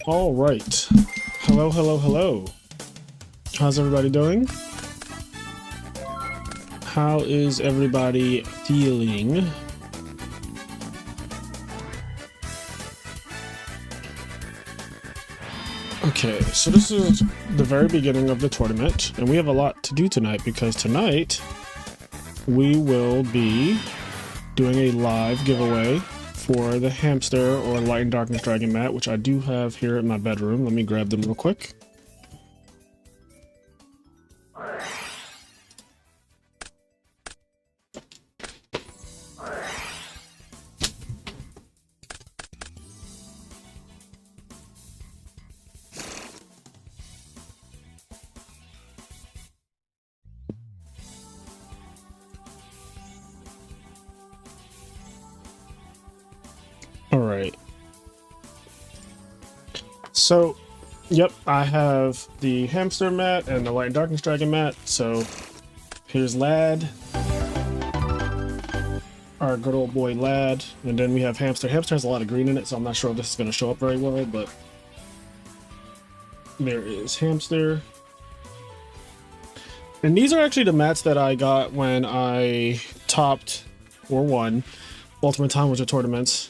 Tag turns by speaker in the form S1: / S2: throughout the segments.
S1: All right. Hello, hello, hello. How's everybody doing? How is everybody feeling? Okay, so this is the very beginning of the tournament, and we have a lot to do tonight because tonight we will be doing a live giveaway for the Hamster or Light and Darkness Dragon mat, which I do have here in my bedroom. Let me grab them real quick. All right. So, yep, I have the Hamster mat and the Light and Darkness Dragon mat. So, here's LADD, our good old boy LADD, and then we have Hamster. Hamster has a lot of green in it, so I'm not sure if this is going to show up very well, but there is Hamster. And these are actually the mats that I got when I topped or won Ultimate Time Wizard tournaments.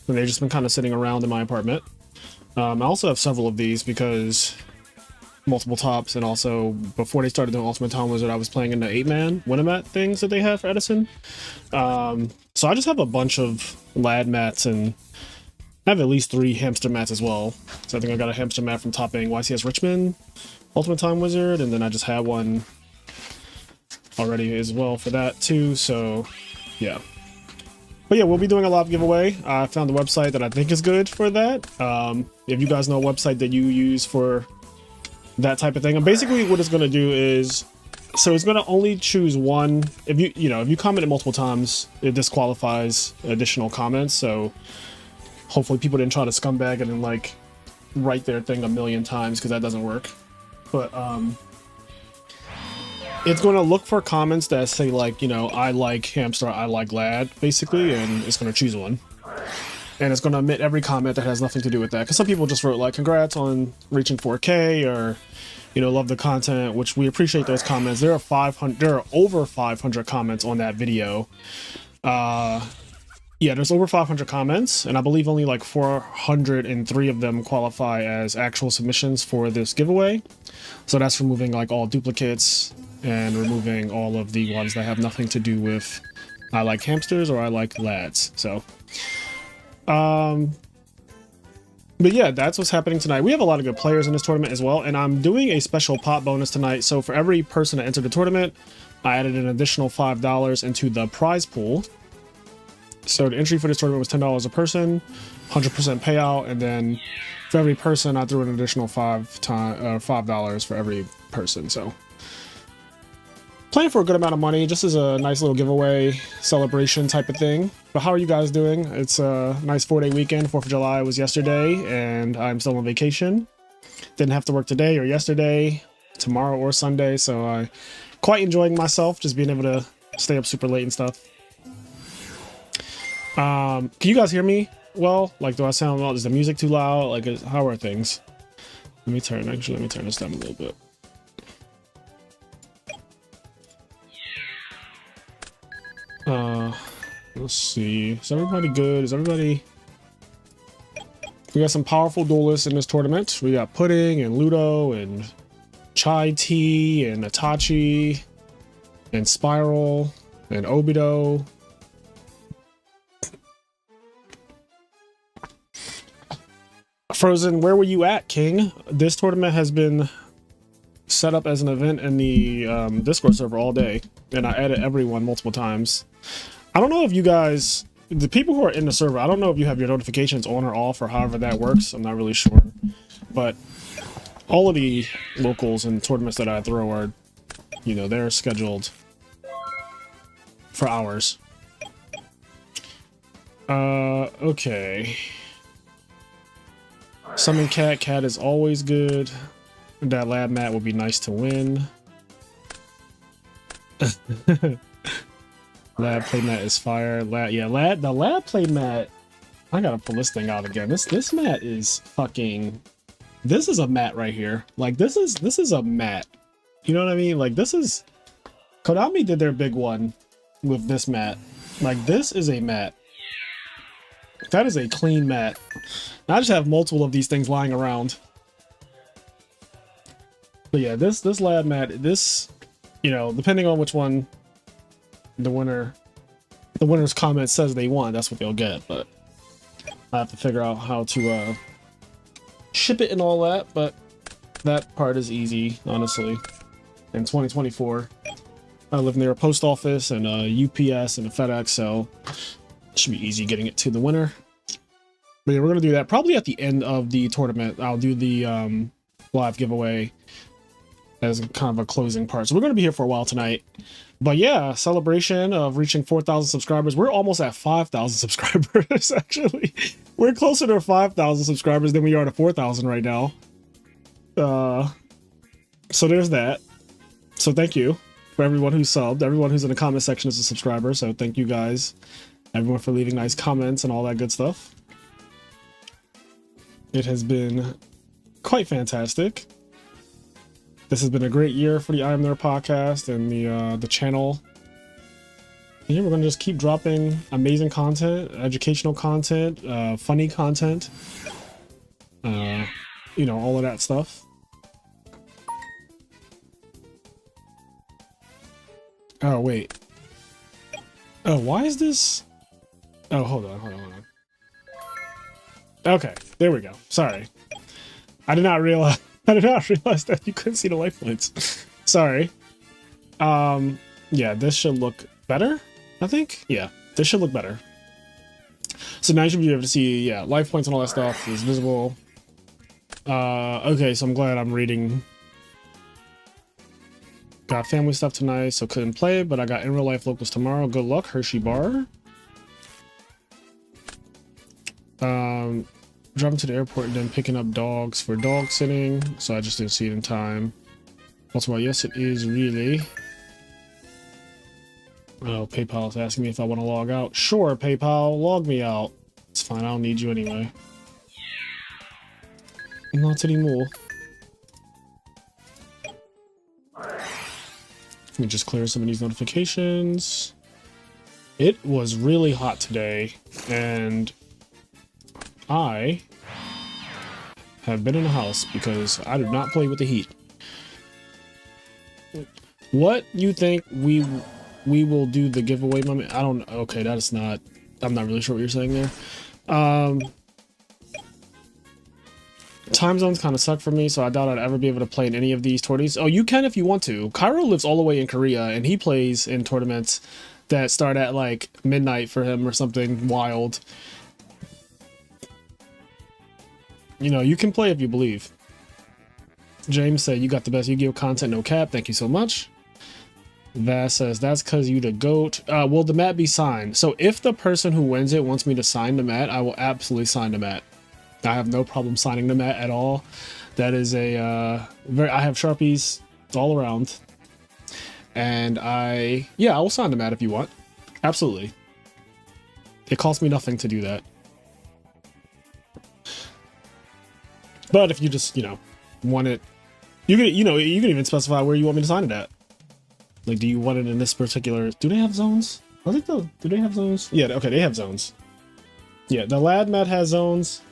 S1: And they've just been kind of sitting around in my apartment. I also have several of these because multiple tops, and also before they started doing Ultimate Time Wizard, I was playing in the 8-man Winamat things that they have for Edison. So I just have a bunch of LADD mats, and I have at least 3 Hamster mats as well. So I think I got a Hamster mat from topping YCS Richmond Ultimate Time Wizard, and then I just had one already as well for that too. So yeah. But yeah, we'll be doing a live giveaway. I found a website that I think is good for that. If you guys know a website that you use for that type of thing, and basically what it's going to do is, so it's going to only choose one. If you comment it multiple times, it disqualifies additional comments. So hopefully people didn't try to scumbag and then like write their thing a million times, because that doesn't work. But it's going to look for comments that say like, I like Hamster, I like LADD, basically, and it's going to choose one. And it's going to omit every comment that has nothing to do with that. Because some people just wrote like, congrats on reaching 4K, or, love the content, which we appreciate those comments. There are over 500 comments on that video. Yeah, there's over 500 comments, and I believe only like 403 of them qualify as actual submissions for this giveaway. So that's removing like all duplicates and removing all of the ones that have nothing to do with I like hamsters or I like lads. So, but yeah, that's what's happening tonight. We have a lot of good players in this tournament as well, and I'm doing a special pot bonus tonight. So for every person that entered the tournament, I added an additional $5 into the prize pool. So the entry for this tournament was $10 a person, 100% payout, and then for every person, I threw an additional $5 for every person. So playing for a good amount of money, just as a nice little giveaway celebration type of thing. But how are you guys doing? It's a nice 4-day weekend. 4th of July was yesterday, and I'm still on vacation. Didn't have to work today or yesterday, tomorrow or Sunday, so I'm quite enjoying myself, just being able to stay up super late and stuff. Can you guys hear me well? Like, do I sound well? Is the music too loud? Like, how are things? Let me turn this down a little bit. Let's see. Is everybody good? Is everybody... We got some powerful duelists in this tournament. We got Pudding and Ludo and Chai Tea and Itachi and Spiral and Obito. Frozen, where were you at, King? This tournament has been set up as an event in the Discord server all day, and I added everyone multiple times. I don't know if you guys, the people who are in the server, I don't know if you have your notifications on or off or however that works. I'm not really sure. But all of the locals and tournaments that I throw are, they're scheduled for hours. Okay. Summon Cat. Cat is always good. That lab mat would be nice to win. Lab playmat is fire. The lab playmat. I gotta pull this thing out again. This mat is fucking. This is a mat right here. Like this is a mat. You know what I mean? Like this is. Konami did their big one with this mat. Like this is a mat. That is a clean mat. I just have multiple of these things lying around. But yeah, this lab mat, this, depending on which one the winner's comment says they want, that's what they'll get. But I have to figure out how to ship it and all that. But that part is easy, honestly. In 2024, I live near a post office and a UPS and a FedEx, so it should be easy getting it to the winner. But yeah, we're gonna do that probably at the end of the tournament. I'll do the live giveaway as kind of a closing part. So we're gonna be here for a while tonight. But yeah, celebration of reaching 4,000 subscribers. We're almost at 5,000 subscribers. Actually, we're closer to 5,000 subscribers than we are to 4,000 right now. So there's that. So thank you for everyone who subbed. Everyone who's in the comment section is a subscriber. So thank you guys, everyone, for leaving nice comments and all that good stuff. It has been quite fantastic. This has been a great year for the IMN podcast and the channel. And yeah, we're gonna just keep dropping amazing content, educational content, funny content. you know, all of that stuff. Oh, wait. Oh, why is this? Oh, hold on. Okay, there we go. Sorry. I did not realize that you couldn't see the life points. Sorry. Yeah, this should look better, I think. Yeah, this should look better. So now you should be able to see, yeah, life points and all that stuff is visible. Okay, so I'm glad I'm reading. Got family stuff tonight, so couldn't play, but I got in real life locals tomorrow. Good luck, Hershey Bar. Driving to the airport and then picking up dogs for dog sitting, so I just didn't see it in time. Also, yes, it is really. Oh, PayPal is asking me if I want to log out. Sure, PayPal, log me out. It's fine, I don't need you anyway. Not anymore. Let me just clear some of these notifications. It was really hot today, and I have been in the house because I do not play with the heat. What you think we will do the giveaway moment? I don't. Okay, that is not. I'm not really sure what you're saying there. Time zones kind of suck for me, so I doubt I'd ever be able to play in any of these tournaments. Oh, you can if you want to. Cairo lives all the way in Korea, and he plays in tournaments that start at like midnight for him or something wild. You know, you can play if you believe. James said, you got the best Yu-Gi-Oh content, no cap. Thank you so much. Vass says, that's because you the GOAT. Will the mat be signed? So if the person who wins it wants me to sign the mat, I will absolutely sign the mat. I have no problem signing the mat at all. That is a, I have Sharpies all around. And I will sign the mat if you want. Absolutely. It costs me nothing to do that. But if you just, you know, want it, you can even specify where you want me to sign it at. Like, do you want it in this particular, do they have zones? I think do they have zones? Yeah, okay, they have zones. Yeah, the LADD mat has zones.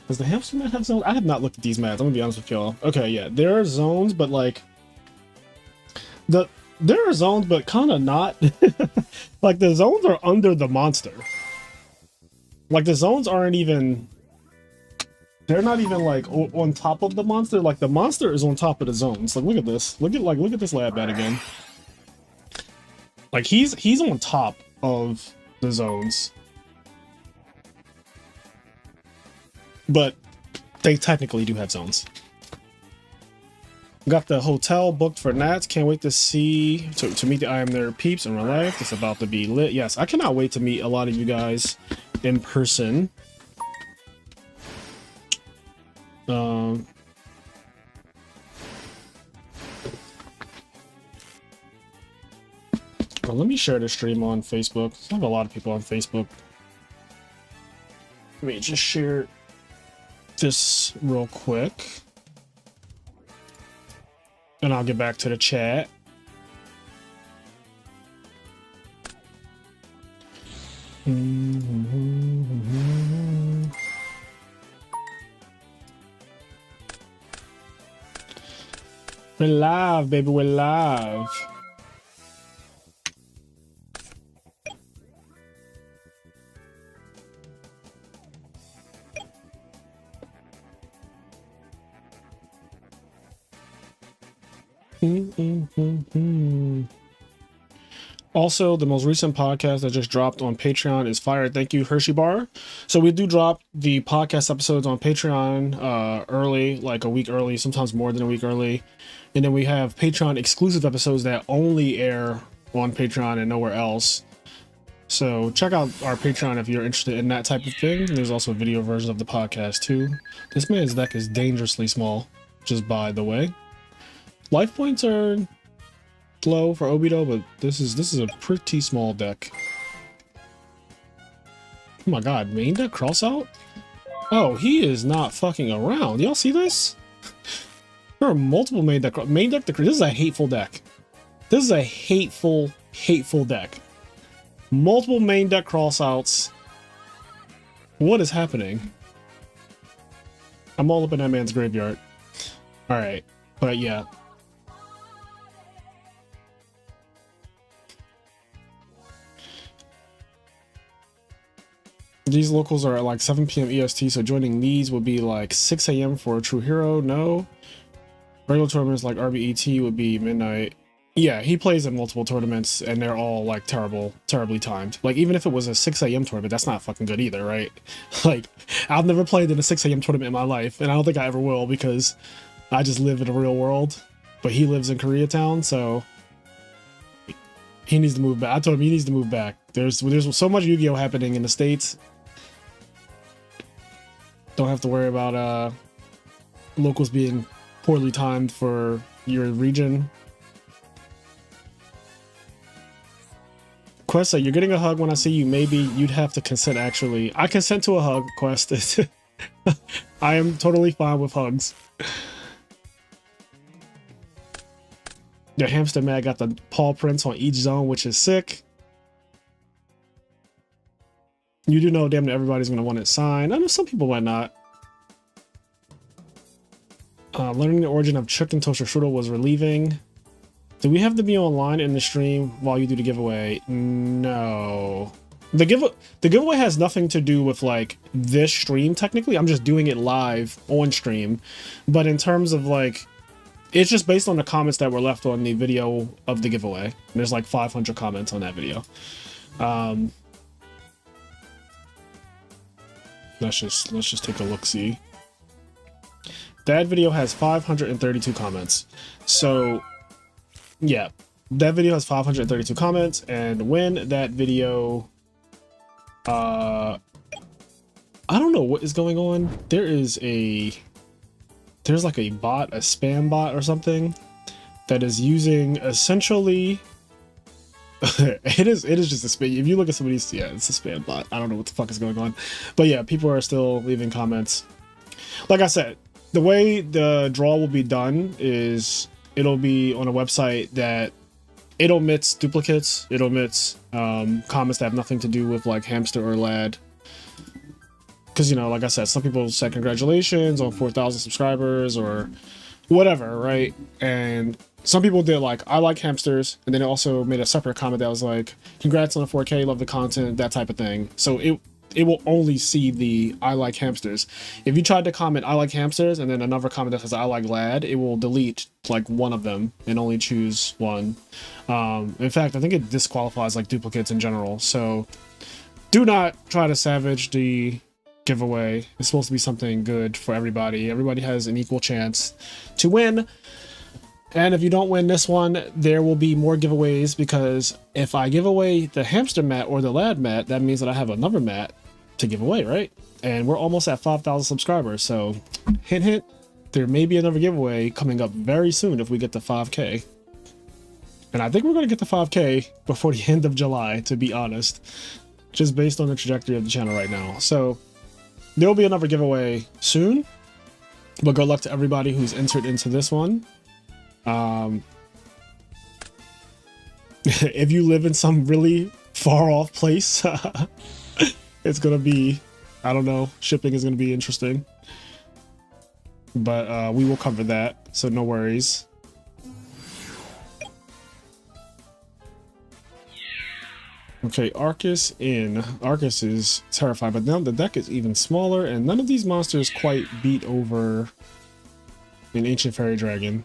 S1: Does the Hamster mat have zones? I have not looked at these mats, I'm gonna be honest with y'all. Okay, yeah, there are zones, but like, there are zones, but kind of not. Like, the zones are under the monster. Like, the zones aren't even, they're not even like on top of the monster. Like, the monster is on top of the zones. Like, look at this. Look at this LADD mat again. Like, he's on top of the zones. But they technically do have zones. Got the hotel booked for Nats. Can't wait to meet the IMN peeps in real life. It's about to be lit. Yes, I cannot wait to meet a lot of you guys in person. Well, let me share the stream on Facebook. I have a lot of people on Facebook. Let me just share this real quick. And I'll get back to the chat. We're live, baby, we're live. Also, the most recent podcast that just dropped on Patreon is fire. Thank you, Hershey Bar. So we do drop the podcast episodes on Patreon early, like a week early, sometimes more than a week early. And then we have Patreon exclusive episodes that only air on Patreon and nowhere else. So check out our Patreon if you're interested in that type of thing. There's also a video version of the podcast too. This man's deck is dangerously small, just by the way. Life points are low for Obito, but this is a pretty small deck. Oh my god, main deck cross out? Oh, he is not fucking around. Y'all see this? There are multiple main deck. This is a hateful deck. This is a hateful deck. Multiple main deck crossouts. What is happening? I'm all up in that man's graveyard. All right, but yeah. These locals are at like 7 p.m. EST, so joining these would be like 6 a.m. for a true hero. No. Regular tournaments like RBET would be midnight. Yeah, he plays in multiple tournaments, and they're all like terribly timed. Like, even if it was a 6 a.m. tournament, that's not fucking good either, right? Like, I've never played in a 6 a.m. tournament in my life, and I don't think I ever will because I just live in a real world. But he lives in Koreatown, so he needs to move back. I told him he needs to move back. There's so much Yu-Gi-Oh happening in the States. Don't have to worry about locals being poorly timed for your region. Quest, you're getting a hug when I see you. Maybe you'd have to consent, actually. I consent to a hug, Quest. I am totally fine with hugs. The Hamster man got the paw prints on each zone, which is sick. You do know damn near everybody's going to want it signed. I know some people might not. Learning the origin of chicken toaster strudel was relieving. Do we have to be online in the stream while you do the giveaway? No. The giveaway has nothing to do with like this stream technically. I'm just doing it live on stream. But in terms of like, it's just based on the comments that were left on the video of the giveaway. There's like 500 comments on that video. Let's just take a look-see. That video has 532 comments. So yeah, that video has 532 comments, and when that video, I don't know what is going on. There's like a bot, a spam bot or something that is using essentially it is just a spam. If you look at somebody's, yeah, it's a spam bot. I don't know what the fuck is going on, but yeah, people are still leaving comments. Like I said, the way the draw will be done is it'll be on a website that it omits duplicates. It omits comments that have nothing to do with like Hamster or LADD. Because, you know, like I said, some people said congratulations on 4,000 subscribers or whatever, right? And some people did like, I like hamsters. And then it also made a separate comment that was like, congrats on the 4K, love the content, that type of thing. So it will only see the I like hamsters. If you tried to comment I like hamsters and then another comment that says I like LADD, it will delete like one of them and only choose one. In fact, I think it disqualifies like duplicates in general. So do not try to savage the giveaway. It's supposed to be something good for everybody. Everybody has an equal chance to win. And if you don't win this one, there will be more giveaways, because if I give away the hamster mat or the LADD mat, that means that I have another mat to give away, right? And we're almost at 5,000 subscribers, so hint hint, there may be another giveaway coming up very soon if we get to 5K. And I think we're going to get to 5K before the end of July, to be honest, just based on the trajectory of the channel right now. So there'll be another giveaway soon, but good luck to everybody who's entered into this one. If you live in some really far off place, it's gonna be, I don't know, shipping is gonna be interesting, but we will cover that, so no worries. Okay, Arcus in. Arcus is terrified, but now the deck is even smaller, and none of these monsters quite beat over an Ancient Fairy Dragon.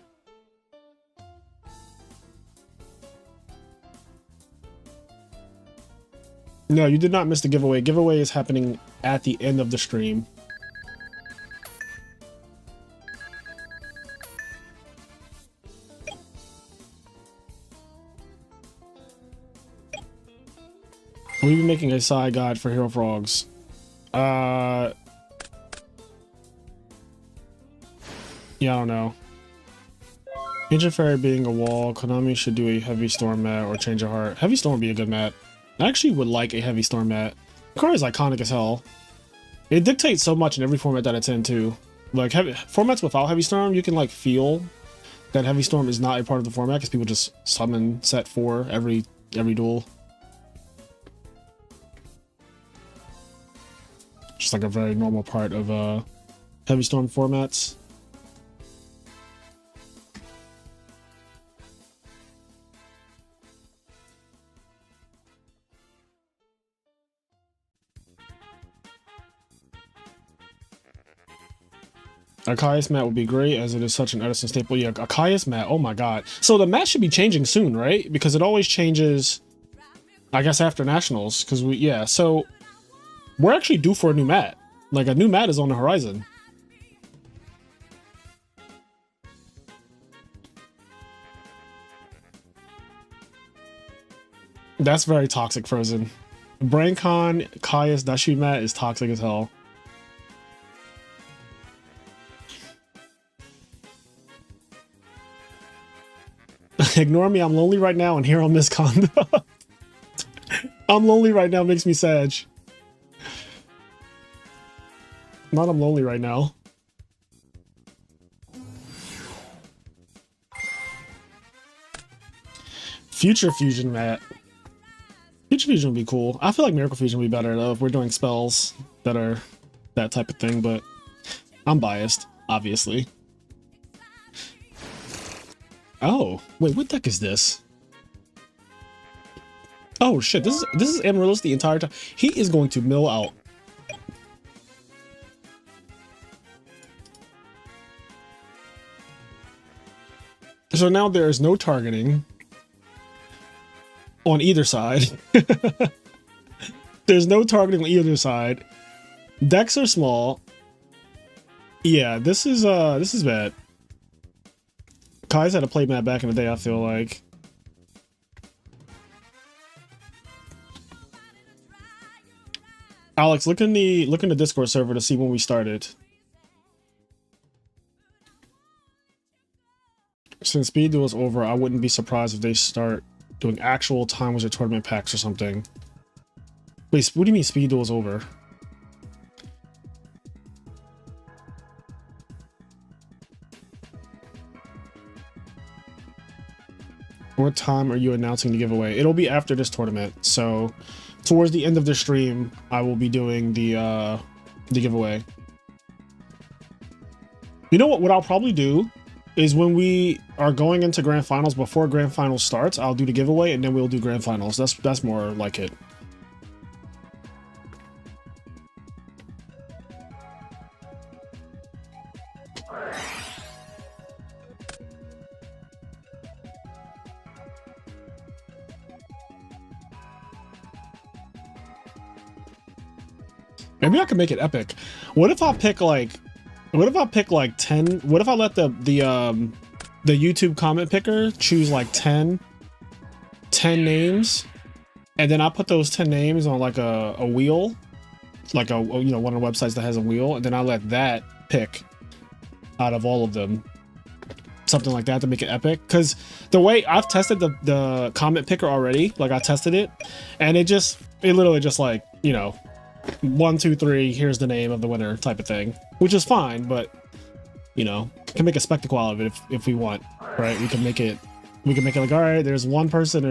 S1: No, you did not miss the giveaway. Giveaway is happening at the end of the stream. Will you be making a side guide for Hero Frogs? Yeah, I don't know. Ancient Fairy being a wall, Konami should do a Heavy Storm mat or Change of Heart. Heavy Storm would be a good mat. I actually would like a Heavy Storm mat. The card is iconic as hell. It dictates so much in every format that it's in too. Like formats without Heavy Storm, you can like feel that Heavy Storm is not a part of the format because people just summon set 4 every duel. Just like a very normal part of Heavy Storm formats. A Caius mat would be great as it is such an Edison staple. Yeah, a Caius mat, oh my god. So the mat should be changing soon, right? Because it always changes, I guess, after Nationals. Because yeah, so we're actually due for a new mat. Like, a new mat is on the horizon. That's very toxic, Frozen. BrainCon Caius Dashi mat is toxic as hell. Ignore me, I'm lonely right now, and here on Misconduct. I'm lonely right now, makes me sad. Not I'm lonely right now. Future Fusion mat. Future Fusion would be cool. I feel like Miracle Fusion would be better though if we're doing spells that are that type of thing, but I'm biased, obviously. Oh, wait, what deck is this? Oh shit, this is Amaryllis the entire time. He is going to mill out. So now there is no targeting on either side. There's no targeting on either side. Decks are small. Yeah, this is bad. Kai's had a playmat back in the day, I feel like. Alex, look in the Discord server to see when we started. Since Speed Duel is over, I wouldn't be surprised if they start doing actual Time Wizard tournament packs or something. Wait, what do you mean Speed Duel is over? What time are you announcing the giveaway? It'll be after this tournament, so towards the end of the stream, I will be doing the giveaway. You know what I'll probably do is when we are going into Grand Finals, before Grand Finals starts, I'll do the giveaway and then we'll do Grand Finals. That's more like it. Maybe I can make it epic. What if I pick like 10? What if I let the YouTube comment picker choose like 10 names, and then I put those 10 names on like a wheel, like one of the websites that has a wheel, and then I let that pick out of all of them, something like that to make it epic. Because the way I've tested the comment picker already, like I tested it, and it literally just like 1, 2, 3, here's the name of the winner type of thing, which is fine, but can make a spectacle out of it if we want, right? We can make it like, all right, there's one person,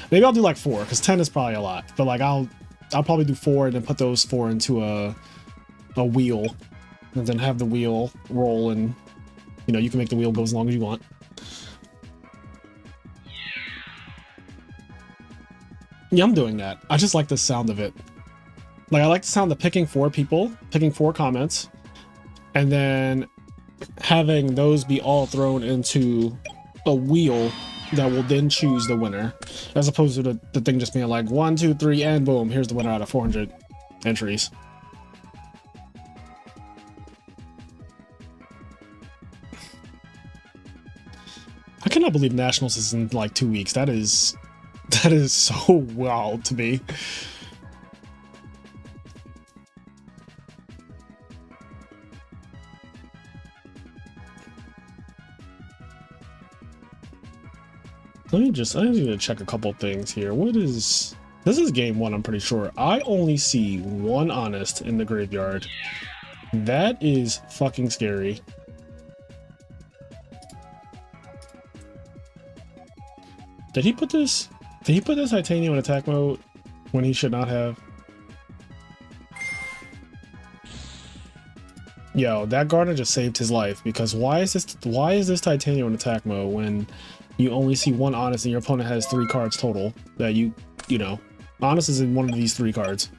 S1: maybe I'll do like 4 because 10 is probably a lot, but like I'll probably do 4 and then put those 4 into a wheel and then have the wheel roll, and you can make the wheel go as long as you want. Yeah, I'm doing that. I just like the sound of it. Like, I like the sound of picking 4 people, picking 4 comments, and then having those be all thrown into a wheel that will then choose the winner, as opposed to the thing just being like 1, 2, 3, and boom, here's the winner out of 400 entries. I cannot believe Nationals is in like 2 weeks. That is so wild to me. I need to check a couple things here. This is game 1, I'm pretty sure. I only see 1 Honest in the graveyard. That is fucking scary. Did he put this Titanium in attack mode when he should not have? Yo, that Garden just saved his life, because why is this Titanium in attack mode when you only see one Honest and your opponent has 3 cards total that you know, Honest is in one of these 3 cards.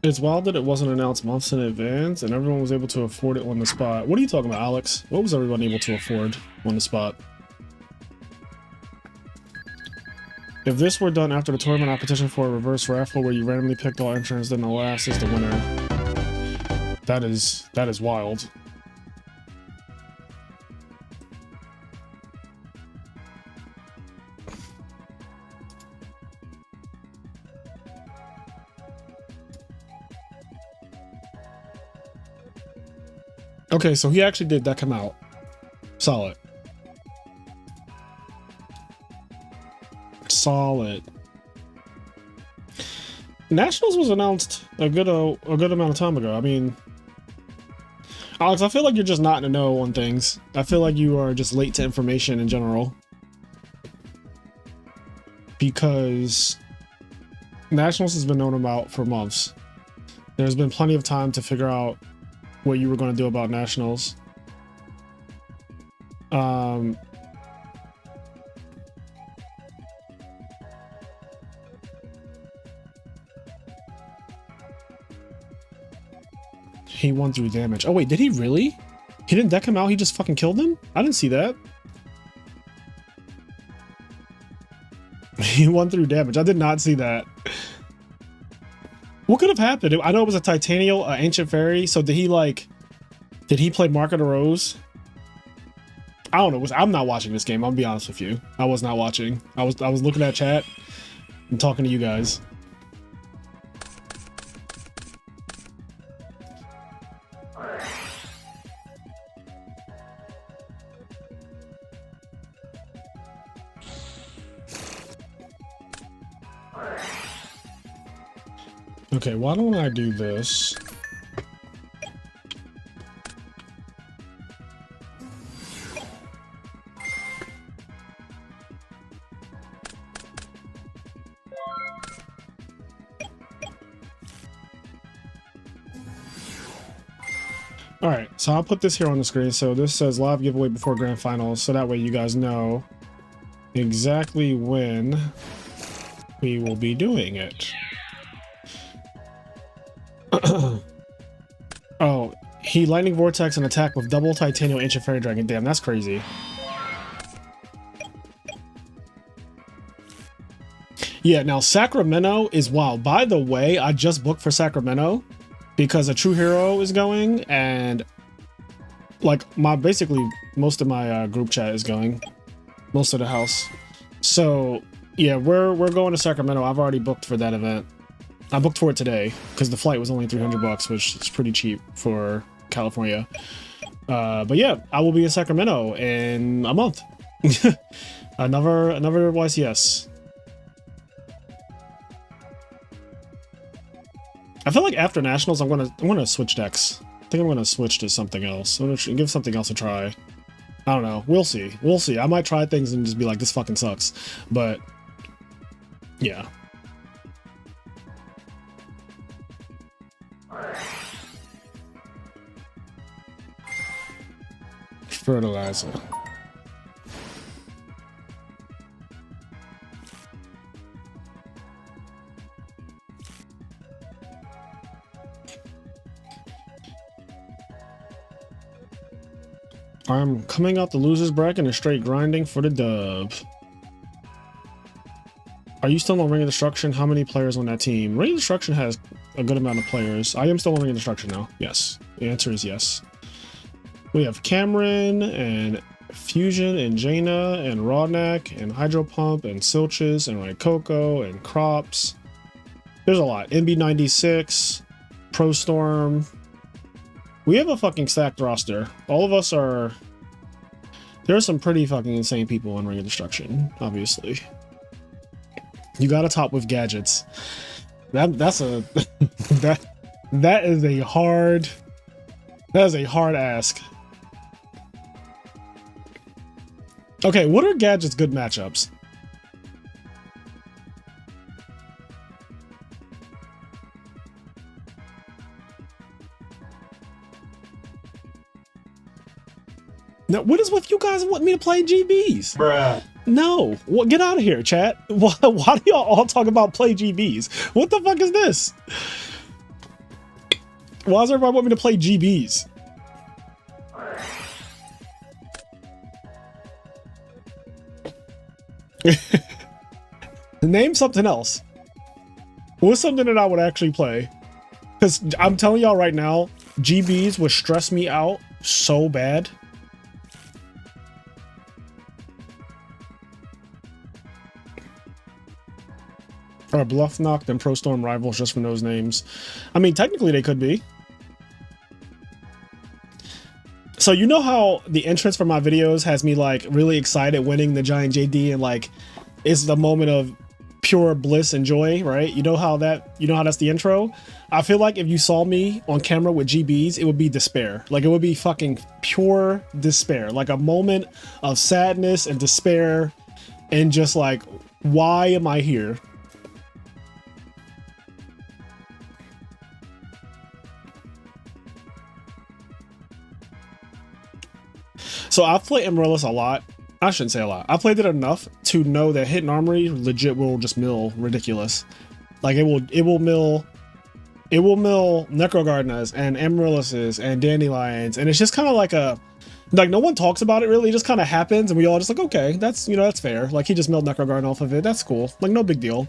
S1: It's wild that it wasn't announced months in advance and everyone was able to afford it on the spot. What are you talking about, Alex? What was everyone able to afford on the spot? If this were done after the tournament, I petition for a reverse raffle where you randomly picked all entrants, then the last is the winner. That is wild. Okay, so he actually did that come out. Solid. Solid. Nationals was announced a good amount of time ago. I mean, Alex, I feel like you're just not in the know on things. I feel like you are just late to information in general. Because Nationals has been known about for months. There's been plenty of time to figure out what you were going to do about Nationals. He won through damage. Oh wait, did he really? He didn't deck him out, he just fucking killed him? I didn't see that. He won through damage. I did not see that. What could have happened? I know it was a Titanial, Ancient Fairy, so did he play Mark of the Rose? I don't know. I'm not watching this game, I'll be honest with you. I was not watching. I was looking at chat and talking to you guys. Okay, why don't I do this? All right, so I'll put this here on the screen. So this says live giveaway before grand finals, so that way you guys know exactly when we will be doing it. Oh, he lightning vortex and attack with double Titanium Ancient Fairy Dragon. Damn, that's crazy. Yeah, now Sacramento is wild. By the way, I just booked for Sacramento because a True Hero is going, and like basically most of my group chat is going, most of the house. So yeah, we're going to Sacramento. I've already booked for that event. I booked for it today because the flight was only $300, which is pretty cheap for California. But yeah, I will be in Sacramento in a month. another YCS. I feel like after Nationals, I'm gonna switch decks. I think I'm gonna switch to something else. I'm gonna give something else a try. I don't know. We'll see. We'll see. I might try things and just be like, this fucking sucks. But yeah. Fertilizer. I'm coming out the losers bracket and straight grinding for the dub. Are you still on Ring of Destruction? How many players on that team? Ring of Destruction has a good amount of players. I am still on Ring of Destruction now. Yes. The answer is yes. We have Cameron and Fusion and Jaina and Rawneck and Hydro Pump and Silches and Raikoko and Crops. There's a lot. NB96, Pro Storm. We have a fucking stacked roster. All of us are... There are some pretty fucking insane people in Ring of Destruction, obviously. You gotta top with gadgets. That's a that is a hard ask. Okay, what are gadgets good matchups? Now, what is with you guys want me to play GBs?
S2: Bruh.
S1: No, well, get out of here, chat. Why do y'all all talk about play GBs? What the fuck is this? Why does everybody want me to play GBs? Name something else. What's something that I would actually play? Because I'm telling y'all right now, GBs would stress me out so bad. Or Bluff Knocked and Pro Storm rivals just from those names. I mean, technically they could be. So you know how the entrance for my videos has me like really excited winning the Giant JD and like it's the moment of pure bliss and joy, right? You know how that's the intro? I feel like if you saw me on camera with GBs, it would be despair. Like it would be fucking pure despair. Like a moment of sadness and despair and just like, why am I here? So I've played Amaryllis a lot. I shouldn't say a lot. I played it enough to know that Hidden Armory legit will just mill ridiculous. Like it will mill Necrogardenas and Amaryllises and Dandelions, and it's just kind of like no one talks about it really. It just kind of happens, and we all just like, okay, that's that's fair. Like he just milled Necrogarden off of it. That's cool. Like no big deal.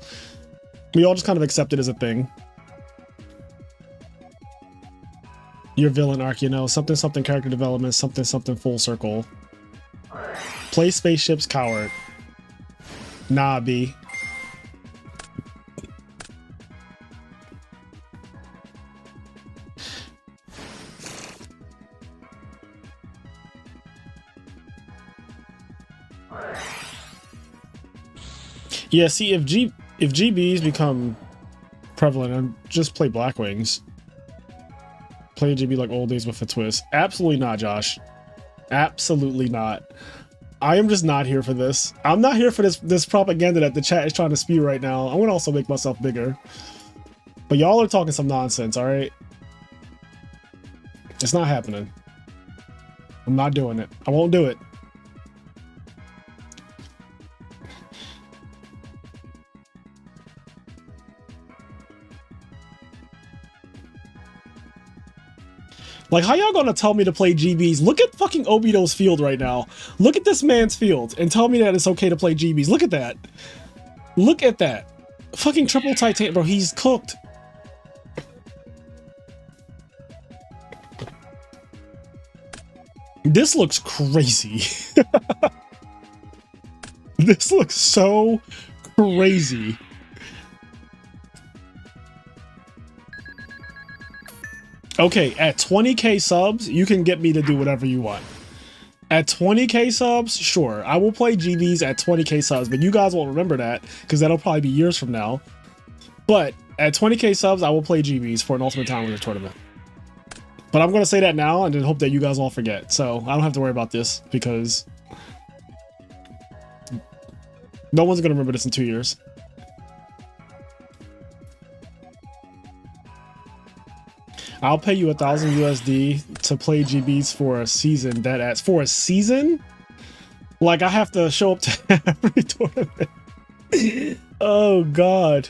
S1: We all just kind of accept it as a thing. Your villain arc, something character development, something full circle. Play spaceships, coward. Nah, B. Yeah, see, if GBs become prevalent, I'd just play Blackwings. Play GB like old days with a twist. Absolutely not, Josh. Absolutely not. I am just not here for this. I'm not here for this propaganda that the chat is trying to spew right now. I'm gonna also make myself bigger. But y'all are talking some nonsense, all right? It's not happening. I'm not doing it. I won't do it. Like, how y'all gonna tell me to play GBs? Look at fucking Obito's field right now. Look at this man's field and tell me that it's okay to play GBs. Look at that. Look at that. Fucking triple Titan, bro. He's cooked. This looks crazy. This looks so crazy. Okay, at 20k subs, you can get me to do whatever you want. At 20k subs, sure, I will play GBs at 20k subs, but you guys won't remember that because that'll probably be years from now. But at 20k subs, I will play GBs for an Ultimate Time Winner tournament. But I'm going to say that now and then hope that you guys all forget. So I don't have to worry about this because no one's going to remember this in 2 years. I'll pay you 1,000 USD to play GBs for a season. For a season? Like I have to show up to every tournament. Oh God.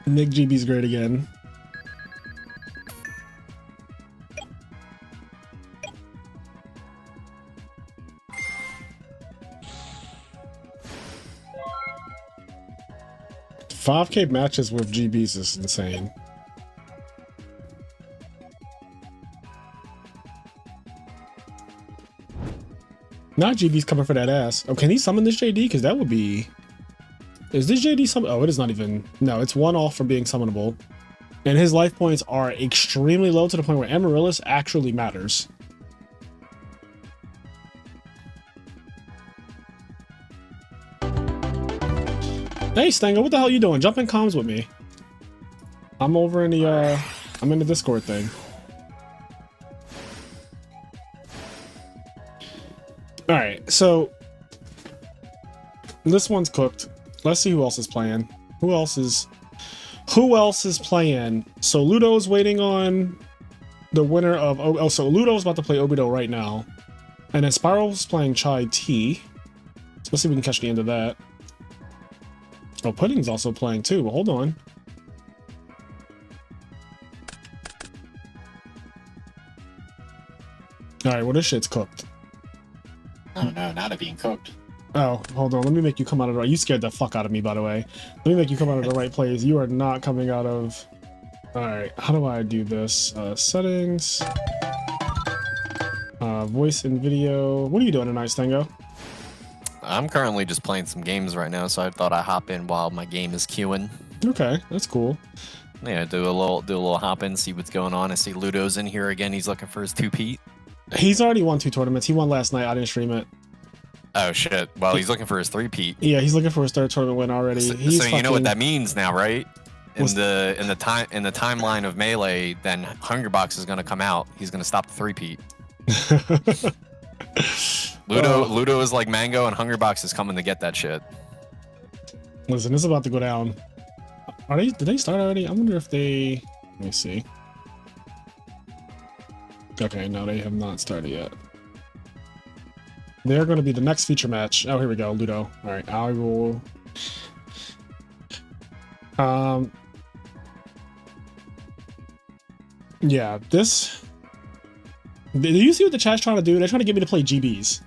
S1: Nick GB's great again. $5K matches with GBs is insane. Not GB's coming for that ass. Oh, can he summon this JD? Because that would be... Is this JD summon? Oh, it is not even... No, it's one off from being summonable. And his life points are extremely low to the point where Amaryllis actually matters. Hey, Stango, what the hell you doing? Jump in comms with me. I'm over in the, I'm in the Discord thing. Alright, so this one's cooked. Let's see who else is playing. Who else is playing? So Ludo's waiting on the winner of, oh, so Ludo's about to play Obito right now. And then Spiral's playing Chai Tea. So let's see if we can catch the end of that. Oh, Pudding's also playing too, but hold on. Alright, well this shit's cooked.
S2: Oh no, not it being cooked.
S1: Oh, hold on. Let me make you come out of the right. You scared the fuck out of me, by the way. Let me make you come out of the right place. You are not coming out of. All right. How do I do this? Settings. Voice and video. What are you doing tonight, Stango?
S2: I'm currently just playing some games right now, so I thought I'd hop in while my game is queuing.
S1: Okay, that's cool.
S2: Yeah, do a little hop in, see what's going on. I see Ludo's in here again. He's looking for his 2-peat.
S1: He's already won 2 tournaments. He won last night. I didn't stream it.
S2: Oh shit! Well, he's looking for his 3-peat.
S1: Yeah, he's looking for his 3rd tournament win already.
S2: So you know what that means now, right? In the timeline of Melee, then Hungrybox is gonna come out. He's gonna stop the 3-peat. Ludo is like Mango, and Hungrybox is coming to get that shit.
S1: Listen, this is about to go down. Did they start already? I wonder if they. Let me see. Okay, no, they have not started yet. They're going to be the next feature match. Oh, here we go, Ludo. All right, I will. Yeah, this. Do you see what the chat's trying to do? They're trying to get me to play GBs.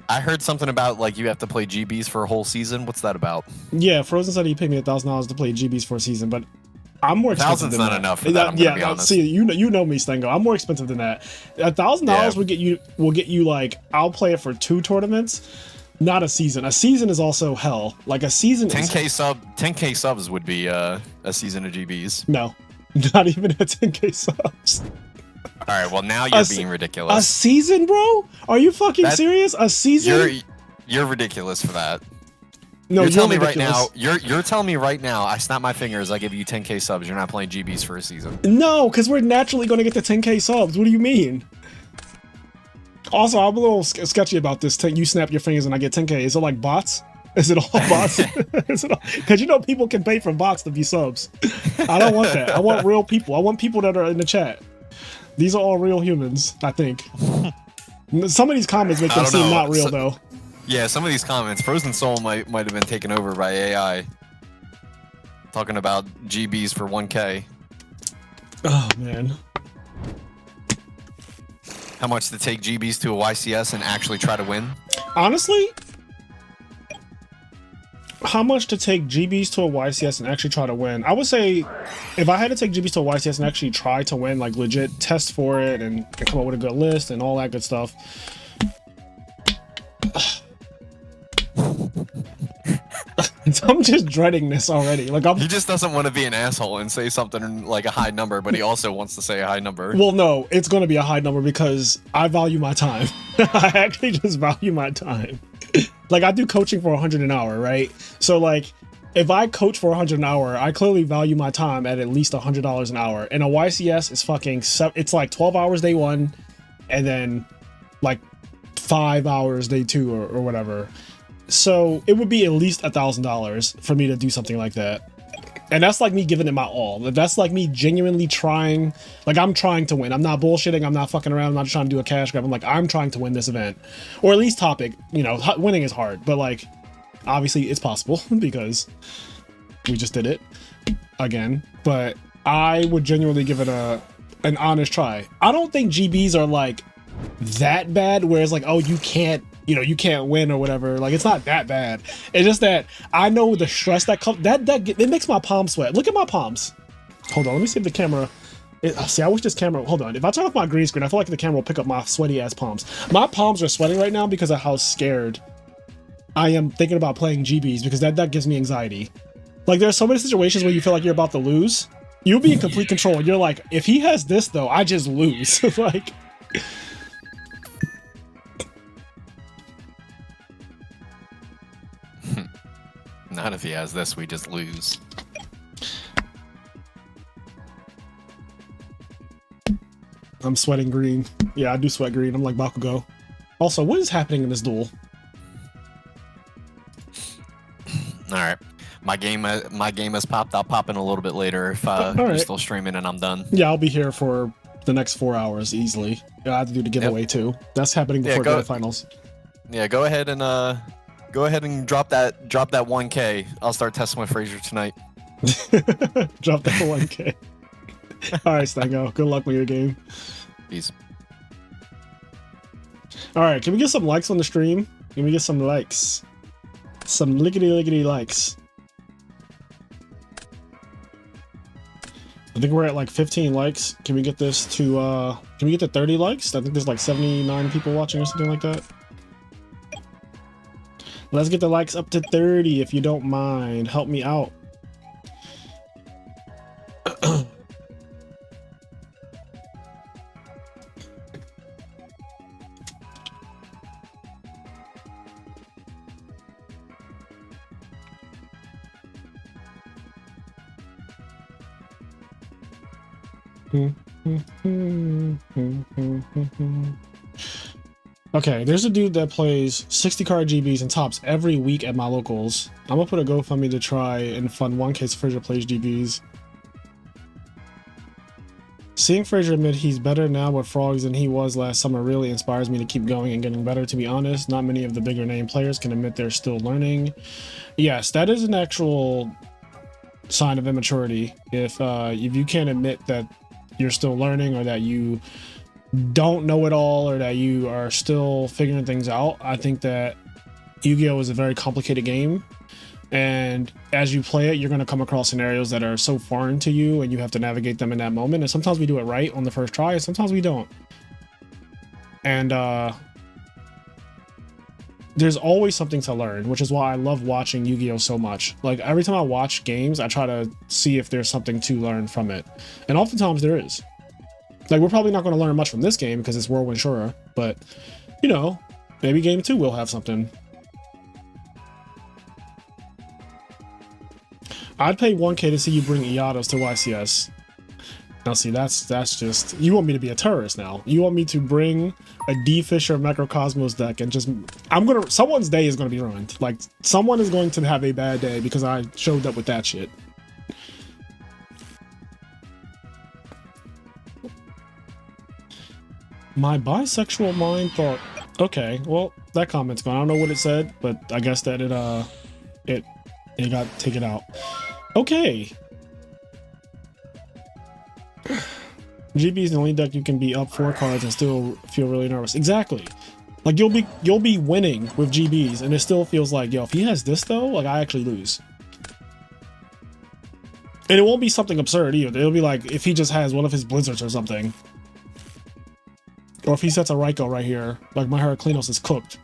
S2: I heard something about like you have to play GBs for a whole season. What's that about?
S1: Yeah, Frozen said he paid me $1,000 to play GBs for a season, but I'm more expensive than that.
S2: $1,000's not enough for that, I'm gonna be honest.
S1: See, you know me, Stango. I'm more expensive than that. $1,000 will get you like I'll play it for 2 tournaments, not a season. A season is also hell. Like a season.
S2: 10K subs would be a season of GBs.
S1: No, not even at 10K subs.
S2: All right, well now you're being ridiculous.
S1: A season, bro? Are you fucking serious? A season?
S2: You're ridiculous for that.
S1: No,
S2: you're telling me right now. You're telling me right now. I snap my fingers. I give you 10K subs. You're not playing GBs for a season.
S1: No, because we're naturally going to get to 10K subs. What do you mean? Also, I'm a little sketchy about this. You snap your fingers and I get 10K. Is it like bots? Is it all bots? Because you know people can pay for bots to be subs. I don't want that. I want real people. I want people that are in the chat. These are all real humans, I think. Some of these comments make them seem not real, though.
S2: Yeah, some of these comments, Frozen Soul might have been taken over by AI. Talking about GBs for 1K.
S1: Oh, man.
S2: How much to take GBs to a YCS and actually try to win?
S1: Honestly, how much to take GBs to a YCS and actually try to win? I would say if I had to take GBs to a YCS and actually try to win, like legit test for it and come up with a good list and all that good stuff. I'm just dreading this already. Like
S2: he just doesn't want to be an asshole and say something like a high number, but he also wants to say a high number.
S1: Well, no, it's going to be a high number because I value my time. I actually just value my time. Like I do coaching for 100 an hour, right? So like if I coach for 100 an hour, I clearly value my time at least $100 an hour. And a YCS is fucking, it's like 12 hours day 1 and then like 5 hours day 2 or whatever. So it would be at least $1,000 for me to do something like that. And that's like me giving it my all. That's like me genuinely trying. Like I'm trying to win. I'm not bullshitting. I'm not fucking around. I'm not trying to do a cash grab. I'm like, I'm trying to win this event. Or at least topic. You know, winning is hard. But like, obviously it's possible because we just did it again. But I would genuinely give it an honest try. I don't think GBs are like that bad where it's like, oh, you can't win or whatever. Like it's not that bad. It's just that I know the stress that comes. It makes my palms sweat. Look at my palms. Hold on, let me see if the camera. See, I wish this camera. Hold on. If I turn off my green screen, I feel like the camera will pick up my sweaty ass palms. My palms are sweating right now because of how scared I am thinking about playing GBs because that gives me anxiety. Like there's so many situations where you feel like you're about to lose. You'll be in complete control. You're like, if he has this though, I just lose. Like.
S2: Not if he has this, we just lose.
S1: I'm sweating green. Yeah, I do sweat green. I'm like Bakugo. Also, what is happening in this duel?
S2: All right. My game has popped. I'll pop in a little bit later if
S1: right.
S2: you're still streaming and I'm done.
S1: Yeah, I'll be here for the next 4 hours easily. I have to do the giveaway too. That's happening before the finals.
S2: Yeah, go ahead and drop that 1K. I'll start testing with Frazier tonight.
S1: Drop that 1K. All right, Stango. Good luck with your game.
S2: Peace.
S1: All right, can we get some likes on the stream? Can we get some likes? Some lickety likes. I think we're at like 15 likes. Can we get this to can we get to 30 likes? I think there's like 79 people watching or something like that. Let's get the likes up to 30 if you don't mind. Help me out. Okay, there's a dude that plays 60 card GBs and tops every week at my locals. I'm gonna put a GoFundMe to try and fund 1K so Frazier plays GBs. Seeing Frazier admit he's better now with frogs than he was last summer really inspires me to keep going and getting better, to be honest. Not many of the bigger name players can admit they're still learning. Yes, that is an actual sign of immaturity. If you can't admit that you're still learning or that you don't know it all or that you are still figuring things out, I think that Yu-Gi-Oh! Is a very complicated game. And as you play it, you're going to come across scenarios that are so foreign to you and you have to navigate them in that moment. And sometimes we do it right on the first try and sometimes we don't. And there's always something to learn, which is why I love watching Yu-Gi-Oh! So much. Like every time I watch games, I try to see if there's something to learn from it. And oftentimes there is. Like we're probably not going to learn much from this game because it's Whirlwind Shura, but you know, maybe game 2 will have something. I'd pay 1K to see you bring Iados to YCS. Now see, that's just, you want me to be a terrorist now. You want me to bring a D Fisher Macrocosmos deck and just, someone's day is gonna be ruined. Like someone is going to have a bad day because I showed up with that shit. My bisexual mind thought, okay, well, that comment's gone. I don't know what it said, but I guess that it got taken out. Okay. GB is the only deck you can be up 4 cards and still feel really nervous. Exactly. Like you'll be winning with GBs and it still feels like, yo, if he has this though, like I actually lose. And it won't be something absurd either. It'll be like if he just has one of his blizzards or something. Or if he sets a Raikou right here, like my Heraclinos is cooked.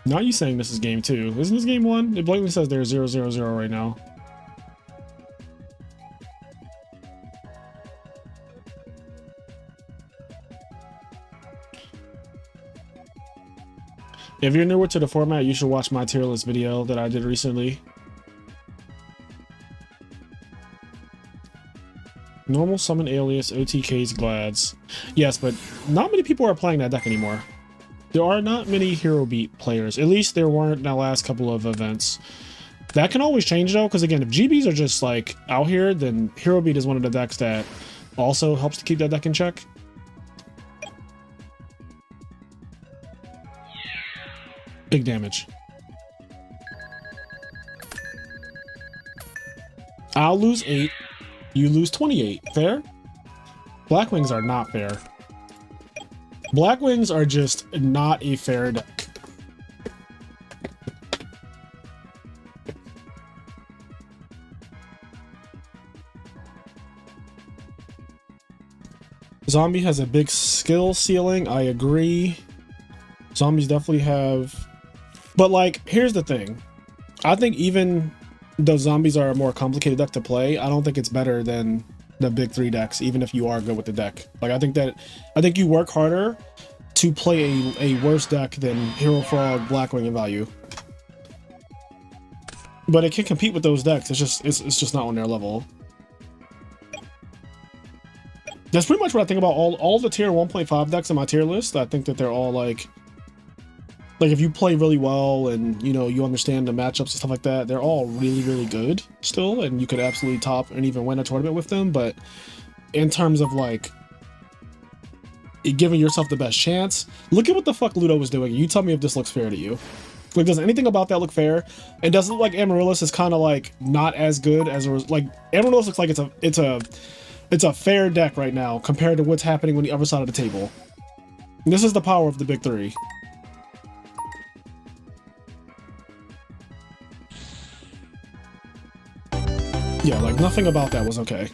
S1: Now you saying this is game 2. Isn't this game 1? It blatantly says there's 0-0-0 right now. If you're newer to the format, you should watch my tier list video that I did recently. Normal summon alias, OTKs, Glads. Yes, but not many people are playing that deck anymore. There are not many Hero Beat players. At least there weren't in the last couple of events. That can always change though, because again, if GBs are just like out here, then Hero Beat is one of the decks that also helps to keep that deck in check. Big damage. I'll lose 8. You lose 28. Fair? Black Wings are not fair. Black Wings are just not a fair deck. Zombie has a big skill ceiling. I agree. Zombies definitely have... But like, here's the thing. I think even though zombies are a more complicated deck to play, I don't think it's better than the big 3 decks, even if you are good with the deck. Like I think you work harder to play a worse deck than Hero Frog, Blackwing, and Value. But it can compete with those decks. It's just not on their level. That's pretty much what I think about all the tier 1.5 decks in my tier list. I think that they're all like if you play really well and you understand the matchups and stuff like that, they're all really good still, and you could absolutely top and even win a tournament with them. But in terms of like giving yourself the best chance, look at what the fuck Ludo was doing. You tell me if this looks fair to you. Like, does anything about that look fair? And does it look like Amaryllis is kind of like not as good as like Amaryllis looks like it's a fair deck right now compared to what's happening on the other side of the table. And this is the power of the big three. Yeah, like nothing about that was okay.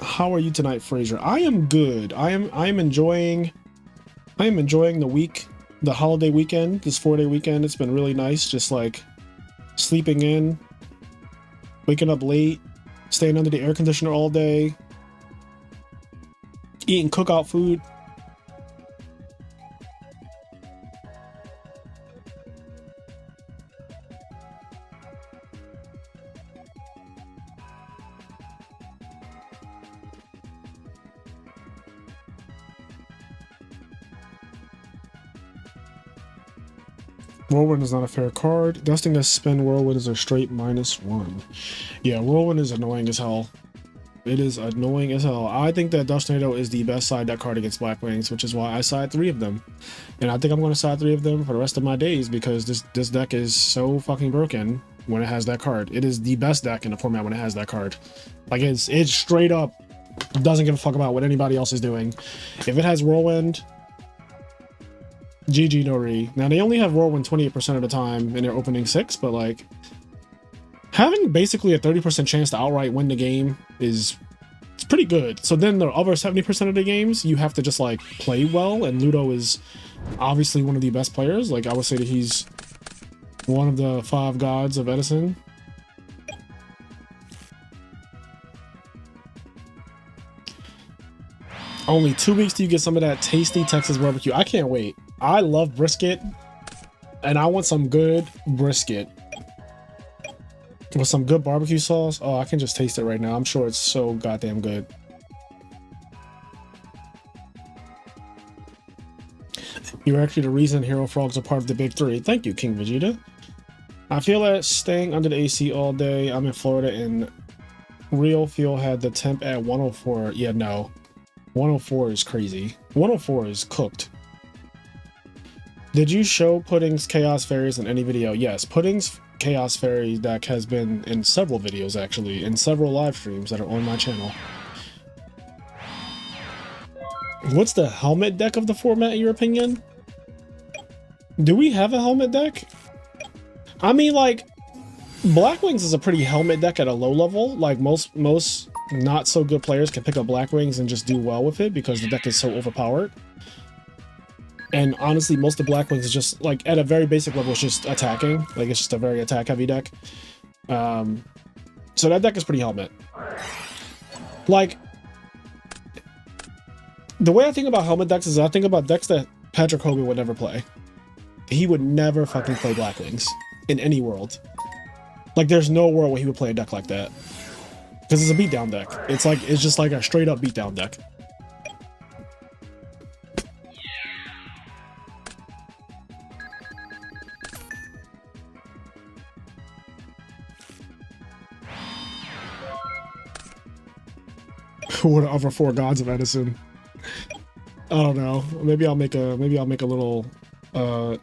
S1: How are you tonight, Fraser? I am good. I am enjoying the week, the holiday weekend, this 4-day weekend. It's been really nice, just like sleeping in, waking up late, staying under the air conditioner all day, eating cookout food. Whirlwind is not a fair card. Dusting a spin Whirlwind is a straight -1. Yeah, Whirlwind is annoying as hell. It is annoying as hell. I think that Dust Tornado is the best side deck card against Blackwings, which is why I side 3 of them. And I think I'm going to side 3 of them for the rest of my days because this deck is so fucking broken when it has that card. It is the best deck in the format when it has that card. Like, it's straight up doesn't give a fuck about what anybody else is doing. If it has Whirlwind, GG no re. Now they only have Whirlwind 28% of the time in their opening 6, but like having basically a 30% chance to outright win the game it's pretty good. So then the other 70% of the games you have to just like play well, and Ludo is obviously one of the best players. Like, I would say that he's one of the 5 gods of Edison. Only 2 weeks till you get some of that tasty Texas barbecue. I can't wait. I love brisket, and I want some good brisket with some good barbecue sauce. Oh, I can just taste it right now. I'm sure it's so goddamn good. You're actually the reason Hero Frogs are part of the big 3. Thank you, King Vegeta. I feel that staying under the AC all day. I'm in Florida, and real feel had the temp at 104. Yeah, no. 104 is crazy. 104 is cooked. Did you show Pudding's Chaos Fairies in any video? Yes, Pudding's Chaos Fairy deck has been in several videos, actually, in several live streams that are on my channel. What's the helmet deck of the format, in your opinion? Do we have a helmet deck? I mean, like, Blackwings is a pretty helmet deck at a low level. Like, most not so good players can pick up Blackwings and just do well with it because the deck is so overpowered. And honestly, most of Blackwings is just like at a very basic level, it's just attacking. Like, it's just a very attack heavy deck. So that deck is pretty helmet. Like, the way I think about helmet decks is I think about decks that Patrick Hogan would never play. He would never fucking play Blackwings in any world. Like, there's no world where he would play a deck like that. Because it's a beatdown deck. It's just like a straight up beatdown deck. Who are the other 4 gods of Edison? I don't know. Maybe I'll make a little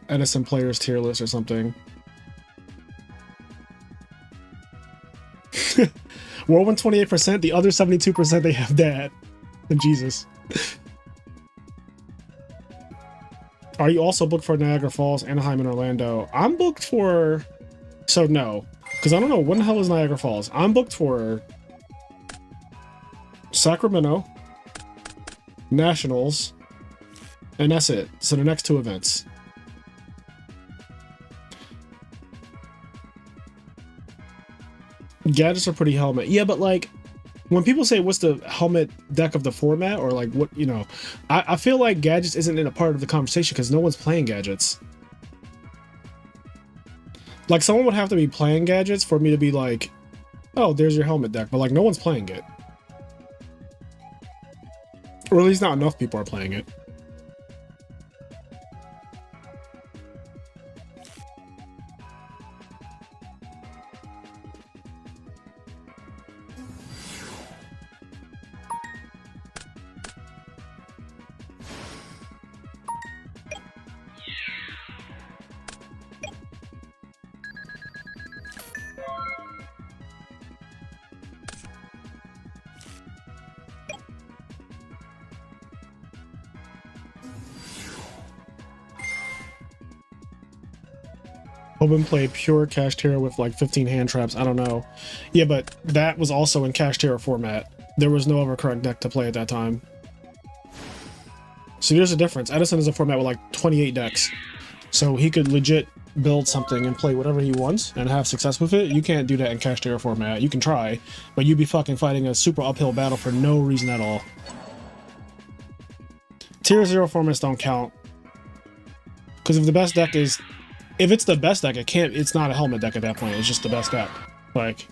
S1: Edison players tier list or something. Whirlwind 28%, the other 72% they have Dad. And Jesus. Are you also booked for Niagara Falls, Anaheim, and Orlando? I'm booked for... So no. Because I don't know, when the hell is Niagara Falls? I'm booked for Sacramento, Nationals, and that's it. So the next 2 events. Gadgets are pretty helmet. Yeah, but like, when people say what's the helmet deck of the format, or like what, you know, I feel like gadgets isn't in a part of the conversation because no one's playing gadgets. Like someone would have to be playing gadgets for me to be like, oh, there's your helmet deck, but like no one's playing it. Or at least not enough people are playing it. Open play pure Cash Terror with like 15 hand traps. I don't know. Yeah, but that was also in Cash Terror format. There was no other correct deck to play at that time. So there's a difference. Edison is a format with like 28 decks. So he could legit build something and play whatever he wants and have success with it. You can't do that in Cash Terror format. You can try, but you'd be fucking fighting a super uphill battle for no reason at all. Tier 0 formats don't count. Because if the best deck is... If it's the best deck, it's not a helmet deck at that point. It's just the best deck. Like...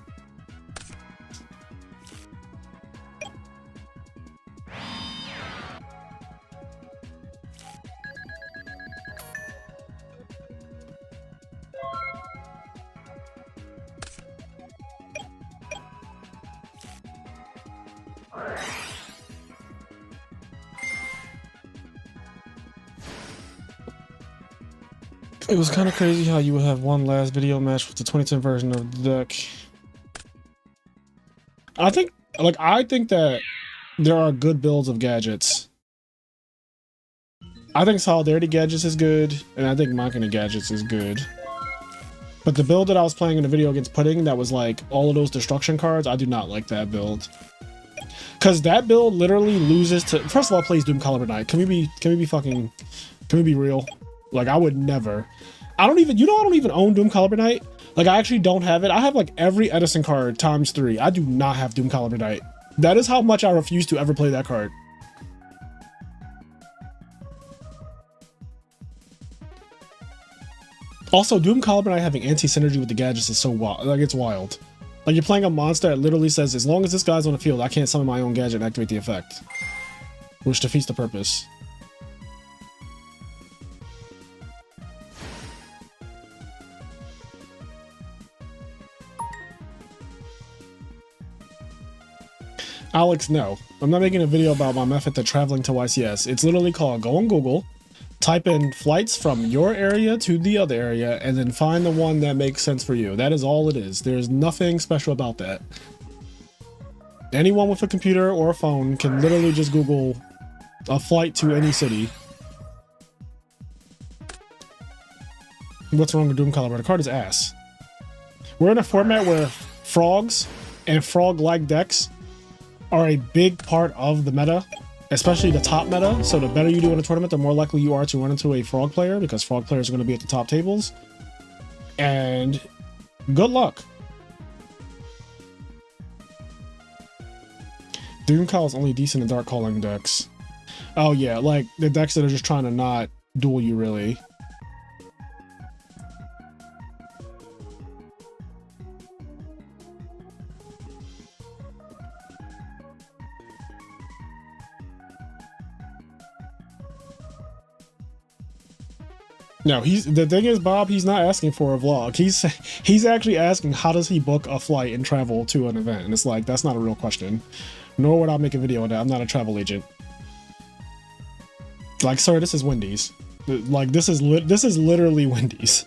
S1: It was kind of crazy how you would have one last video match with the 2010 version of the deck. I think that there are good builds of gadgets. I think Solidarity Gadgets is good, and I think Machina Gadgets is good. But the build that I was playing in the video against Pudding, that was like all of those destruction cards, I do not like that build. Because that build literally loses to... First of all, plays Doom Caliber Knight. Can we be real? Like, I would never. I don't even own Doom Caliber Knight. Like, I actually don't have it. I have like every Edison card times 3. I do not have Doom Caliber Knight. That is how much I refuse to ever play that card. Also, Doom Caliber Knight having anti-synergy with the gadgets is so wild. Like, it's wild. Like, you're playing a monster that literally says, as long as this guy's on the field, I can't summon my own gadget and activate the effect. Which defeats the purpose. Alex, no. I'm not making a video about my method to traveling to YCS. It's literally called go on Google, type in flights from your area to the other area, and then find the one that makes sense for you. That is all it is. There's nothing special about that. Anyone with a computer or a phone can literally just Google a flight to any city. What's wrong with Doom Caliber? The card is ass. We're in a format where frogs and frog-like decks are a big part of the meta, especially the top meta. So the better you do in a tournament, the more likely you are to run into a frog player, because frog players are going to be at the top tables. And good luck. Doom Cal is only decent in dark calling decks. Oh yeah, like the decks that are just trying to not duel you, really. No, the thing is, Bob, he's not asking for a vlog. He's actually asking how does he book a flight and travel to an event, and it's like, that's not a real question. Nor would I make a video on that. I'm not a travel agent. Like, sir, this is Wendy's. Like, this is literally Wendy's.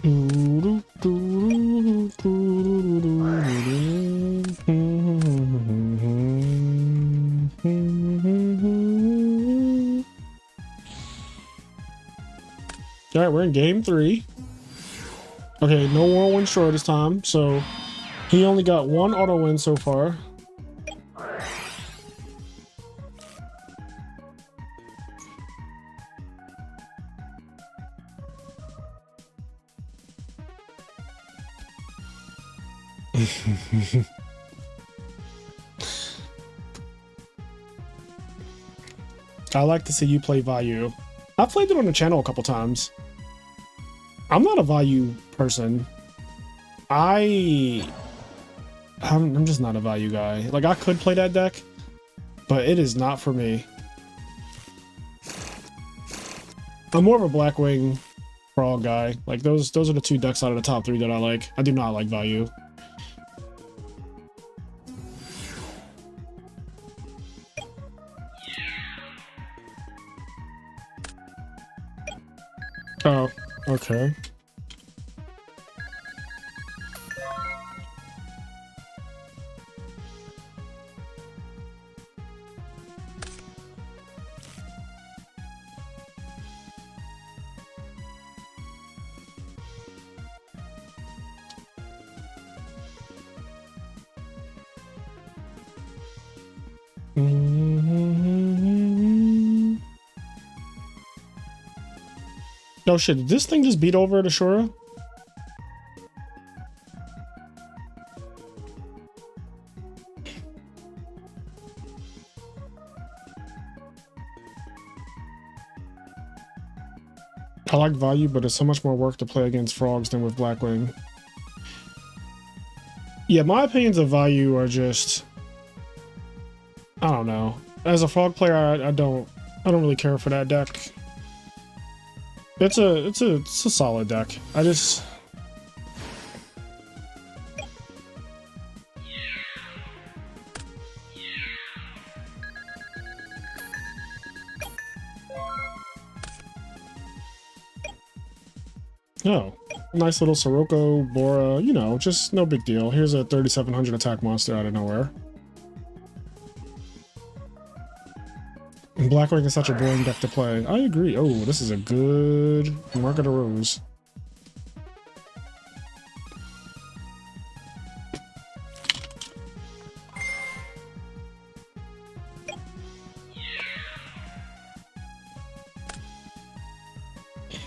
S1: All right, we're in game 3. Okay, no more win short this time, so he only got 1 auto win so far. I like to see you play Vayu. I've played it on the channel a couple times. I'm not a Vayu person. I'm just not a Vayu guy. Like, I could play that deck, but it is not for me. I'm more of a Blackwing Frog guy. Like, those are the 2 decks out of the top 3 that I like. I do not like Vayu. Oh, okay. Oh shit, did this thing just beat over the Shura? I like Vayu, but it's so much more work to play against frogs than with Blackwing. Yeah, my opinions of Vayu are just, I don't know. As a frog player, I don't really care for that deck. It's a solid deck. I just oh, nice little Sirocco, Bora, you know, just no big deal. Here's a 3700 attack monster out of nowhere. And Blackwing is such a boring deck to play. I agree. Oh, this is a good Mark of the Rose.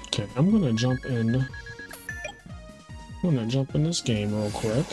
S1: Okay, I'm gonna jump in. I'm gonna jump in this game real quick.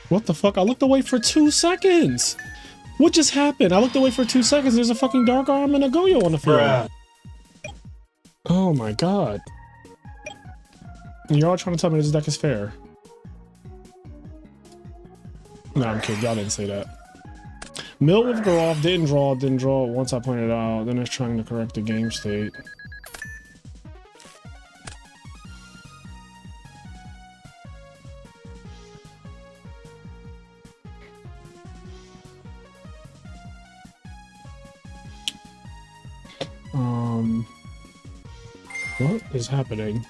S1: What the fuck? I looked away for 2 seconds. What just happened? I looked away for 2 seconds. There's a fucking Dark Arm and a Goyo on the field. Bruh. Oh my god. You're all trying to tell me this deck is fair. No, I'm kidding. Y'all didn't say that. Mill with Garoff didn't draw it once I pointed out. Then it's trying to correct the game state. What is happening?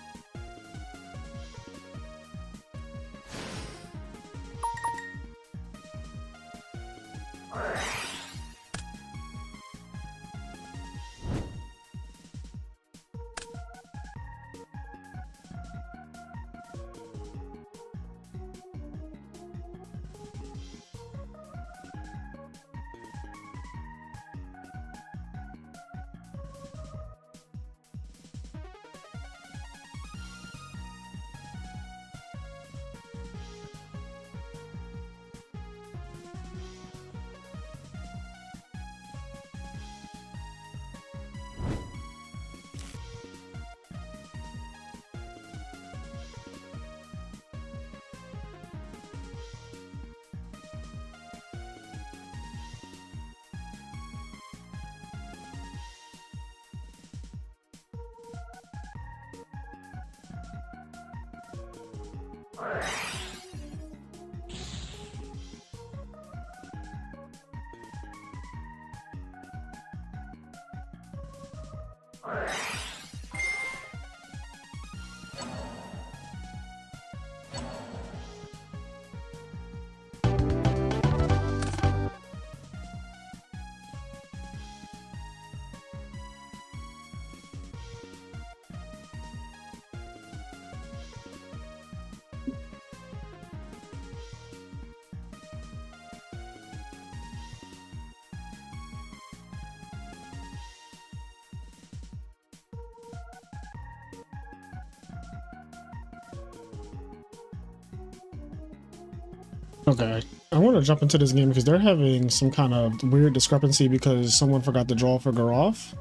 S1: Okay, I want to jump into this game because they're having some kind of weird discrepancy because someone forgot to draw for Garoff.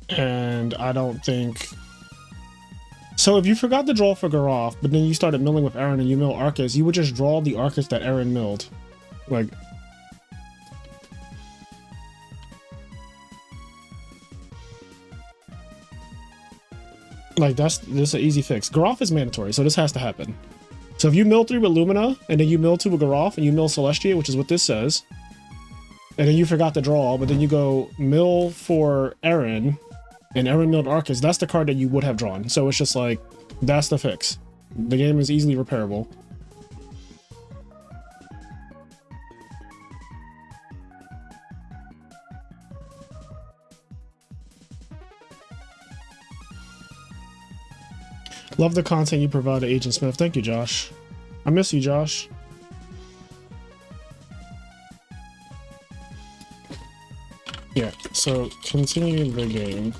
S1: And I don't think... So if you forgot to draw for Garoff, but then you started milling with Aaron and you mill Arcus, you would just draw the Arcus that Aaron milled. Like... this is an easy fix. Garoff is mandatory, so this has to happen. So if you mill 3 with Lumina, and then you mill 2 with Garoff, and you mill Celestia, which is what this says, and then you forgot to draw, but then you go mill for Aaron, and Aaron milled Arcus, that's the card that you would have drawn. So it's just like, that's the fix. The game is easily repairable. Love the content you provide to Agent Smith. Thank you, Josh. I miss you, Josh. Yeah, so continuing the game.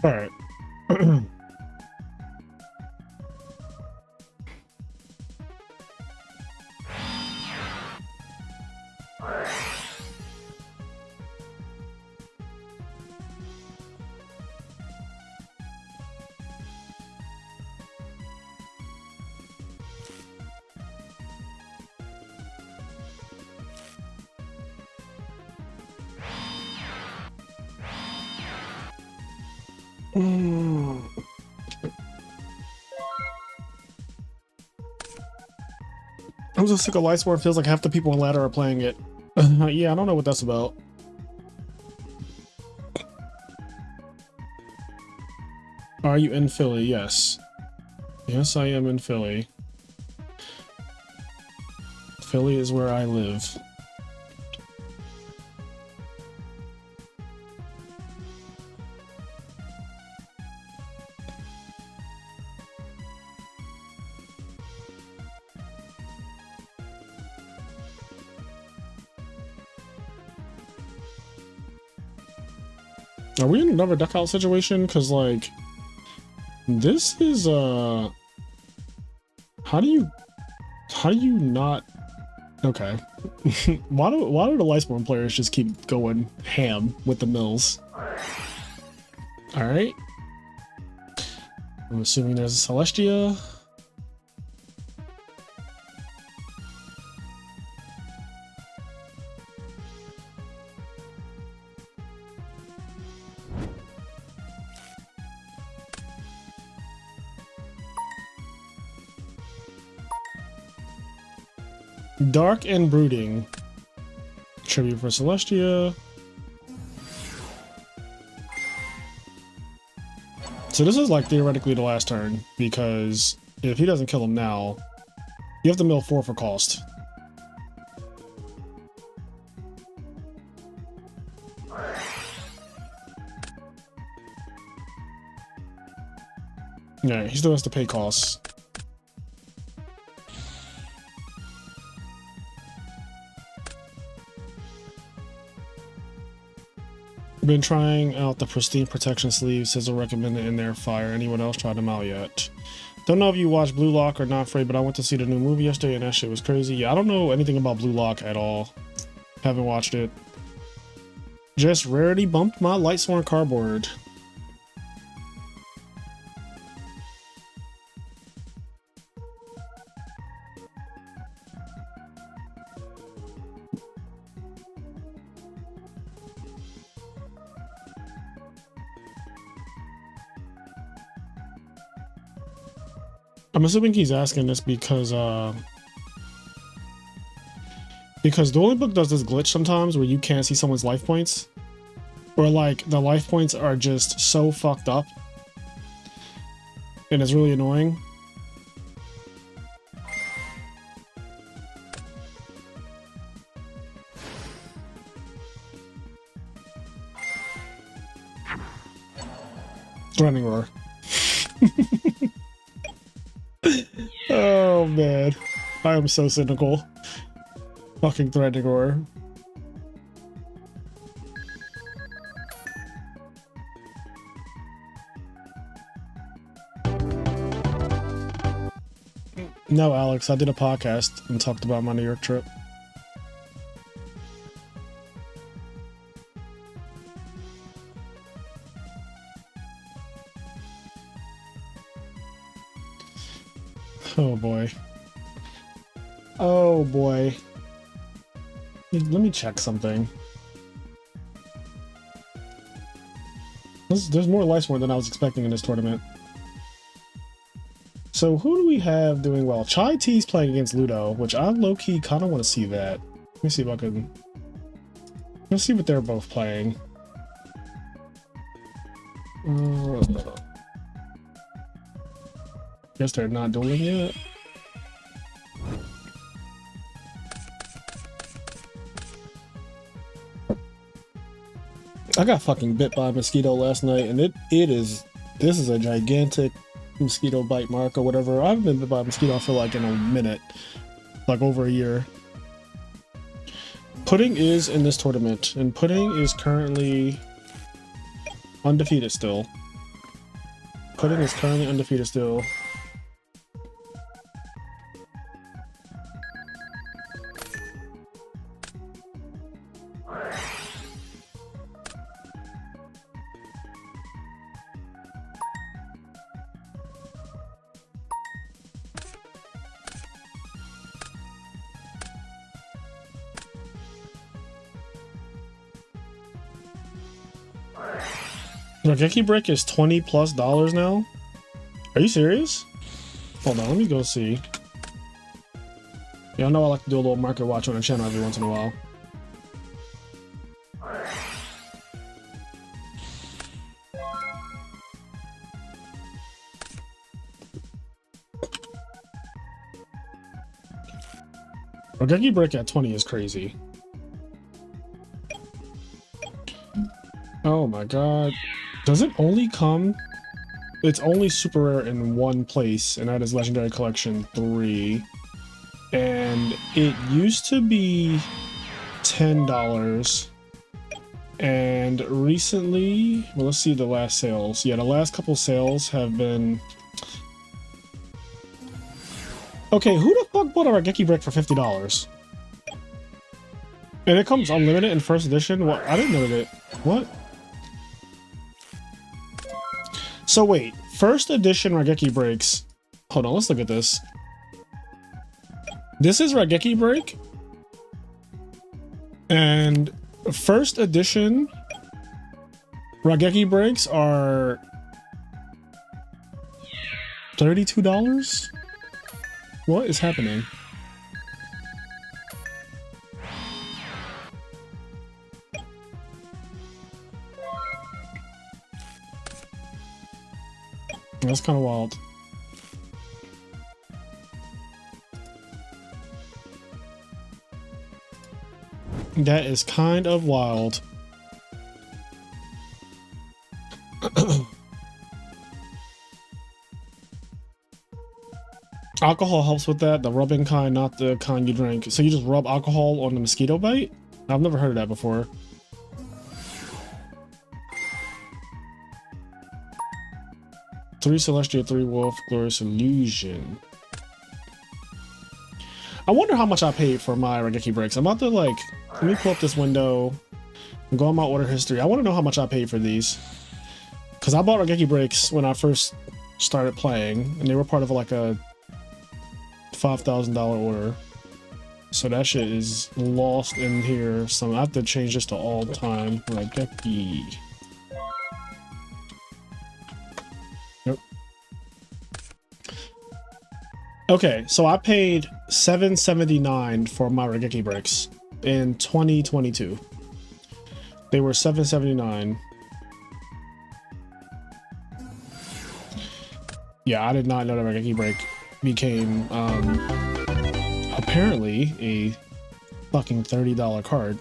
S1: All right. I'm so sick of Lightsworn. It feels like half the people on ladder are playing it. Yeah, I don't know what that's about. Are you in Philly? Yes. Yes, I am in Philly. Philly is where I live. Are we in another deck out situation? Because, like, this is, how do you not, okay. why do the Lightsworn players just keep going ham with the mills? Alright. I'm assuming there's a Celestia. Dark and Brooding. Tribute for Celestia. So this is like theoretically the last turn, because if he doesn't kill him now, you have to mill 4 for cost. Yeah, he still has to pay costs. Been trying out the pristine protection sleeves. Sizzle recommended in their fire. Anyone else tried them out yet? Don't know if you watched Blue Lock or not, Frey, but I went to see the new movie yesterday and that shit was crazy. Yeah, I don't know anything about Blue Lock at all. Haven't watched it. Just rarely bumped my Lightsworn cardboard. I'm assuming he's asking this because Dueling Book does this glitch sometimes where you can't see someone's life points, or like the life points are just so fucked up and it's really annoying. Threatening Roar. Oh man, I am so cynical. Fucking Threatening Roar. No, Alex, I did a podcast and talked about my New York trip. Oh boy. Oh boy. Let me check something. There's more Lightsworn than I was expecting in this tournament. So who do we have doing well? Chai T's playing against Ludo, which I low-key kind of want to see that. Let me see if I can... Let's see what they're both playing. Guess they're not dueling yet. I got fucking bit by a mosquito last night, and this is a gigantic mosquito bite mark or whatever. I haven't been bit by a mosquito, I feel like, in a minute. Like over a year. Pudding is in this tournament, and Pudding is currently undefeated still. Pudding is currently undefeated still. Rageki Brick is $20+ now? Are you serious? Hold on, let me go see. Yeah, I know I like to do a little market watch on the channel every once in a while. Rageki Brick at 20 is crazy. Oh my god. Does it only come? It's only super rare in one place, and that is Legendary Collection 3. And it used to be $10. And recently, well, let's see the last sales. Yeah, the last couple sales have been... Okay, who the fuck bought a Rageki Brick for $50? And it comes unlimited in first edition? What? I didn't know that. What? So wait, first edition Rageki Breaks. Hold on, let's look at this. This is Rageki Break. And first edition Rageki Breaks are $32? What is happening? That's kind of wild. That is kind of wild. Alcohol helps with that, the rubbing kind, not the kind you drink. So you just rub alcohol on the mosquito bite? I've never heard of that before. Three Celestial, 3 Wolf, Glorious Illusion. I wonder how much I paid for my Regeki breaks. I'm about to like, let me pull up this window and go on my order history. I want to know how much I paid for these. Because I bought Regeki breaks when I first started playing, and they were part of like a $5,000 order. So that shit is lost in here. So I have to change this to all time. Regeki. Yep. Okay, so I paid $7.79 for my Regeki bricks in 2022. They were $7.79. Yeah, I did not know that Regeki break became apparently a fucking $30 card.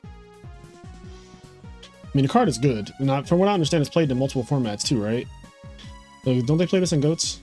S1: I mean, the card is good. And from what I understand, it's played in multiple formats too, right? Like, don't they play this in GOATs?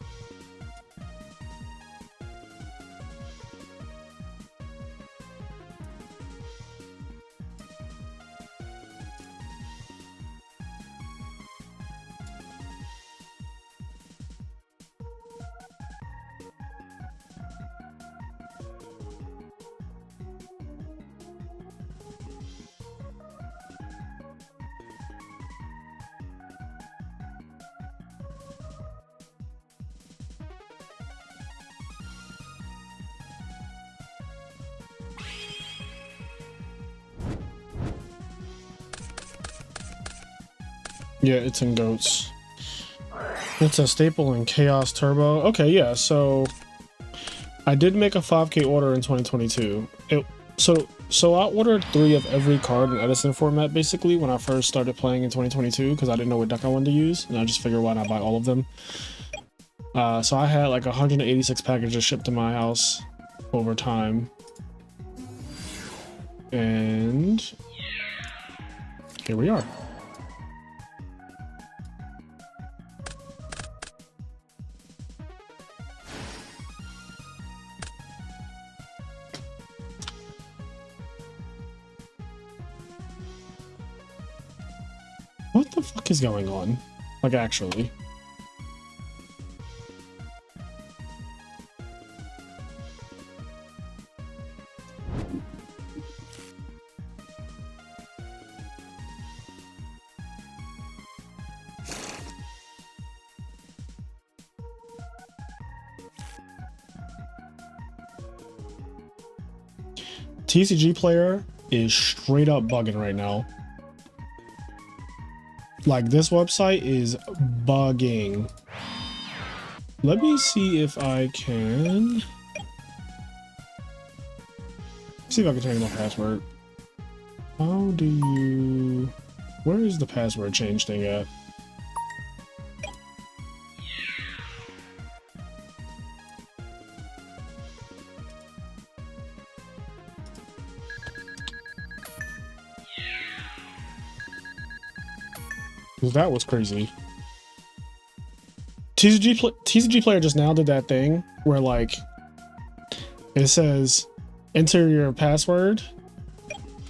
S1: Yeah, it's in GOATs. It's a staple in Chaos Turbo. Okay, yeah, so I did make a 5K order in 2022. So I ordered 3 of every card in Edison format basically when I first started playing in 2022 because I didn't know what deck I wanted to use, and I just figured why not buy all of them. So I had like 186 packages shipped to my house over time. And here we are. What the fuck is going on? Like, actually. TCG player is straight up bugging right now. Like, this website is bugging. Let me see if I can... see if I can change my password. How do you... where is the password change thing at? That was crazy. TCG player just now did that thing where like it says enter your password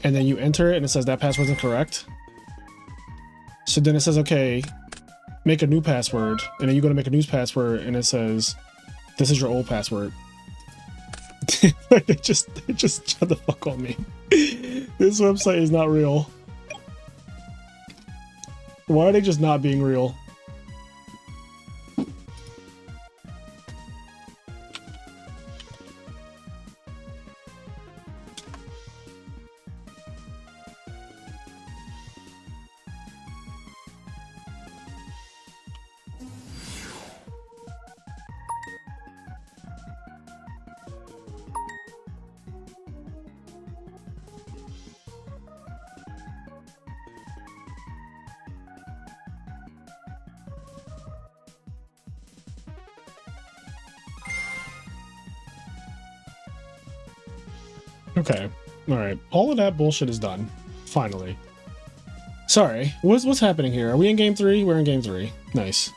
S1: and then you enter it and it says that password's incorrect. So then it says, okay, make a new password, and then you go to make a new password and it says this is your old password. Like they just shut the fuck on me. This website is not real. Why are they just not being real? Okay. All right. All of that bullshit is done. Finally. Sorry. What's happening here? Are we in game 3? We're in game 3. Nice.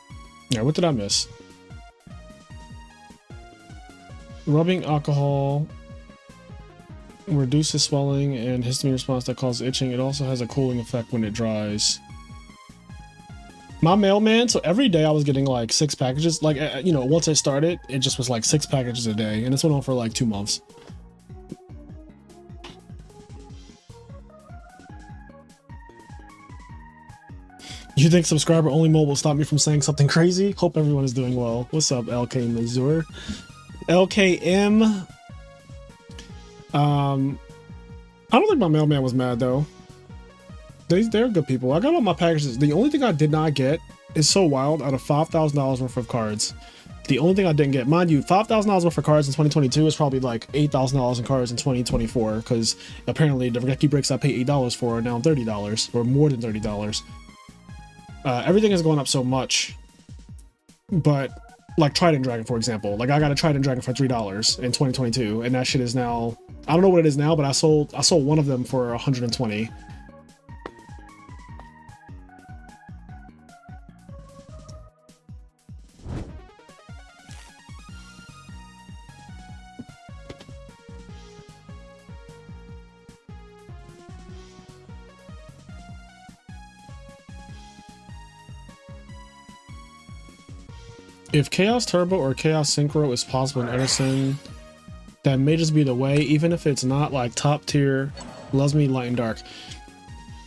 S1: Yeah, what did I miss? Rubbing alcohol reduces swelling and histamine response that causes itching. It also has a cooling effect when it dries. My mailman, so every day I was getting like 6 packages. Like, you know, once I started, it just was like 6 packages a day. And this went on for like 2 months. You think subscriber only mode will stop me from saying something crazy? Hope everyone is doing well. What's up, LK Mazur? LKM. I don't think my mailman was mad though. They're good people. I got all my packages. The only thing I did not get is so wild. Out of $5,000 worth of cards, the only thing I didn't get, mind you, $5,000 worth of cards in 2022 is probably like $8,000 in cards in 2024, because apparently the Regeki breaks I pay $8 for are now $30 or more than $30. Everything has gone up so much, but like Trident Dragon, for example, like I got a Trident Dragon for $3 in 2022, and that shit is now, I don't know what it is now, but I sold one of them for 120. If Chaos Turbo or Chaos Synchro is possible in Edison, that may just be the way, even if it's not like top tier. Loves me light and dark.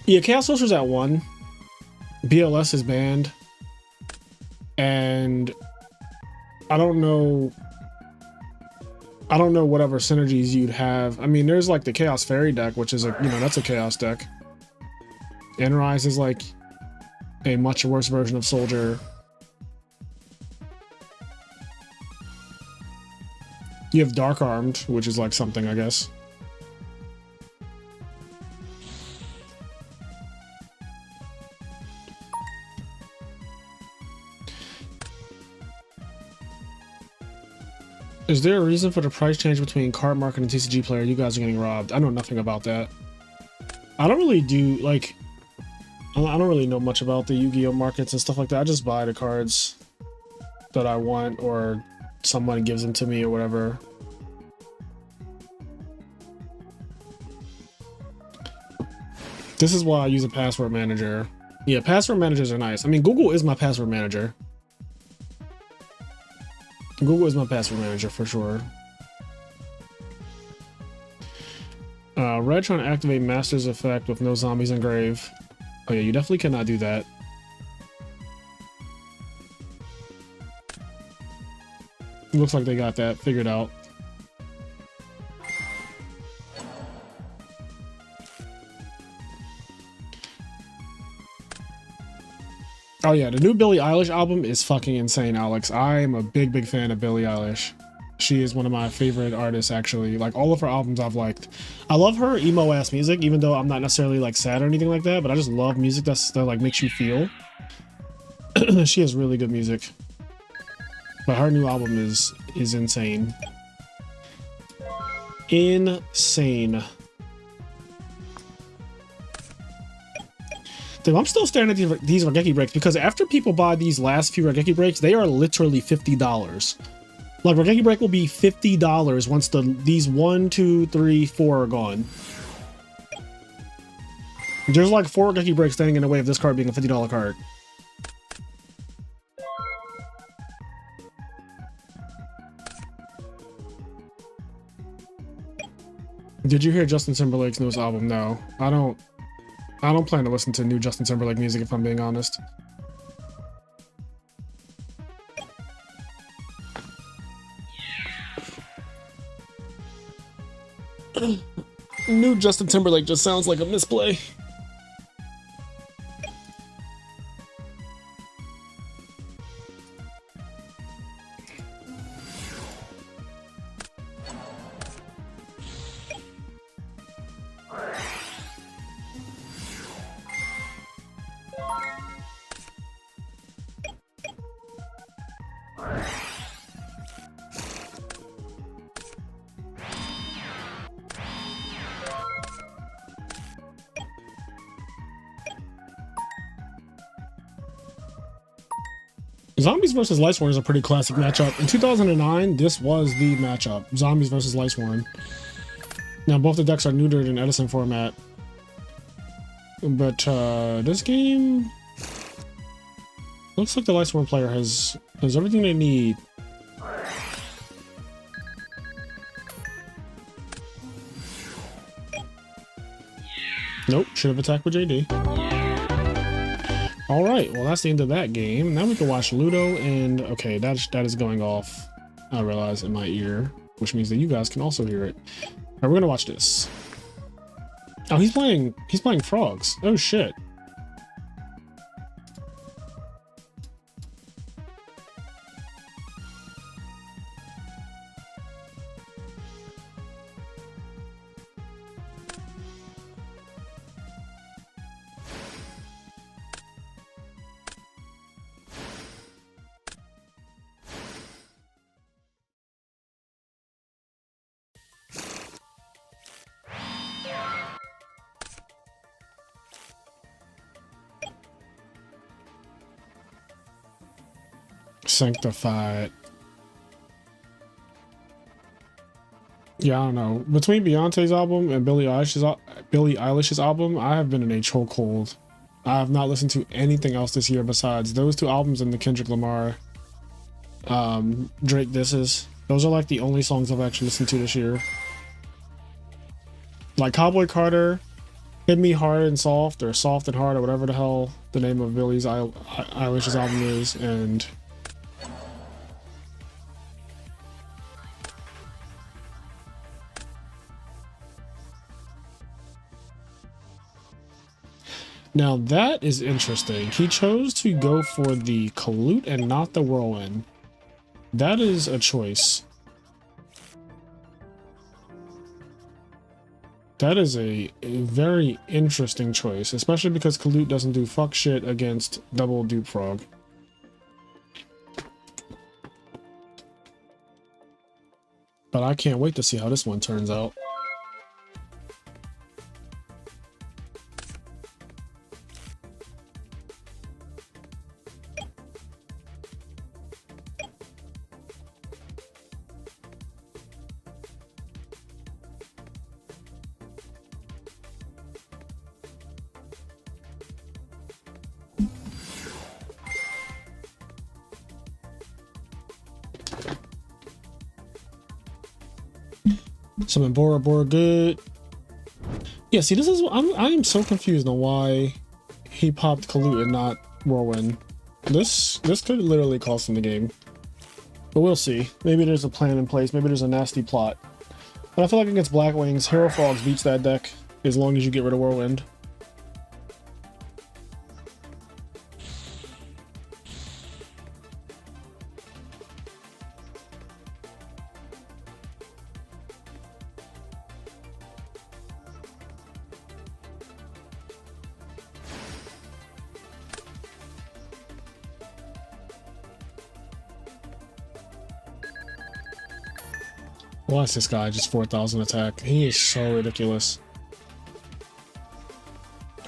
S1: Yeah, Chaos Sorcerer's at 1. BLS is banned. And I don't know whatever synergies you'd have. I mean, there's like the Chaos Fairy deck, which is a, you know, that's a Chaos deck. Enrise is like a much worse version of Soldier. You have Dark Armed, which is like something, I guess. Is there a reason for the price change between Card Market and TCG Player? You guys are getting robbed. I know nothing about that. I don't really do, like, I don't really know much about the Yu-Gi-Oh markets and stuff like that. I just buy the cards that I want, or someone gives them to me or whatever. This is why I use a password manager. Yeah, password managers are nice. I mean, Google is my password manager. Google is my password manager for sure. Red trying to activate Master's Effect with no zombies in grave. Oh yeah, you definitely cannot do that. Looks like they got that figured out. Oh yeah, the new Billie Eilish album is fucking insane, Alex. I am a big fan of Billie Eilish. She is one of my favorite artists, actually. Like, all of her albums I've liked. I love her emo-ass music, even though I'm not necessarily like sad or anything like that, but I just love music that like makes you feel. She has really good music. But her new album is insane. Insane. Dude, I'm still staring at these Regeki breaks, because after people buy these last few Regeki breaks, they are literally $50. Like, Regeki break will be $50 once these 1, 2, 3, 4 are gone. There's like 4 Regeki breaks standing in the way of this card being a $50 card. Did you hear Justin Timberlake's newest album? No, I don't plan to listen to new Justin Timberlake music, if I'm being honest. New Justin Timberlake just sounds like a misplay. Zombies versus Lightsworn is a pretty classic matchup. In 2009, this was the matchup. Zombies versus Lightsworn. Now, both the decks are neutered in Edison format. But this game... looks like the Lightsworn player has everything they need. Nope, should have attacked with JD. Alright, well that's the end of that game. Now we can watch Ludo and... okay, that is going off, I realize, in my ear. Which means that you guys can also hear it. Alright, we're gonna watch this. Oh, he's playing frogs. Oh shit. Sanctified. Yeah, I don't know. Between Beyonce's album and Billie Eilish's album, I have been in a chokehold. I have not listened to anything else this year besides those two albums and the Kendrick Lamar, Drake disses. Those are like the only songs I've actually listened to this year. Like Cowboy Carter, Hit Me Hard and Soft, or Soft and Hard, or whatever the hell the name of Billie Eilish's album is, and now that is interesting. He chose to go for the Colute and not the Whirlwind. That is a choice. That is a very interesting choice, especially because Colute doesn't do fuck shit against double Dupe Frog. But I can't wait to see how this one turns out. Summon Bora Bora good. Yeah, see, this is I am so confused on why he popped Colute and not Whirlwind. This could literally cost him the game, but we'll see. Maybe there's a plan in place. Maybe there's a nasty plot. But I feel like against Black Wings, Hero Frogs beats that deck as long as you get rid of Whirlwind. Watch this guy, just 4,000 attack. He is so ridiculous.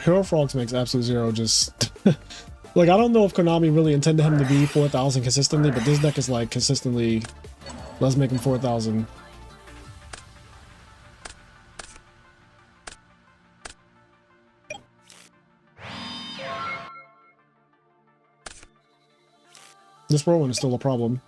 S1: Hero Frogs makes absolute zero, just... like, I don't know if Konami really intended him to be 4,000 consistently, but this deck is like, consistently, let's make him 4,000. This Whirlwind is still a problem.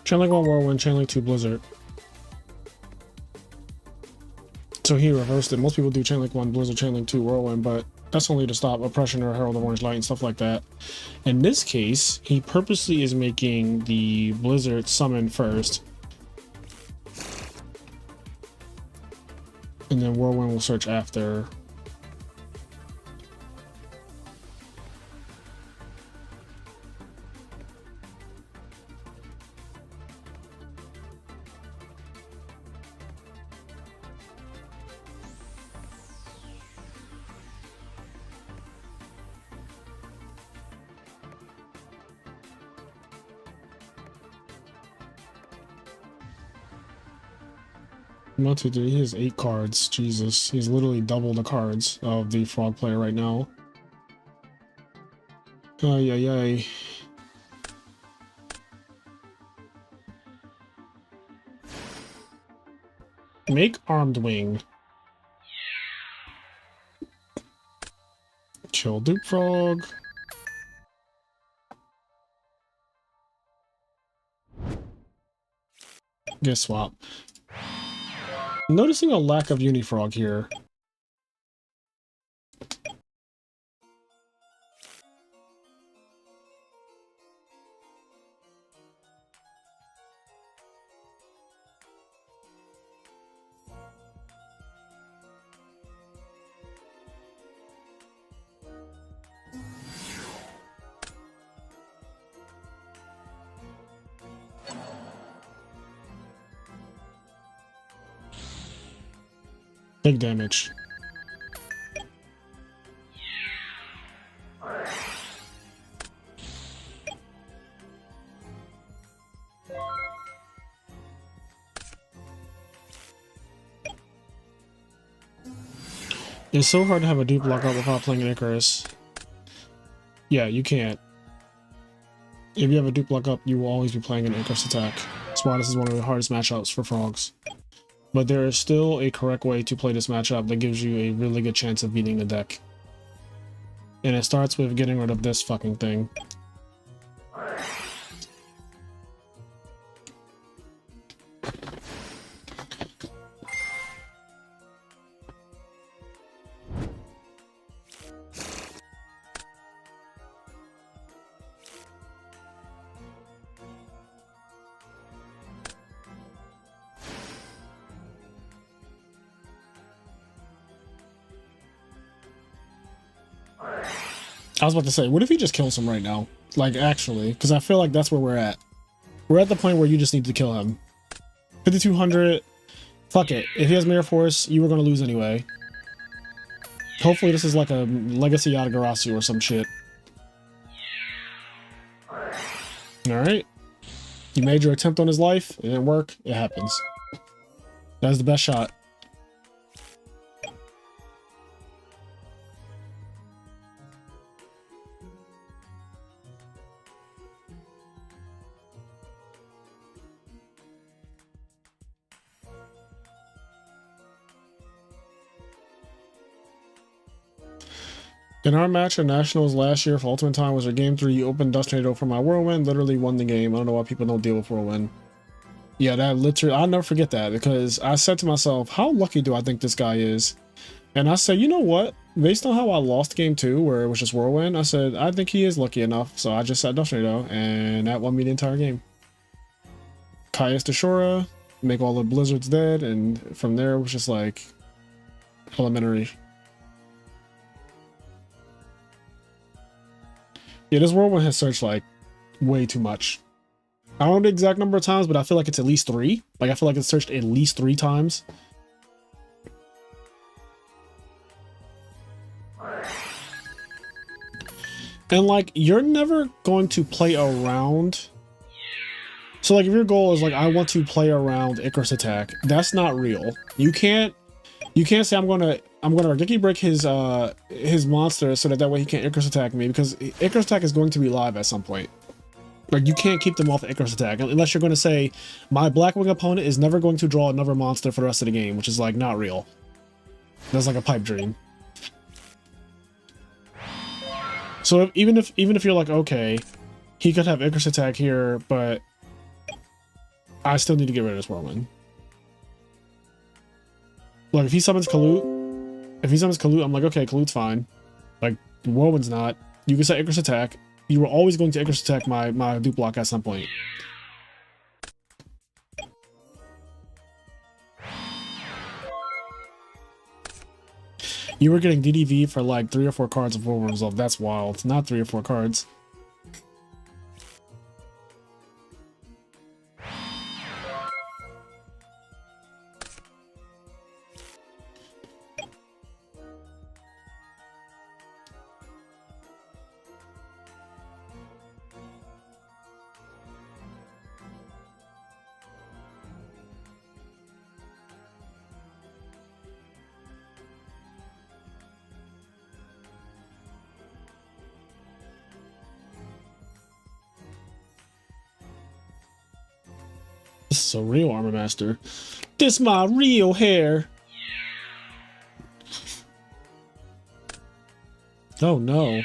S1: Chainlink 1 Whirlwind, Chainlink 2 Blizzard. So he reversed it. Most people do Chainlink 1 Blizzard, Chainlink 2 Whirlwind, but that's only to stop Oppression or Herald of Orange Light and stuff like that. In this case, he purposely is making the Blizzard summon first. And then Whirlwind will search after. Not to do. He has 8 cards. Jesus, he's literally double the cards of the frog player right now. Ay, ay, ay. Make Armed Wing. Kill Dupe Frog. Get swap. Noticing a lack of Unifrog here. Big damage. It's so hard to have a dupe lock up without playing an Icarus. Yeah, you can't. If you have a dupe lock up, you will always be playing an Icarus attack. That's why this is one of the hardest matchups for frogs. But there is still a correct way to play this matchup that gives you a really good chance of beating the deck. And it starts with getting rid of this fucking thing. I was about to say, what if he just kills him right now? Like, actually, because I feel like that's where we're at. We're at the point where you just need to kill him. 5,200. Fuck it. If he has Mirror Force, you were going to lose anyway. Hopefully this is like a Legacy Yatagarasu or some shit. Alright. You made your attempt on his life. It didn't work. It happens. That was the best shot. In our match at Nationals last year for Ultimate Time was our Game 3, you opened Dust Tornado for my Whirlwind, literally won the game. I don't know why people don't deal with Whirlwind. Yeah, that literally, I'll never forget that because I said to myself, how lucky do I think this guy is? And I said, you know what? Based on how I lost Game 2, where it was just Whirlwind, I said, I think he is lucky enough. So I just said Dust Tornado, and that won me the entire game. Caius Deshora, make all the blizzards dead, and from there it was just like elementary. Yeah, this Whirlwind has searched like way too much. I don't know the exact number of times, but I feel like it's at least 3. Like, I feel like it's searched at least 3 times. And like, you're never going to play around. So like, if your goal is like, I want to play around Icarus attack, that's not real. You can't say I'm gonna Raigeki break his monster so that way he can't Icarus attack me, because Icarus attack is going to be live at some point. Like, you can't keep them off the Icarus attack unless you're going to say my Blackwing opponent is never going to draw another monster for the rest of the game, which is like not real. That's like a pipe dream. So even if you're like, okay, he could have Icarus attack here, but I still need to get rid of this whirlwind. Look, if he summons Kalut, I'm like, okay, Kalut's fine. Like, whirlwind's not. You can set Icarus attack. You were always going to Icarus attack my loop block at some point. You were getting DDV for like 3 or 4 cards of Whirlwind Resolve. That's wild. It's not 3 or 4 cards. This is a real Armor Master. This my real hair. Oh no.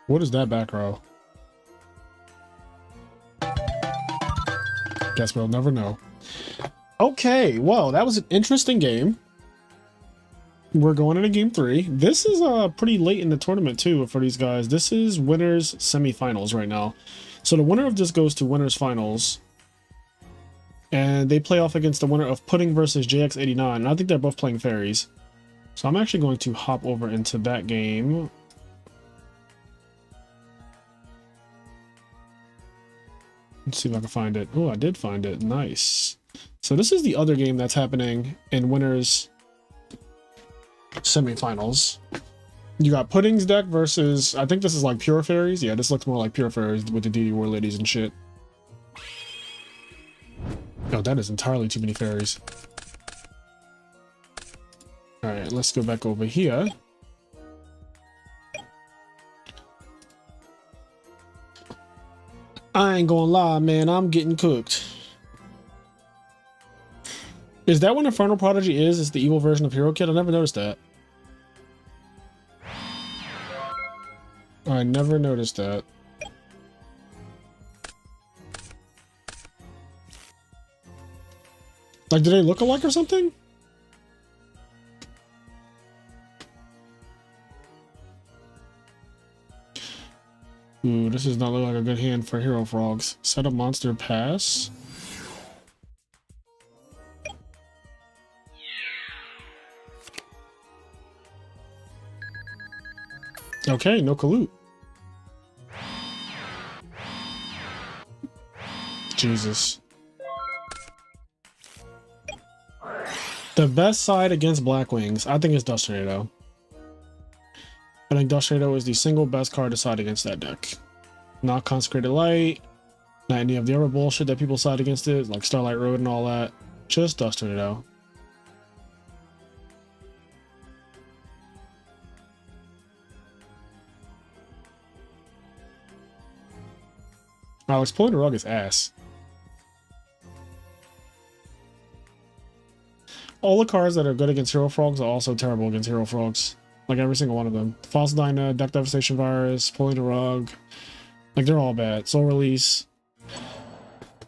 S1: What is that back row? Guess we'll never know. Okay, well, that was an interesting game. We're going into game 3. This is pretty late in the tournament too for these guys. This is winners semifinals right now. So the winner of this goes to winners finals. And they play off against the winner of Pudding versus JX89. And I think they're both playing fairies. So I'm actually going to hop over into that game. Let's see if I can find it. Oh, I did find it. Nice. So this is the other game that's happening in winners semifinals. You got Pudding's deck versus, I think this is like pure fairies. Yeah, this looks more like pure fairies with the DD War ladies and shit. Oh, that is entirely too many fairies. All right, let's go back over here. I ain't gonna lie, man, I'm getting cooked. Is that what Infernal Prodigy is? It's the evil version of Hero Kid? I never noticed that. I never noticed that. Like, do they look alike or something? Ooh, this does not look like a good hand for Hero Frogs. Set up monster pass. Okay, no Kalut. Jesus. The best side against Black Wings, I think, is Dust Tornado. I think Dust Tornado is the single best card to side against that deck. Not Consecrated Light, not any of the other bullshit that people side against it, like Starlight Road and all that. Just Dust Tornado. Alex, pulling the rug is ass. All the cards that are good against Hero Frogs are also terrible against Hero Frogs. Like every single one of them. False Dyna, Deck Devastation Virus, Pulling the Rug. Like they're all bad. Soul Release.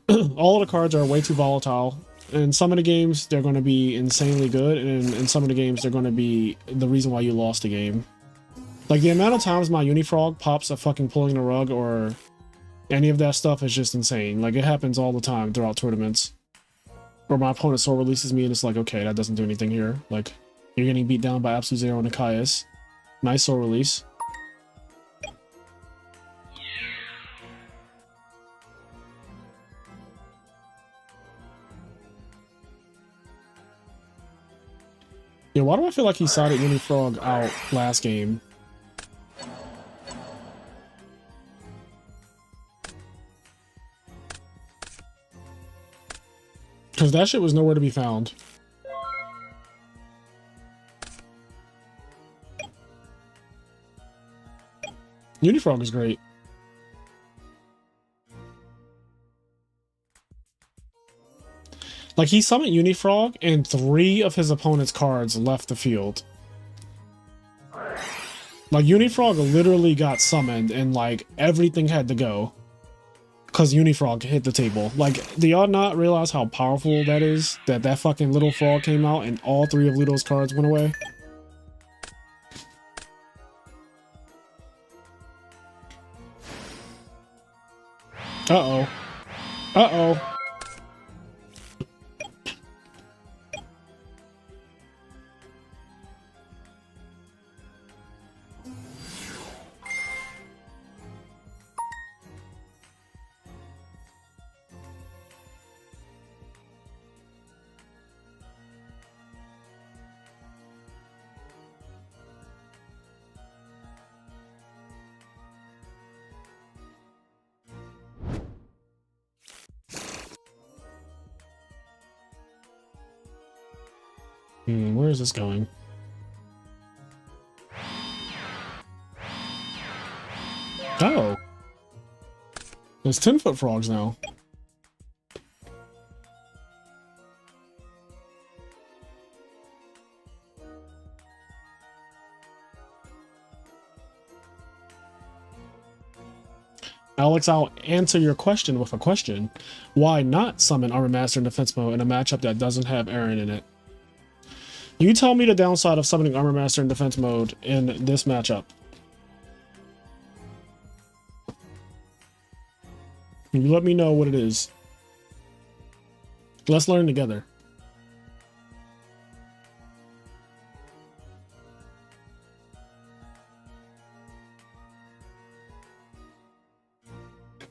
S1: All of the cards are way too volatile. In some of the games, they're going to be insanely good. And in some of the games, they're going to be the reason why you lost the game. Like the amount of times my Unifrog pops a fucking Pulling the Rug or any of that stuff is just insane. Like it happens all the time throughout tournaments. Or my opponent Soul Releases me and it's like, okay, that doesn't do anything here. Like, you're getting beat down by Absolute Zero and Nikias. Nice Soul Release. Yeah, why do I feel like he sided Unifrog out last game? Because that shit was nowhere to be found. Unifrog is great. Like, he summoned Unifrog, and 3 of his opponent's cards left the field. Like, Unifrog literally got summoned, and, like, everything had to go. Because Unifrog hit the table. Like, do y'all not realize how powerful that is? That fucking little frog came out, and all 3 of Ludo's cards went away? Uh-oh. Uh-oh. Where is this going? Oh. There's 10-foot frogs now. Alex, I'll answer your question with a question. Why not summon Armor Master in defense mode in a matchup that doesn't have Aaron in it? You tell me the downside of summoning Armor Master in defense mode in this matchup. You let me know what it is. Let's learn together.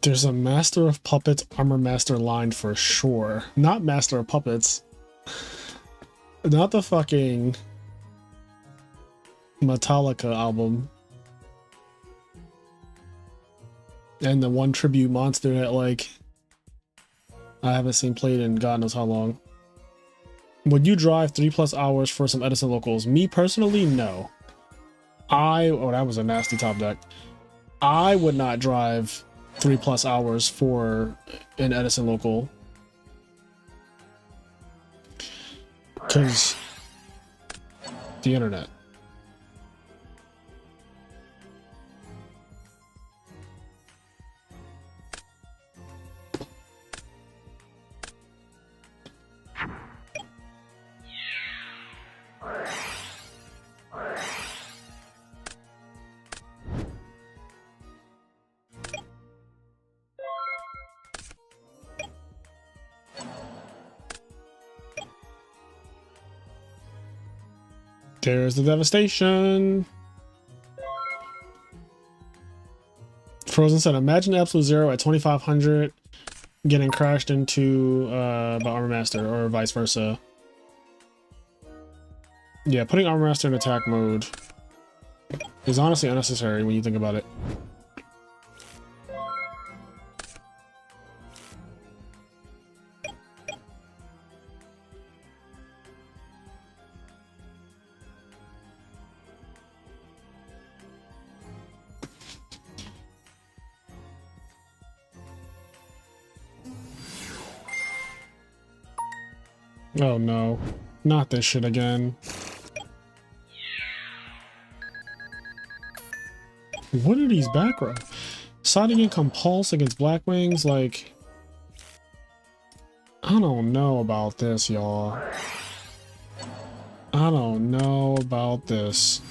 S1: There's a Master of Puppets Armor Master line for sure. Not Master of Puppets. Not the fucking Metallica album. And the one tribute monster that, like, I haven't seen played in God knows how long. Would you drive 3+ hours for some Edison locals? Me personally, no. Oh, that was a nasty top deck. I would not drive 3+ hours for an Edison local. Because the internet. There's the devastation. Frozen said, imagine Absolute Zero at 2500 getting crashed into by Armor Master or vice versa. Yeah, putting Armor Master in attack mode is honestly unnecessary when you think about it. Oh no, not this shit again. What are these backgrounds? Siding in Compulse against Black Wings, like... I don't know about this, y'all. I don't know about this.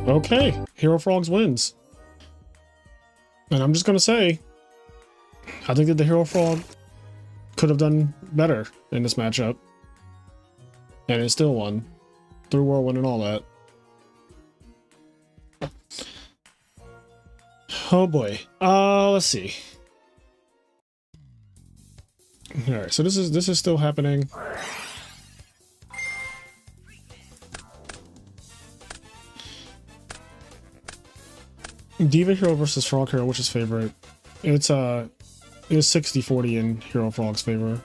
S1: Okay, Hero Frogs wins. And I'm just gonna say, I think that the Hero Frog could have done better in this matchup. And it still won. Through Whirlwind and all that. Oh boy. Let's see. Alright, so this is still happening. Diva Hero versus Frog Hero, which is favorite? It's 60-40 in Hero Frog's favor.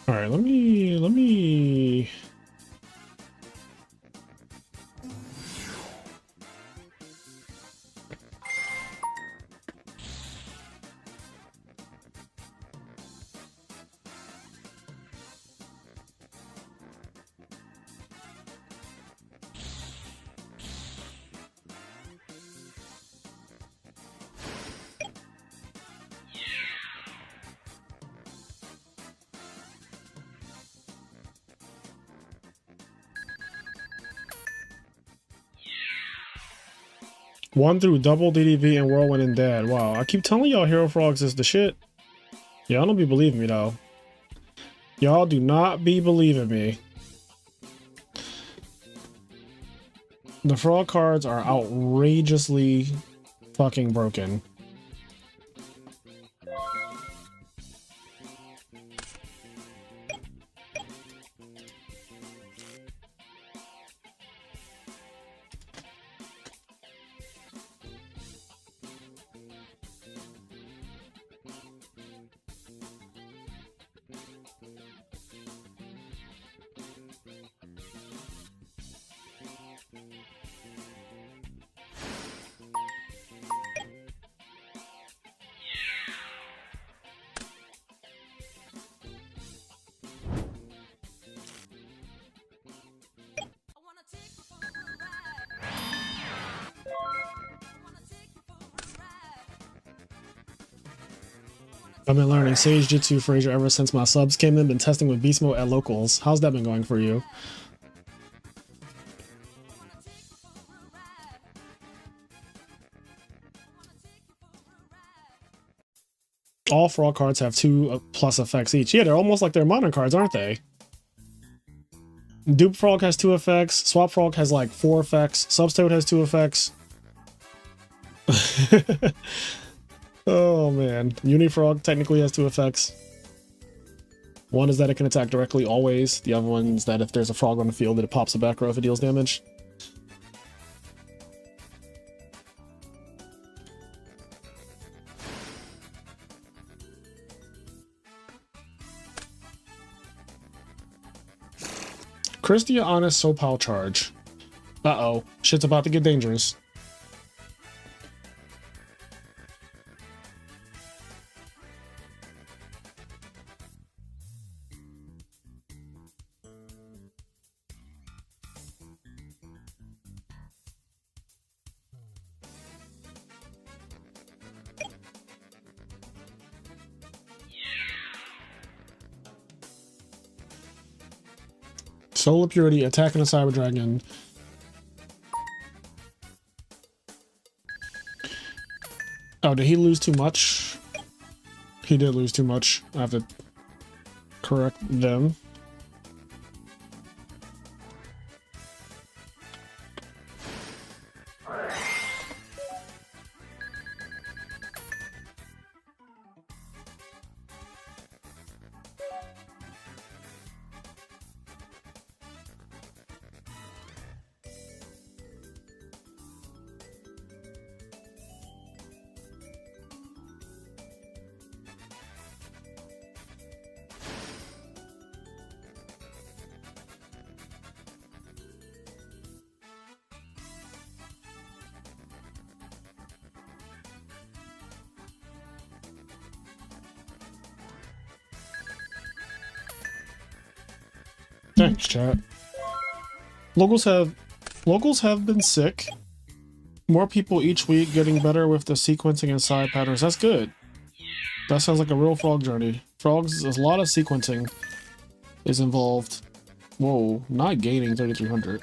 S1: All right, let me One through double DDV and Whirlwind and Dad. Wow, I keep telling y'all Hero Frogs is the shit. Y'all don't be believing me though. Y'all do not be believing me. The frog cards are outrageously fucking broken. I've been learning Sage Jitsu Fraser ever since my subs came in. Been testing with Beast Mode at locals. How's that been going for you? All frog cards have 2 plus effects each. Yeah, they're almost like their modern cards, aren't they? Dupe Frog has 2 effects. Swap Frog has like 4 effects. Substoad has 2 effects. Oh man, Unifrog technically has 2 effects. One is that it can attack directly always. The other one is that if there's a frog on the field, that it pops a back row if it deals damage. Christia Honest Sopal Charge. Uh-oh, shit's about to get dangerous. Solar Purity, attacking a Cyber Dragon. Oh, did he lose too much? He did lose too much. I have to correct them. Thanks, chat. Locals have been sick. More people each week getting better with the sequencing and side patterns. That's good. That sounds like a real frog journey. Frogs, a lot of sequencing is involved. Whoa, not gaining 3,300.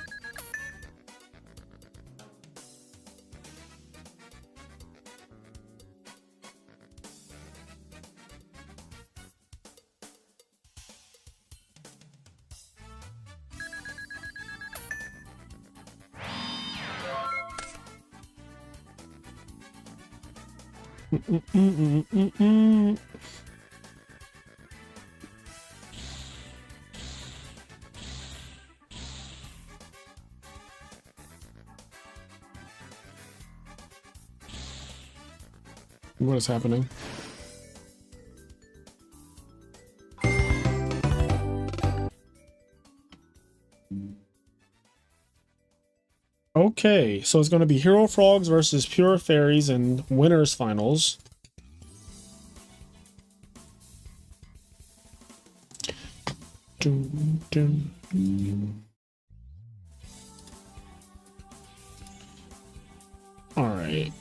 S1: What is happening? Okay, so it's going to be Hero Frogs versus Pure Fairies in winners finals. All right.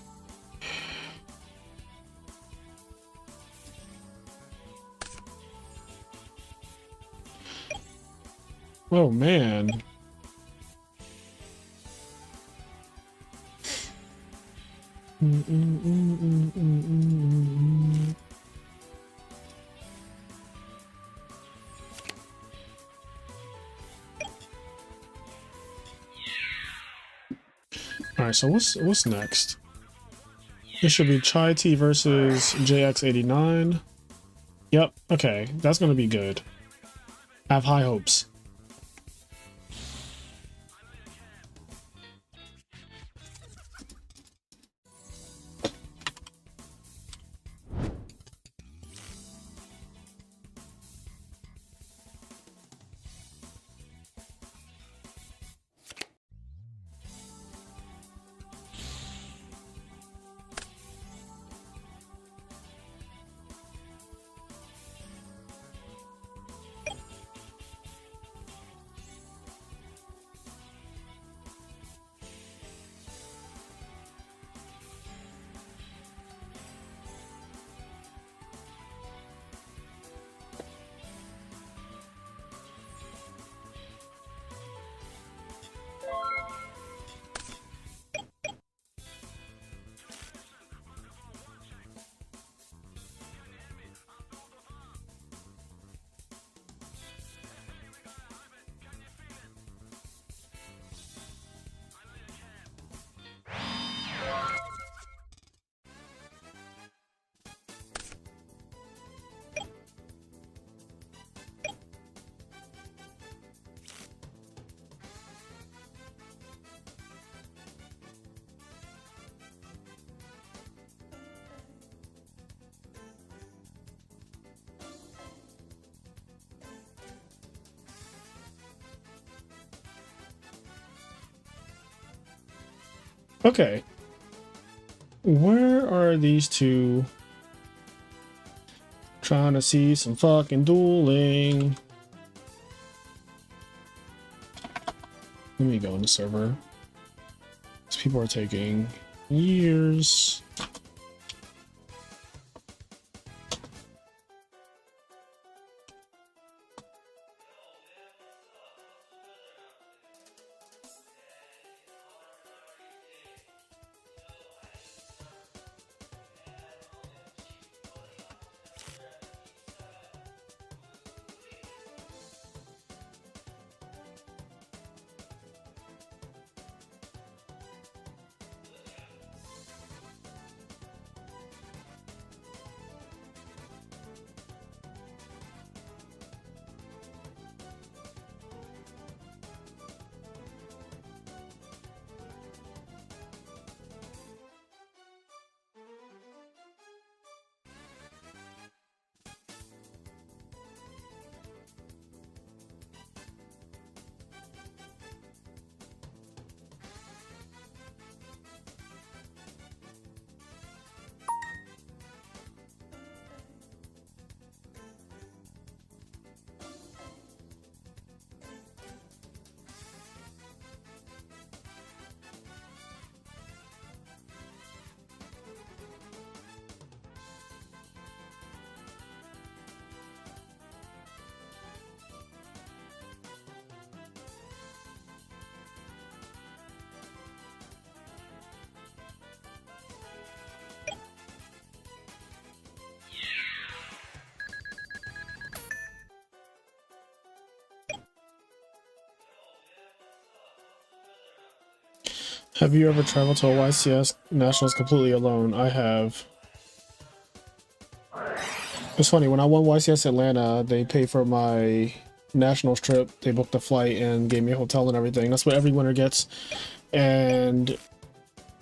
S1: Oh man. All right, so what's next? This should be Chai Tea versus JX89. Yep, okay, that's gonna be good. I have high hopes. Okay. Where are these two? Trying to see some fucking dueling. Let me go in the server. These people are taking years. Have you ever traveled to a YCS Nationals completely alone? I have. It's funny, when I won YCS Atlanta, they paid for my Nationals trip. They booked a flight and gave me a hotel and everything. That's what every winner gets. And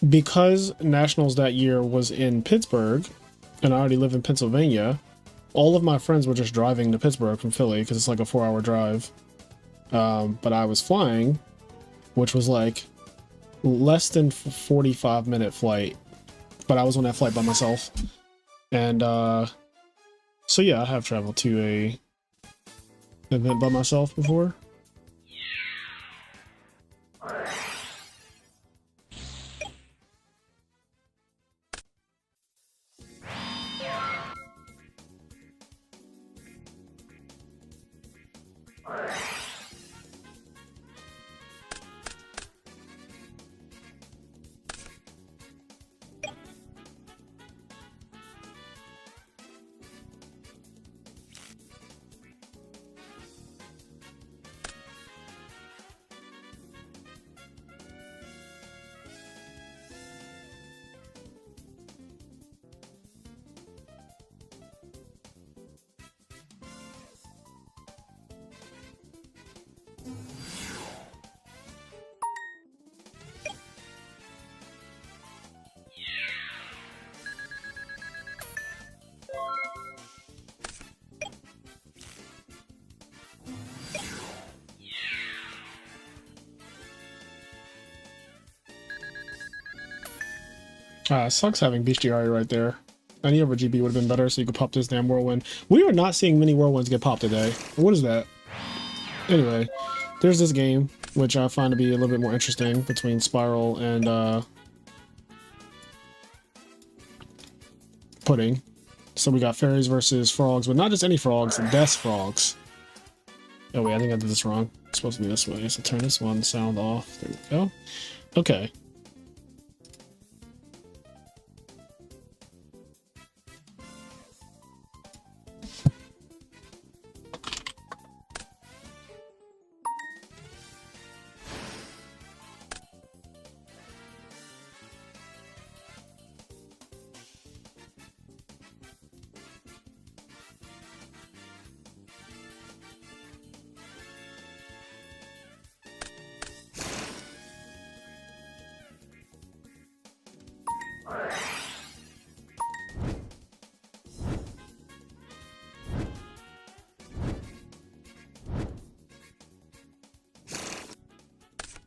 S1: because Nationals that year was in Pittsburgh, and I already live in Pennsylvania, all of my friends were just driving to Pittsburgh from Philly because it's like a 4-hour drive. But I was flying, which was like less than 45-minute flight. But I was on that flight by myself. And so yeah, I have traveled to a event by myself before. Sucks having bestiary right there. Any other GB would have been better so you could pop this damn whirlwind. We are not seeing many whirlwinds get popped today. What is that? Anyway, there's this game, which I find to be a little bit more interesting between Spiral and Pudding. So we got fairies versus frogs, but not just any frogs, death frogs. Oh wait, I think I did this wrong. It's supposed to be this way. So turn this one sound off. There we go. Okay.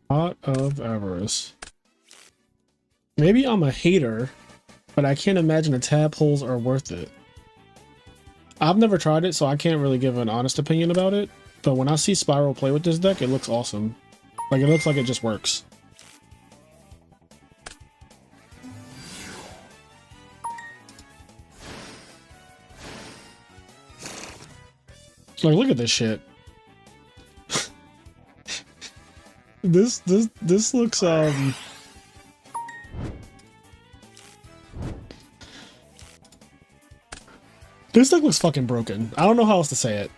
S1: Pot of Avarice. Maybe I'm a hater, but I can't imagine the tadpoles are worth it. I've never tried it, so I can't really give an honest opinion about it. But when I see Spiral play with this deck, it looks awesome. Like, it looks like it just works. Like, look at this shit. This looks this deck looks fucking broken. I don't know how else to say it.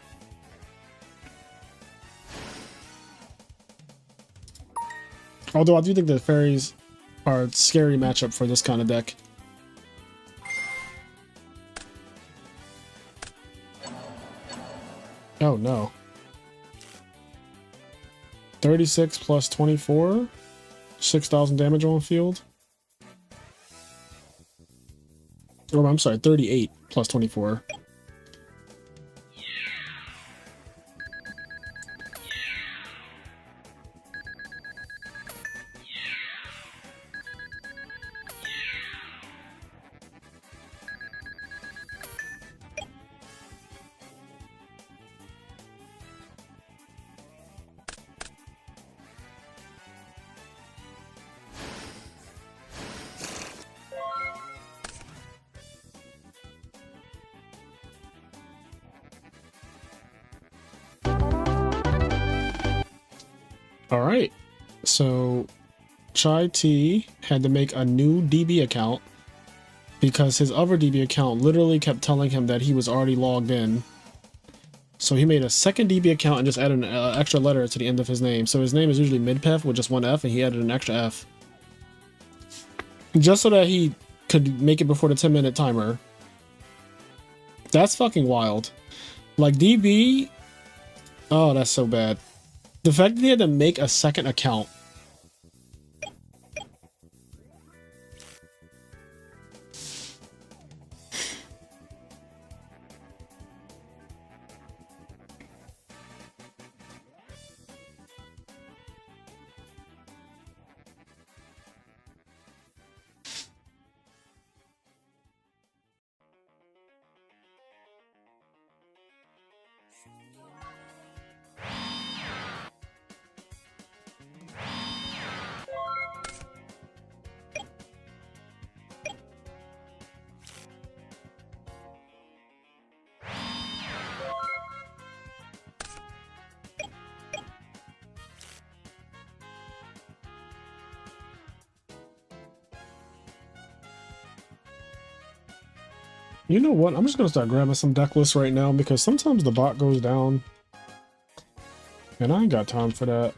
S1: Although I do think the fairies are a scary matchup for this kind of deck. Oh no. 36 plus 24, 6,000 damage on field. Oh, I'm sorry, 38 plus 24. Alright, so Chai T had to make a new DB account because his other DB account literally kept telling him that he was already logged in. So he made a second DB account and just added an extra letter to the end of his name. So his name is usually Midpef with just one F, and he added an extra F. Just so that he could make it before the 10-minute timer. That's fucking wild. Like, DB... Oh, that's so bad. The fact that he had to make a second account. You know what? I'm just gonna start grabbing some deck lists right now because sometimes the bot goes down. And I ain't got time for that.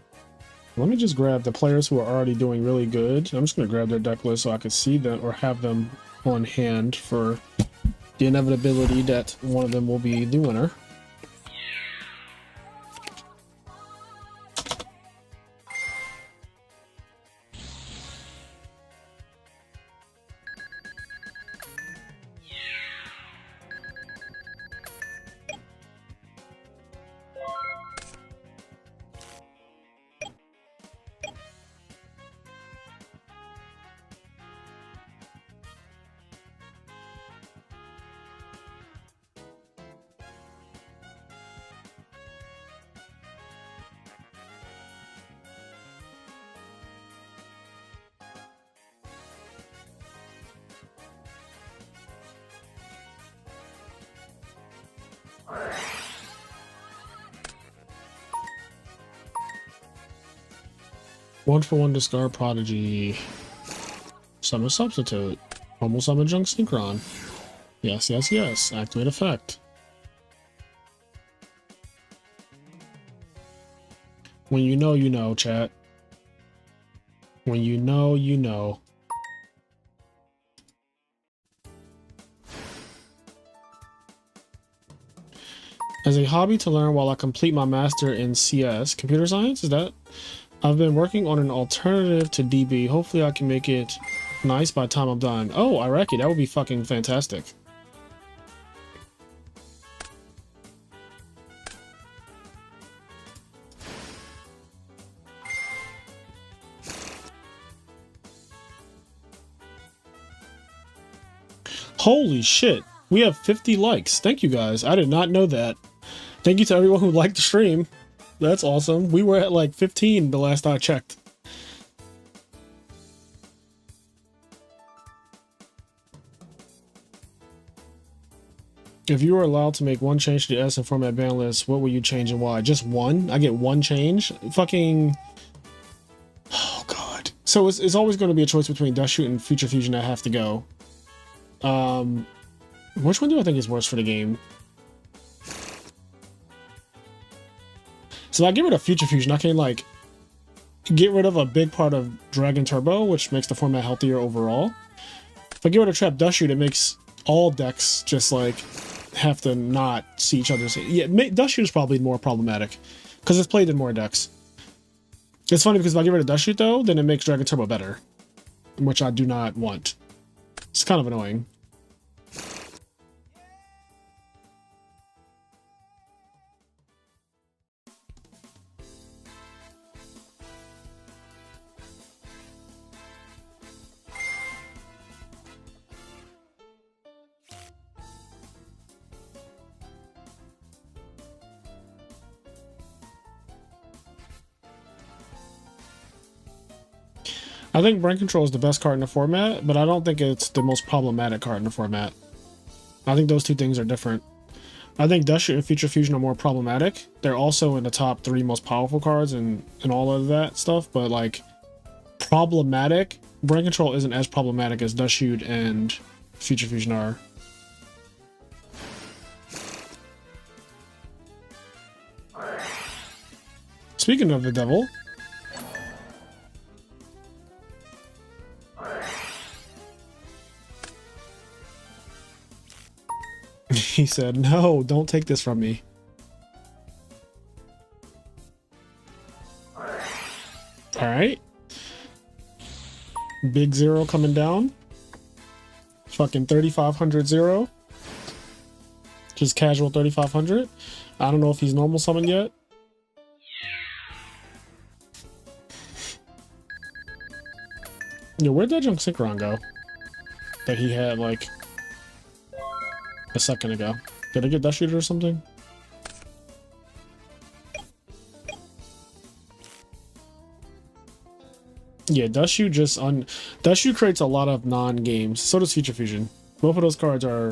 S1: Let me just grab the players who are already doing really good. I'm just gonna grab their deck list so I can see them or have them on hand for the inevitability that one of them will be the winner. One for one discard Prodigy. Summon Substitute. Almost summon Junk Synchron. Yes, yes, yes. Activate effect. When you know, chat. When you know, you know. As a hobby to learn while I complete my master in CS, computer science, is that? I've been working on an alternative to DB. Hopefully I can make it nice by the time I'm done. Oh, Iraqi, that would be fucking fantastic. Holy shit. We have 50 likes. Thank you guys. I did not know that. Thank you to everyone who liked the stream. That's awesome. We were at like 15 the last I checked. If you were allowed to make one change to the Edison format ban list, what would you change and why? Just one? I get one change? Fucking... Oh, God. So it's always going to be a choice between Dust Shoot and Future Fusion that have to go. Which one do I think is worse for the game? So if I get rid of Future Fusion, I can, like, get rid of a big part of Dragon Turbo, which makes the format healthier overall. If I get rid of Trap Dust Shoot, it makes all decks just, like, have to not see each other's... Yeah, Dust Shoot is probably more problematic, because it's played in more decks. It's funny, because if I get rid of Dust Shoot, though, then it makes Dragon Turbo better, which I do not want. It's kind of annoying. I think Brain Control is the best card in the format, but I don't think it's the most problematic card in the format. I think those two things are different. I think Dust Shoot and Future Fusion are more problematic. They're also in the top 3 most powerful cards and all of that stuff, but like problematic, Brain Control isn't as problematic as Dust Shoot and Future Fusion are. Speaking of the devil, He said, no, don't take this from me. All right. Big zero coming down. Fucking 3,500 zero. Just casual 3,500. I don't know if he's normal summon yet. Yo, where'd that junk synchron go? That he had like a second ago. Did I get Dust Shooter or something? Yeah, Dust Shoot Dust Shoot creates a lot of non-games. So does Future Fusion. Both of those cards are,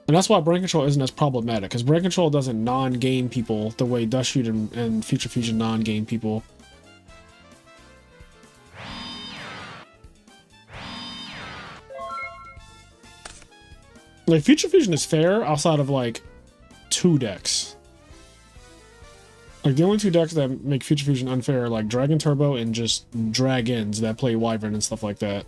S1: and that's why Brain Control isn't as problematic, because Brain Control doesn't non-game people the way Dust Shoot and Future Fusion non-game people. Like, Future Fusion is fair outside of like 2 decks. Like, the only 2 decks that make Future Fusion unfair are like Dragon Turbo and just Dragons that play Wyvern and stuff like that.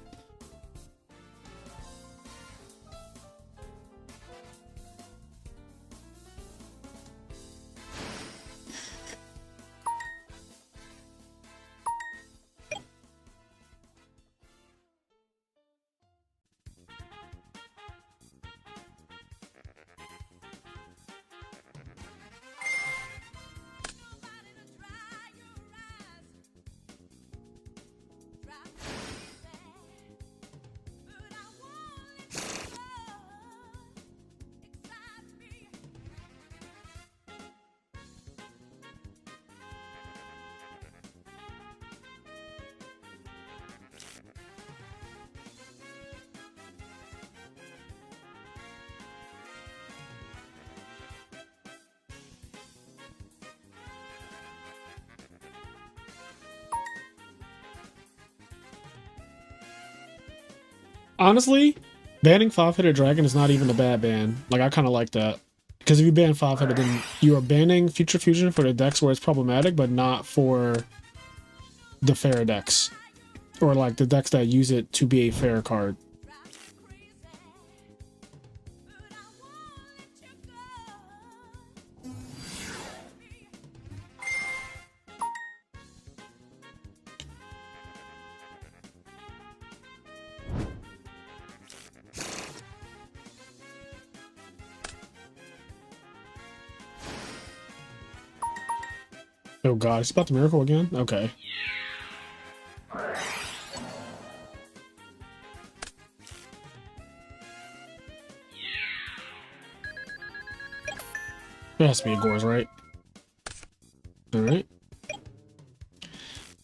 S1: Honestly, banning 5-headed dragon is not even a bad ban. Like, I kind of like that. Because if you ban 5-headed, then you are banning Future Fusion for the decks where it's problematic, but not for the fair decks. Or, like, the decks that use it to be a fair card. Oh god, it's about the miracle again? Okay. It has to be a Gores, right? Alright.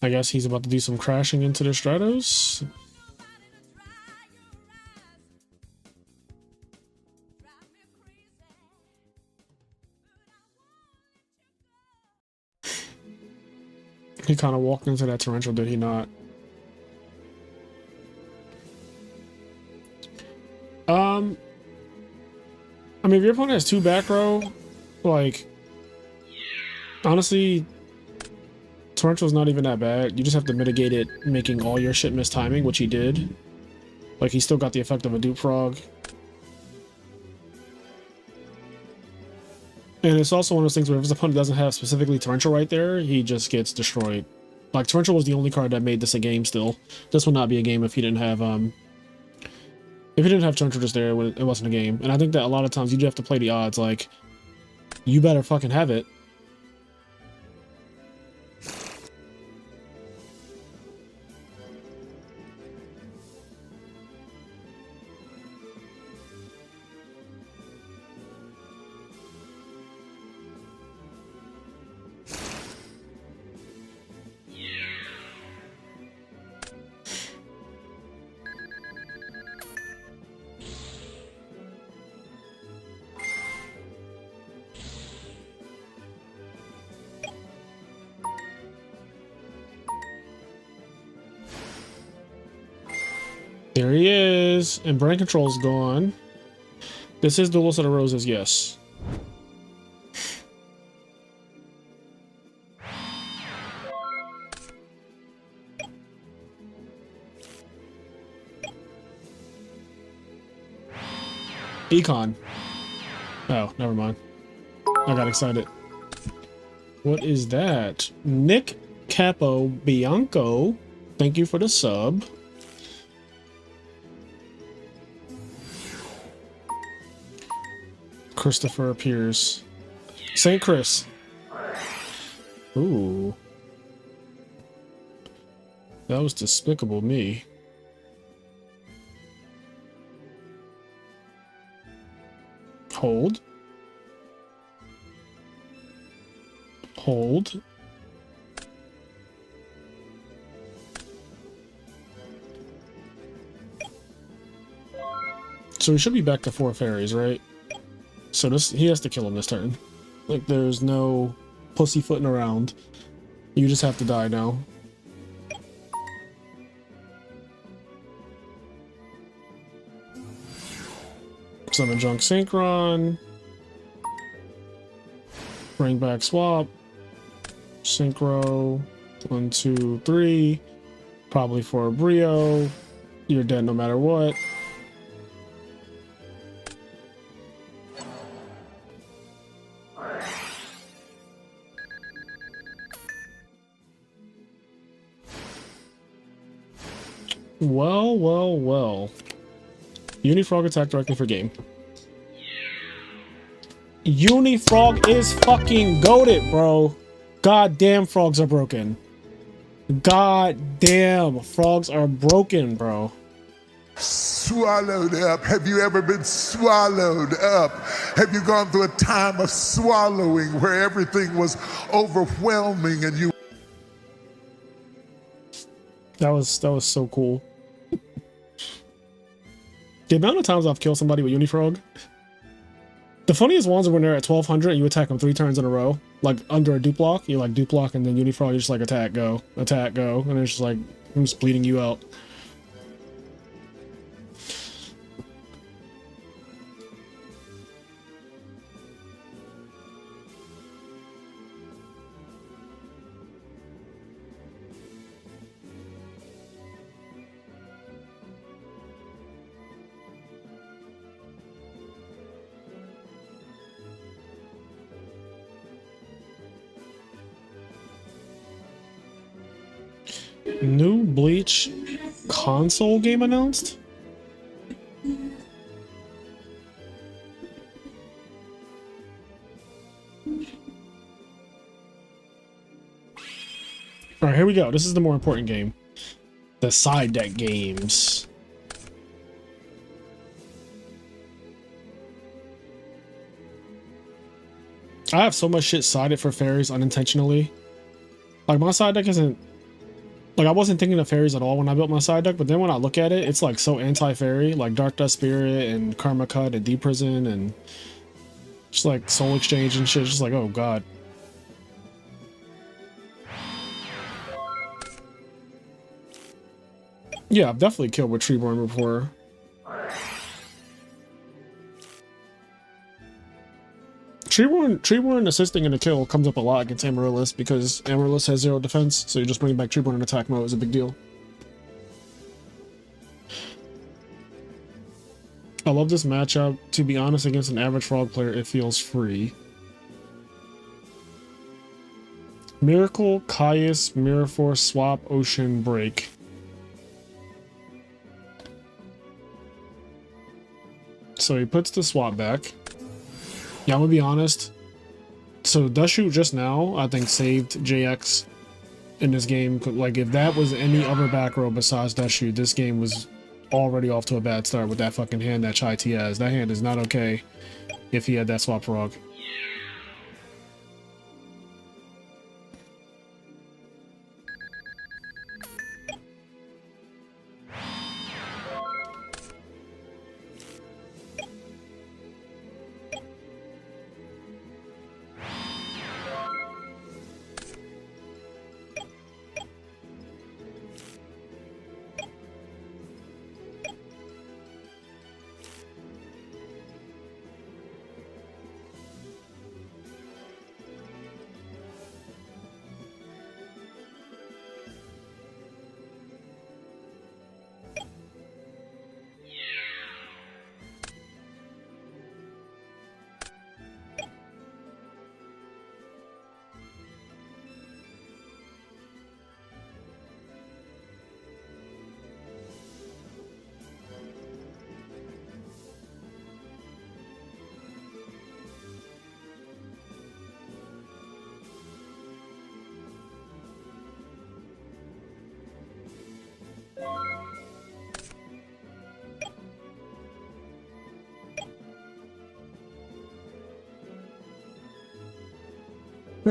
S1: I guess he's about to do some crashing into the Stratos. He kind of walked into that torrential, did he not? I mean, if your opponent has 2 back row, like, honestly, torrential's not even that bad. You just have to mitigate it, making all your shit miss timing, which he did. Like, he still got the effect of a dupe frog. And it's also one of those things where if his opponent doesn't have specifically torrential right there, he just gets destroyed. Like, torrential was the only card that made this a game still. This would not be a game if he didn't have, if he didn't have torrential just there, it wasn't a game. And I think that a lot of times you do have to play the odds, like, you better fucking have it. There he is, and brain control's gone. This is Duelist of the Roses, yes. Econ. Oh, never mind. I got excited. What is that? Nick Capo Bianco. Thank you for the sub. Christopher appears. St. Chris. Ooh. That was despicable me. Hold. Hold. So we should be back to 4 fairies, right? So he has to kill him this turn. Like, there's no pussyfooting around. You just have to die now. Summon Junk Synchron. Bring back Swap. Synchro. 1, 2, 3. Probably for a Brio. You're dead no matter what. Well, well, well. Unifrog attack directly for game. Unifrog is fucking goated, bro. Goddamn, frogs are broken. Goddamn, frogs are broken, bro.
S3: Swallowed up. Have you ever been swallowed up? Have you gone through a time of swallowing where everything was overwhelming and you...
S1: That was so cool. The amount of times I've killed somebody with Unifrog. The funniest ones are when they're at 1200 and you attack them 3 turns in a row. Like under a dupe block. You like dupe block and then Unifrog, you're just like attack, go. Attack, go. And it's just like, I'm just bleeding you out. New Bleach console game announced? Alright, here we go. This is the more important game. The side deck games. I have so much shit sided for fairies unintentionally. Like, my side deck isn't... Like, I wasn't thinking of fairies at all when I built my side deck, but then when I look at it, it's like so anti-fairy, like Dark Dust Spirit and Karma Cut and Deep Prison and just like Soul Exchange and shit. Just like, oh god. Yeah, I've definitely killed with Treeborn before. Treeborn assisting in a kill comes up a lot against Amaryllis because Amaryllis has 0 defense, so you just bring back Treeborn in attack mode is a big deal. I love this matchup. To be honest, against an average frog player, it feels free. Miracle, Caius, Mirror Force, Swap, Ocean, Break. So he puts the swap back. Yeah, I'm gonna be honest. So Dust Shoot just now, I think, saved JX in this game. Like, if that was any other back row besides Dust Shoot, this game was already off to a bad start with that fucking hand that Chai T has. That hand is not okay if he had that swap frog.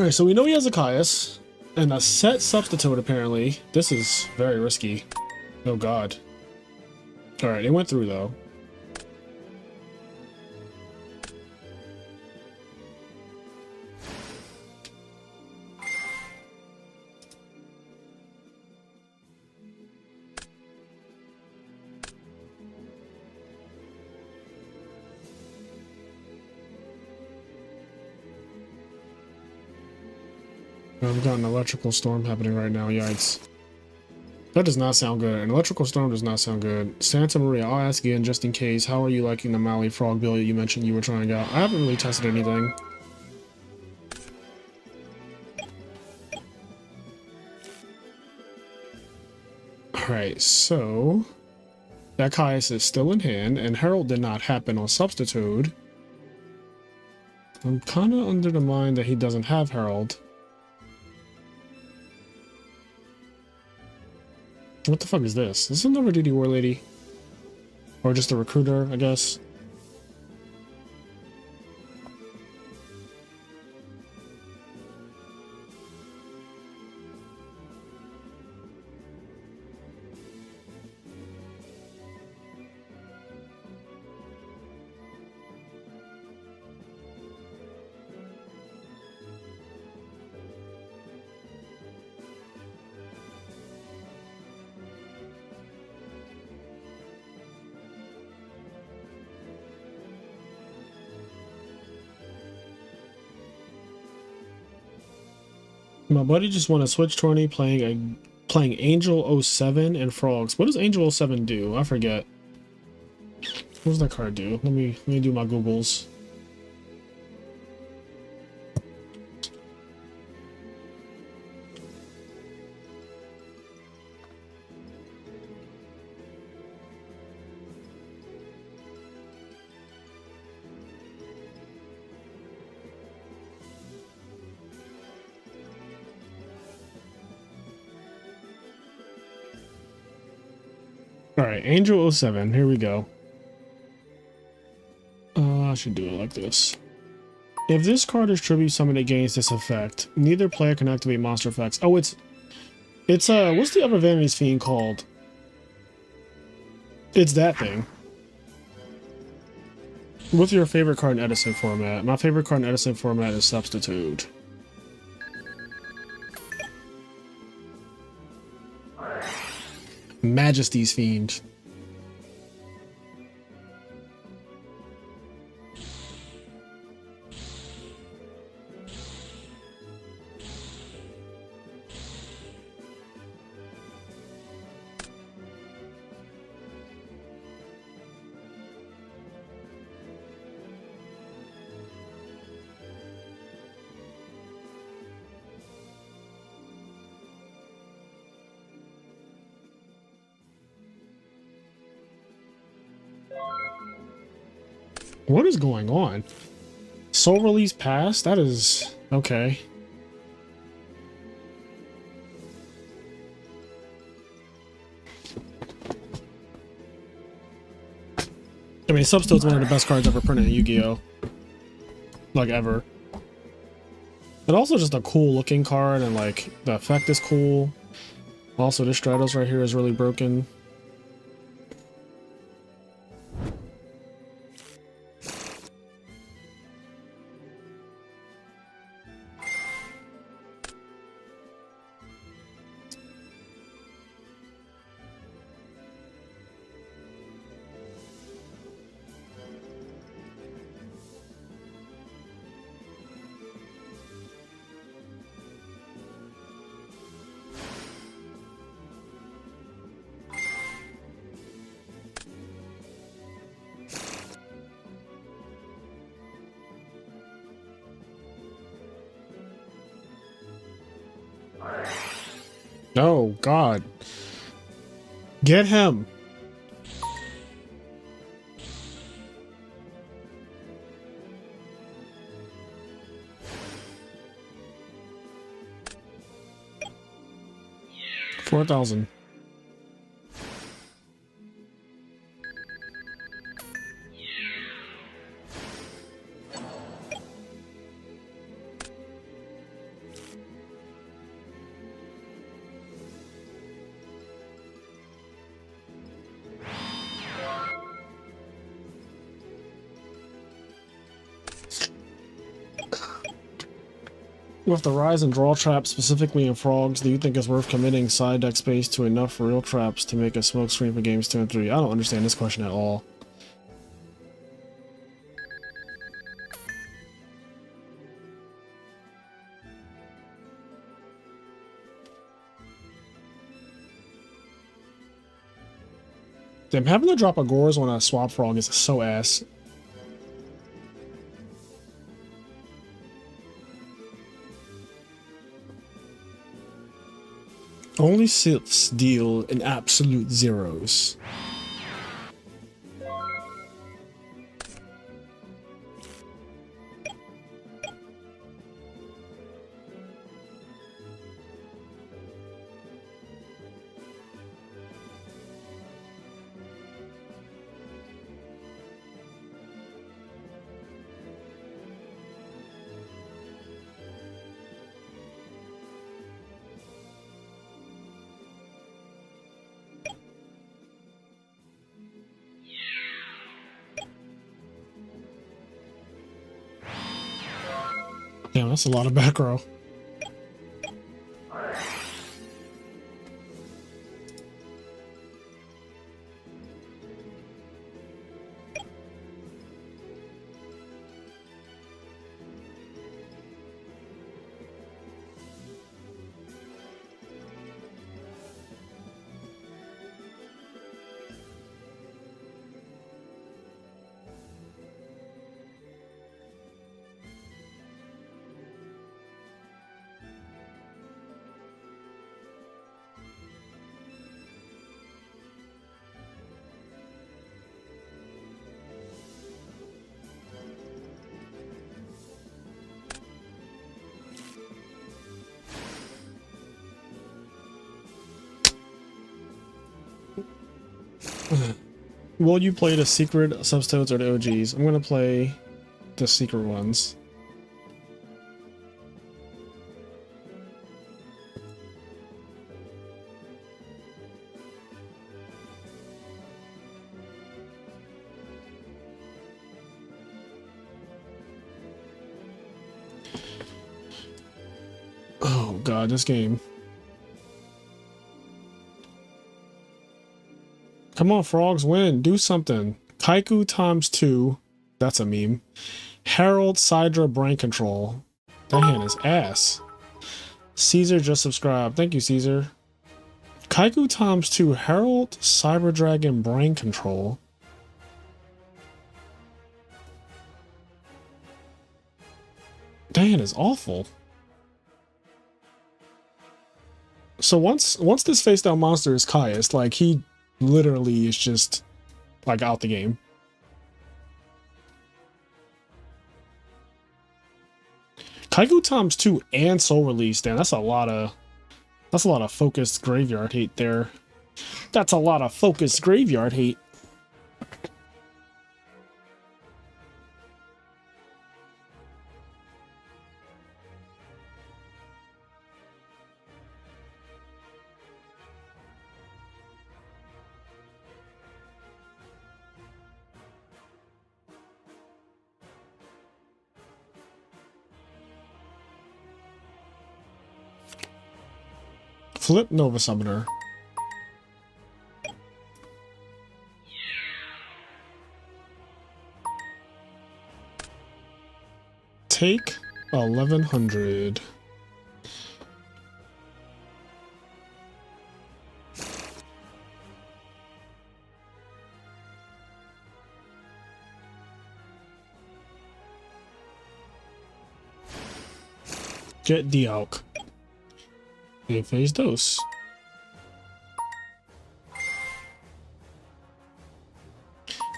S1: Alright, so we know he has a Caius and a set substitute apparently. This is very risky. Oh god. Alright, it went through though. I've got an electrical storm happening right now, yikes. That does not sound good. An electrical storm does not sound good. Santa Maria, I'll ask again just in case. How are you liking the Maui frog build you mentioned you were trying out? I haven't really tested anything. Alright, so that Caius is still in hand, and Herald did not happen on substitute. I'm kind of under the mind that he doesn't have Herald. What the fuck is this? This is another duty war lady. Or just a recruiter, I guess. My buddy just won a Switch tourney playing Angel 07 and Frogs. What does Angel 07 do? I forget. What does that card do? Let me do my Googles. Alright, Angel 07, here we go. I should do it like this. If this card is tribute summoned, it gains this effect. Neither player can activate monster effects. Oh, it's what's the other Vanity's Fiend called? It's that thing. What's your favorite card in Edison format? My favorite card in Edison format is Substitute. Majesty's Fiend. What is going on? Soul release pass? That is okay. I mean, Substitute's one of the best cards ever printed in Yu-Gi-Oh! Like, ever. And also just a cool looking card, and like, the effect is cool. Also, this Stratos right here is really broken. Oh, God. Get him. $4,000. With the rise in draw traps, specifically in frogs, do you think it's worth committing side deck space to enough real traps to make a smoke screen for games 2 and 3? I don't understand this question at all. Damn, having to drop a Gores on a swap frog is so ass. Only sits deal in absolute zeros. Damn, that's a lot of back row. Will you play the secret substones or the OGs? I'm gonna play the secret ones. Oh god, this game. Come on, frogs, win. Do something. Kaiku ×2. That's a meme. Harold Sidra brain control. That hand is ass. Caesar just subscribed. Thank you, Caesar. Kaiku ×2. Harold Cyber Dragon brain control. That hand is awful. So once this face down monster is Caius, like he literally is just like out the game. Kaiku ×2 and Soul Release, damn, that's a lot of focused graveyard hate there. That's a lot of focused graveyard hate. Flip Nova Summoner. Take 1100. Get Dialk. A phase dose.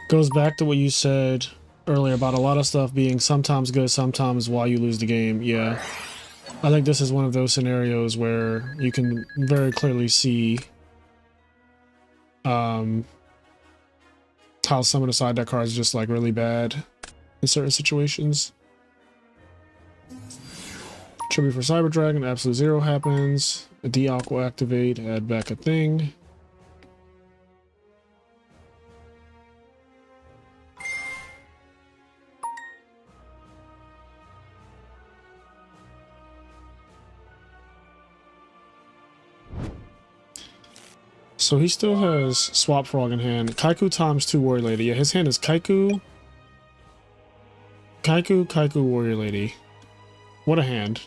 S1: Goes back to what you said earlier about a lot of stuff being sometimes good, sometimes why you lose the game. Yeah. I think this is one of those scenarios where you can very clearly see how some of the side deck cards are just like really bad in certain situations. Tribute for Cyber Dragon, Absolute Zero happens. A Dialk will activate, add back a thing. So he still has Swap Frog in hand. Kaiku times 2 Warrior Lady. Yeah, his hand is Kaiku, Warrior Lady. What a hand.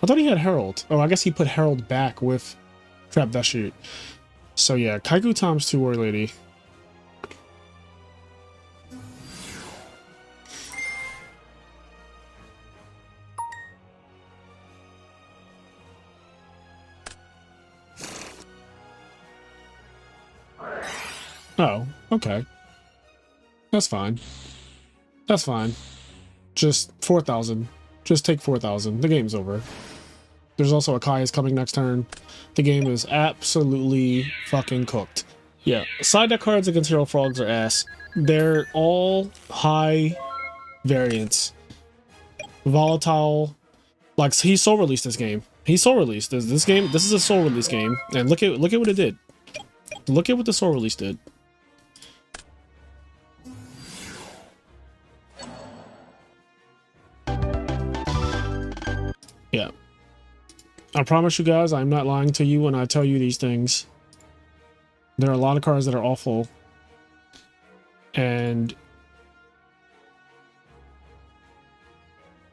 S1: I thought he had Herald. Oh, I guess he put Herald back with Trap That Shoot. So yeah, Kaiku times 2 Warrior Lady. Oh, okay. That's fine. That's fine. Just 4,000. Just take 4,000. The game's over. There's also a Kai's coming next turn. The game is absolutely fucking cooked. Yeah, side deck cards against Hero Frogs are ass. They're all high variance. Volatile. Like, he soul released this game. He soul released this game. This is a soul release game. And look at what it did. Look at what the soul release did. Yeah. I promise you guys, I'm not lying to you when I tell you these things. There are a lot of cards that are awful. And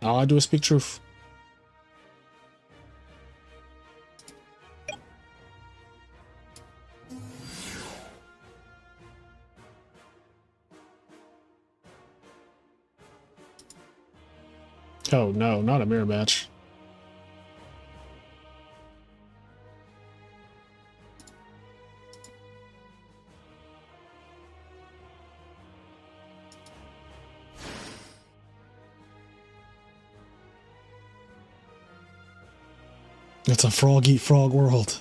S1: all I do is speak truth. Oh no, not a mirror match. It's a frog eat frog world.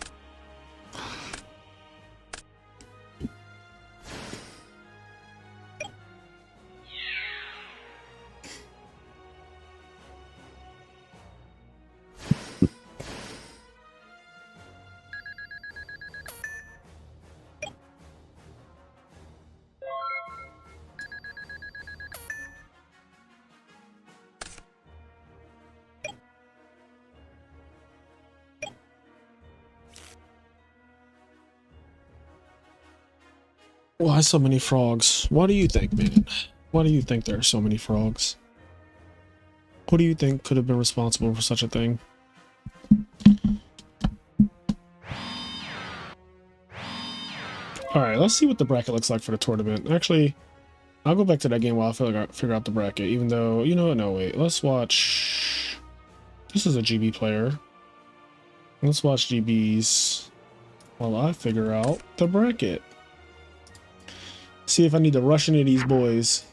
S1: Why so many frogs? What do you think, man? Why do you think there are so many frogs? Who do you think could have been responsible for such a thing? Alright, let's see what the bracket looks like for the tournament. Actually, I'll go back to that game while I figure out the bracket, even though, you know what, no, wait. Let's watch... This is a GB player. Let's watch GBs while I figure out the bracket. See if I need to rush into these boys.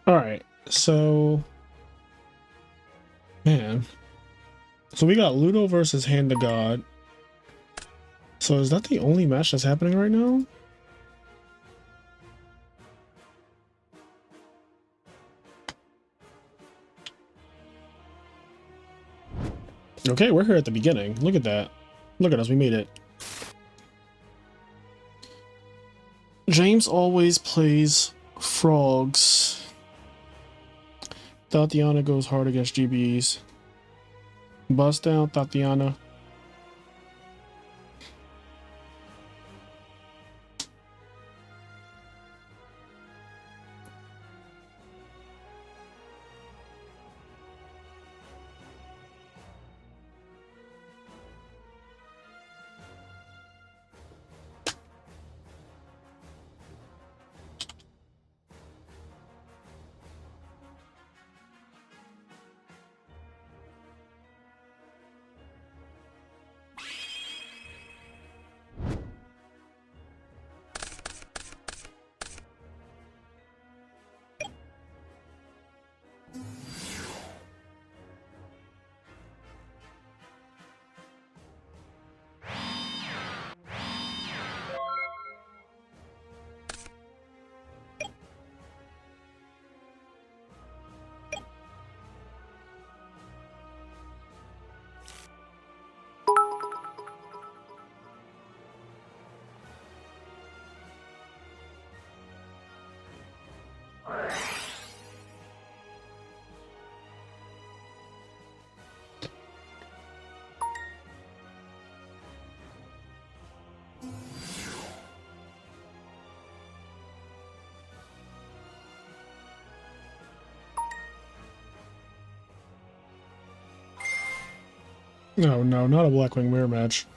S1: Alright, so... Man. So we got Ludo versus Hand to God. So is that the only match that's happening right now? Okay, we're here at the beginning. Look at that. Look at us, we made it. James always plays frogs. Tatiana goes hard against GBs. Bust down, Tatiana. No, no, not a Blackwing mirror match.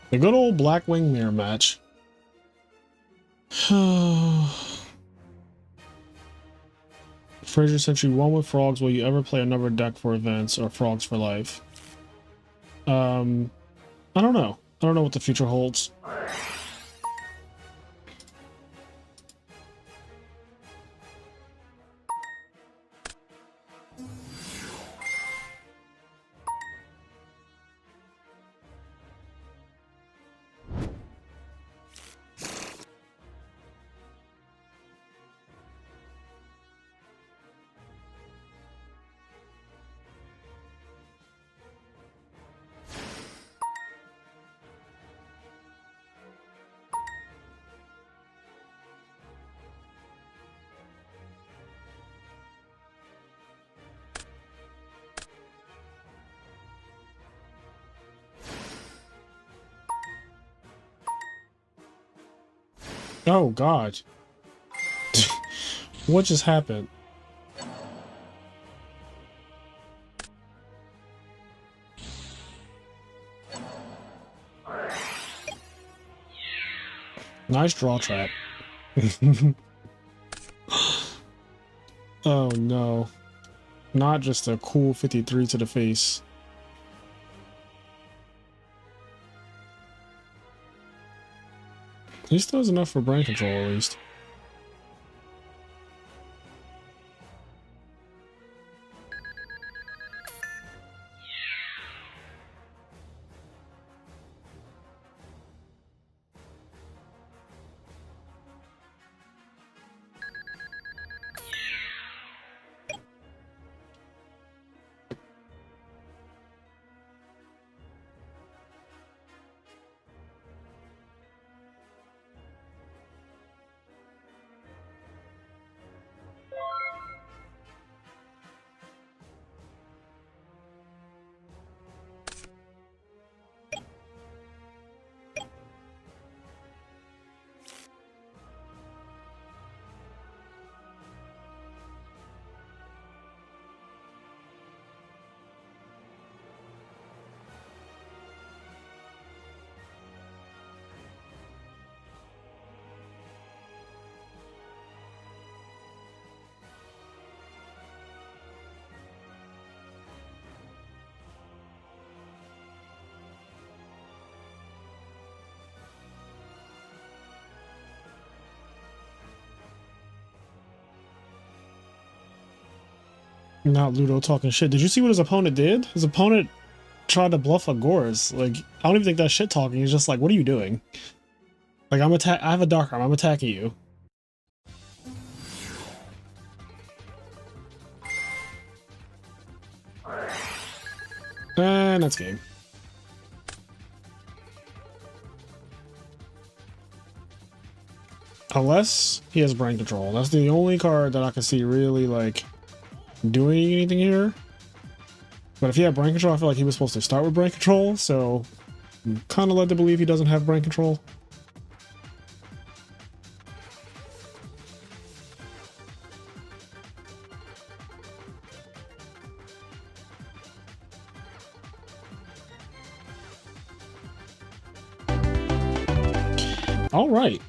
S1: The good old Blackwing mirror match. Fraser, since you won with frogs, will you ever play another deck for events or frogs for life? I don't know. I don't know what the future holds. Oh, God. What just happened? Nice draw trap. Oh, no. Not just a cool 53 to the face. He still has enough for brain control, at least. Not Ludo talking shit. Did you see what his opponent did? His opponent tried to bluff a Gores. Like, I don't even think that's shit talking. He's just like, what are you doing? Like, I have a dark arm. I'm attacking you. And that's game. Unless he has brain control. That's the only card that I can see really, like, doing anything here. But if he had brain control, I feel like he was supposed to start with brain control, so I'm kind of led to believe he doesn't have brain control. All right.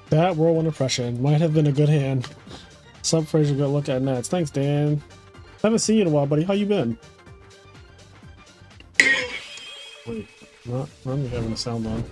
S1: That whirlwind impression might have been a good hand. Sub Fraser, go look at Nets. Thanks, Dan. Haven't seen you in a while, buddy. How you been? Wait, not me having the sound on.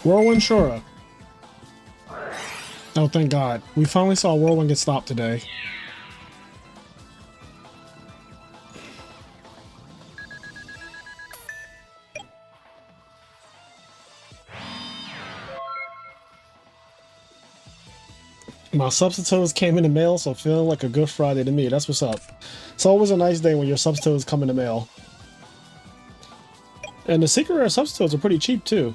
S1: Whirlwind Shura. Oh, thank God. We finally saw Whirlwind get stopped today. My substitutes came in the mail, so feeling like a good Friday to me. That's what's up. It's always a nice day when your substitutes come in the mail. And the secret rare substitutes are pretty cheap, too.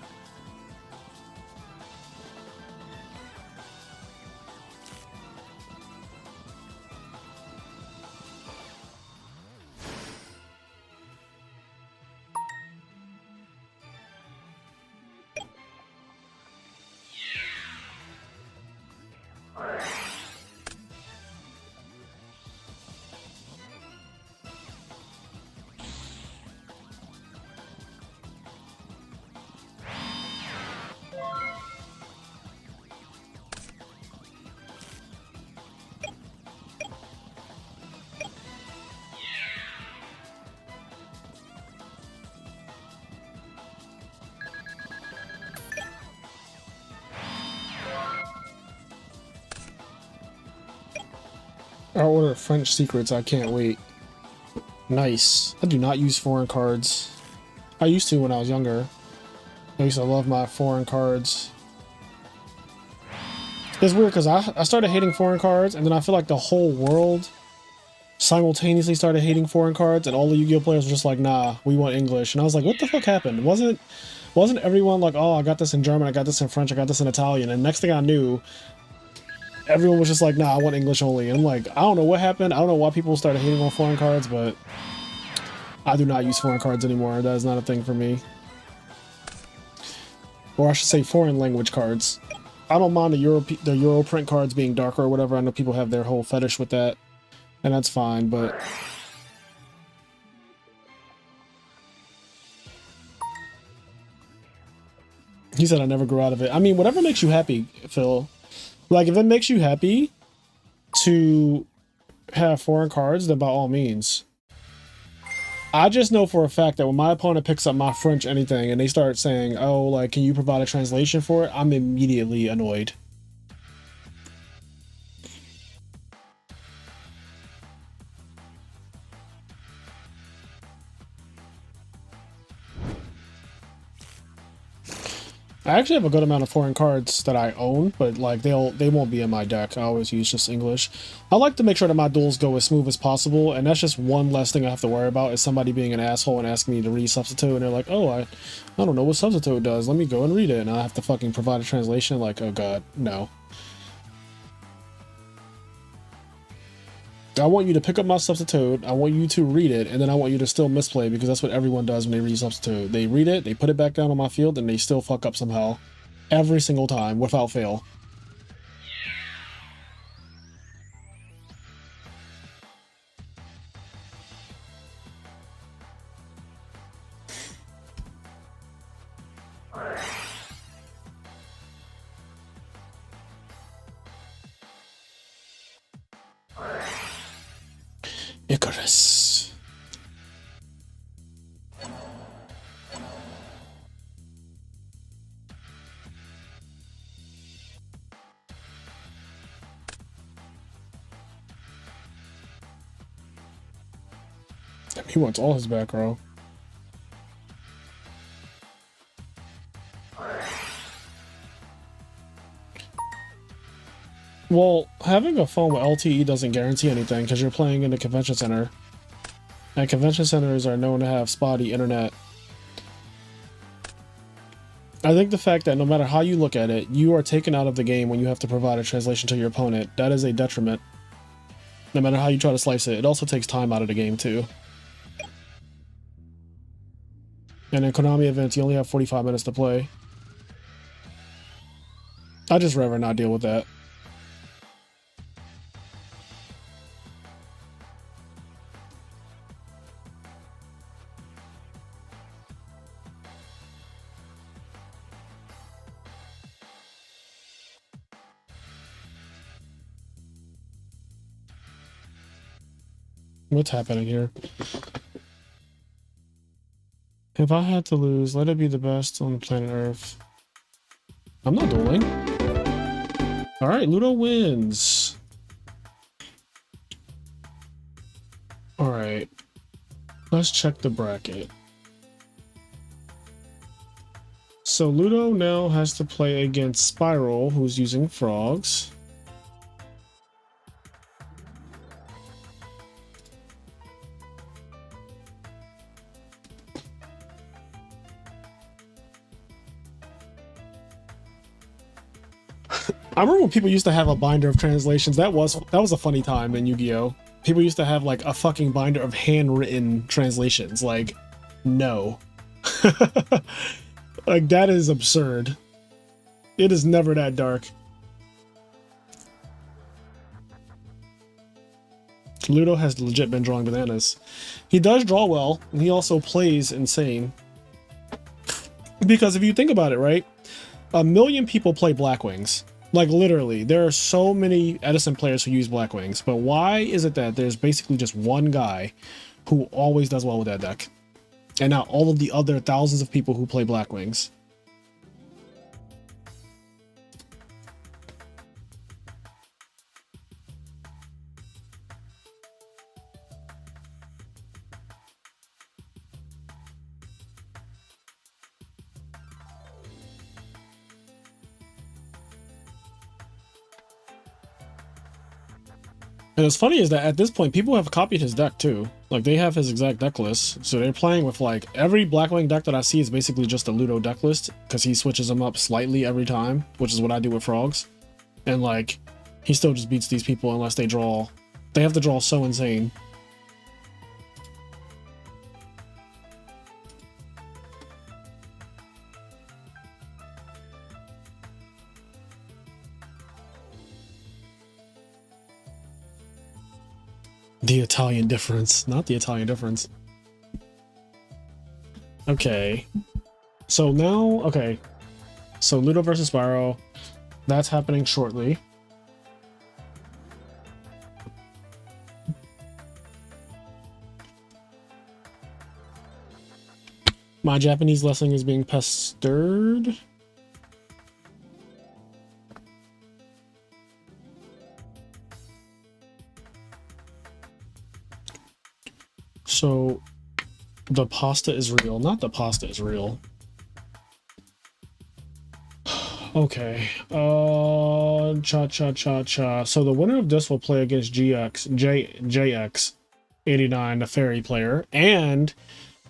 S1: I'll order French secrets. I can't wait. Nice. I do not use foreign cards. I used to when I was younger. I used to love my foreign cards. It's weird because I started hating foreign cards, and then I feel like the whole world simultaneously started hating foreign cards, and all the Yu-Gi-Oh players were just like, nah, we want English. And I was like, what the fuck happened? Wasn't everyone like, oh, I got this in German, I got this in French, I got this in Italian, and next thing I knew, everyone was just like, nah, I want English only. And I'm like, I don't know what happened. I don't know why people started hating on foreign cards, but I do not use foreign cards anymore. That is not a thing for me. Or I should say foreign language cards. I don't mind the Euro print cards being darker or whatever. I know people have their whole fetish with that, and that's fine, but he said I never grew out of it. I mean, whatever makes you happy, Phil. Like, if it makes you happy to have foreign cards, then by all means. I just know for a fact that when my opponent picks up my French anything and they start saying, oh, like, can you provide a translation for it? I'm immediately annoyed. I actually have a good amount of foreign cards that I own, but like they won't be in my deck. I always use just English. I like to make sure that my duels go as smooth as possible, and that's just one less thing I have to worry about is somebody being an asshole and asking me to read substitute, and they're like, oh, I don't know what substitute does. Let me go and read it, and I have to fucking provide a translation. Like, oh god, no. I want you to pick up my substitute, I want you to read it, and then I want you to still misplay, because that's what everyone does when they read substitute. They read it, they put it back down on my field, and they still fuck up somehow. Every single time, without fail. Icarus. He wants all his back row. Well, having a phone with LTE doesn't guarantee anything because you're playing in a convention center. And convention centers are known to have spotty internet. I think the fact that no matter how you look at it, you are taken out of the game when you have to provide a translation to your opponent. That is a detriment. No matter how you try to slice it. It also takes time out of the game too. And in Konami events, you only have 45 minutes to play. I'd just rather not deal with that. What's happening here? If I had to lose, let it be the best on planet Earth. I'm not dueling. Alright, Ludo wins. Alright. Let's check the bracket. So Ludo now has to play against Spiral, who's using frogs. I remember when people used to have a binder of translations. That was a funny time in Yu-Gi-Oh! People used to have like a fucking binder of handwritten translations. Like, no. Like, that is absurd. It is never that dark. Ludo has legit been drawing bananas. He does draw well, and he also plays insane. Because if you think about it, right? 1 million people play Blackwings. Like, literally, there are so many Edison players who use Blackwings, but why is it that there's basically just one guy who always does well with that deck? And not all of the other thousands of people who play Blackwings. And it's funny is that at this point, people have copied his deck too. Like they have his exact deck list. So they're playing with like every Blackwing deck that I see is basically just a Ludo deck list because he switches them up slightly every time, which is what I do with frogs. And like he still just beats these people unless they draw. They have to draw so insane. The Italian difference, not the Italian difference. Okay. So now, okay. So Ludo versus Spyro, that's happening shortly. My Japanese lesson is being pestered. So the pasta is real. Not the pasta is real. Okay. Cha. So the winner of this will play against JX89, the fairy player. And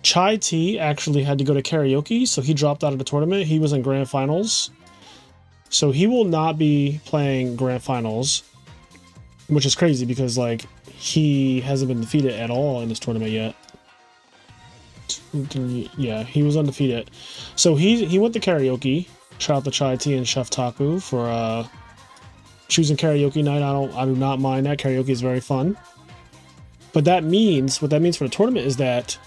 S1: Chai T actually had to go to karaoke, so he dropped out of the tournament. He was in grand finals. So he will not be playing grand finals, which is crazy because like he hasn't been defeated at all in this tournament yet. Yeah, he was undefeated. So he went to karaoke. Shout out to Chai T and Chef Taku for choosing karaoke night. I do not mind that. Karaoke is very fun. But what that means for the tournament is that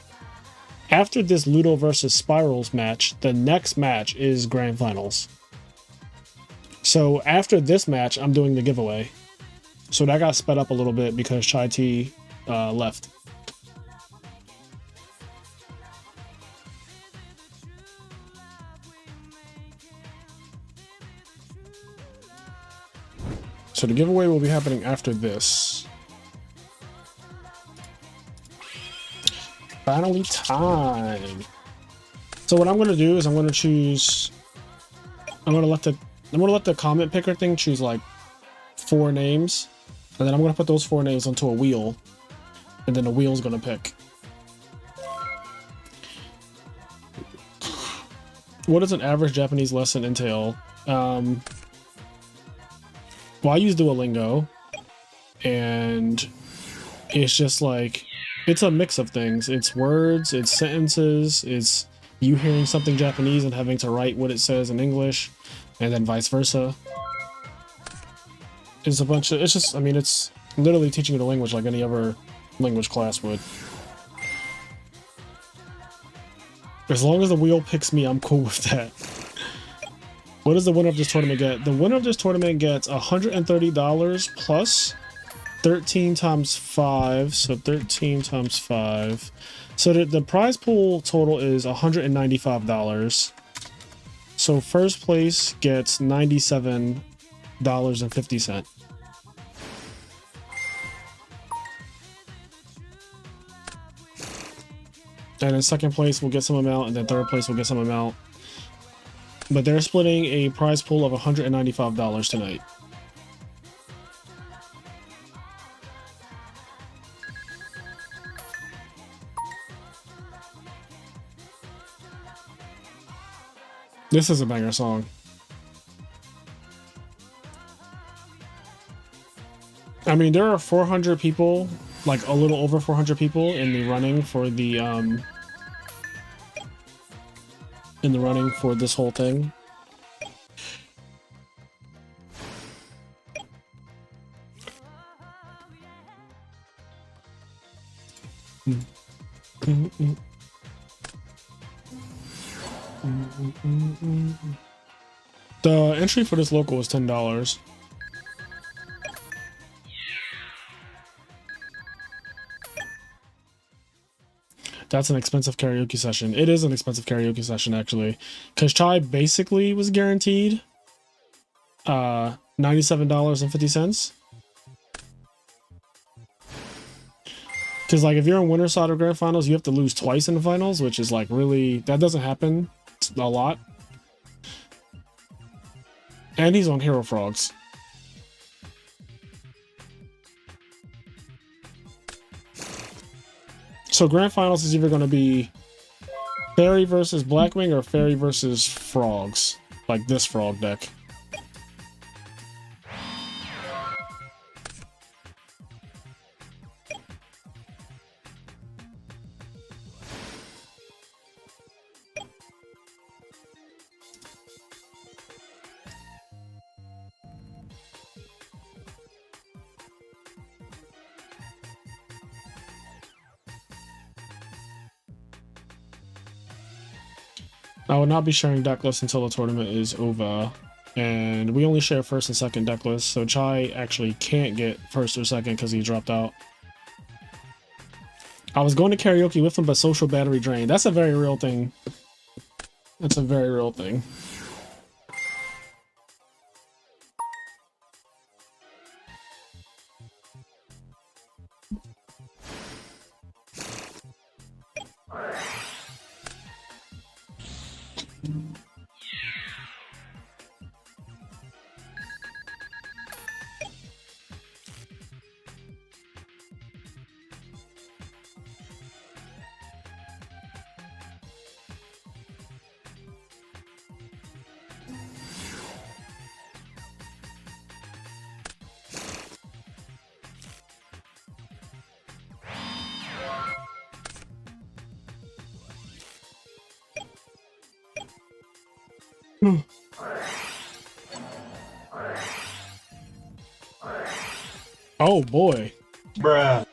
S1: after this Ludo versus Spirals match, the next match is grand finals. So after this match, I'm doing the giveaway. So that got sped up a little bit because Chai T left. So the giveaway will be happening after this. Finally time. So what I'm going to do is I'm going to let the comment picker thing choose like 4 names, and then I'm going to put those 4 names onto a wheel, and then the wheel's going to pick. What does an average Japanese lesson entail? Well, I use Duolingo, and it's just like, it's a mix of things. It's words, it's sentences, it's you hearing something Japanese and having to write what it says in English, and then vice versa. It's a bunch of, it's just, I mean, it's literally teaching you the language like any other language class would. As long as the wheel picks me, I'm cool with that. What does the winner of this tournament get? The winner of this tournament gets $130 plus 13 times 5. So 13 times 5. So the prize pool total is $195. So first place gets $97.50. And then second place will get some amount, and then third place will get some amount. But they're splitting a prize pool of $195 tonight. This is a banger song. I mean, there are 400 people, like a little over 400 people in the running for the this whole thing. The entry for this local is $10. That's an expensive karaoke session. It is an expensive karaoke session, actually. Because Chai basically was guaranteed $97.50. Because, like, if you're on winner side of grand finals, you have to lose twice in the finals, which is, like, really... That doesn't happen a lot. And he's on Hero Frogs. So grand finals is either going to be fairy versus Blackwing or fairy versus frogs, like this frog deck. I will not be sharing deck lists until the tournament is over, and we only share first and second deck lists, so Chai actually can't get first or second because he dropped out. I was going to karaoke with him, but social battery drain. That's a very real thing. That's a very real thing. Oh boy.
S4: Bruh.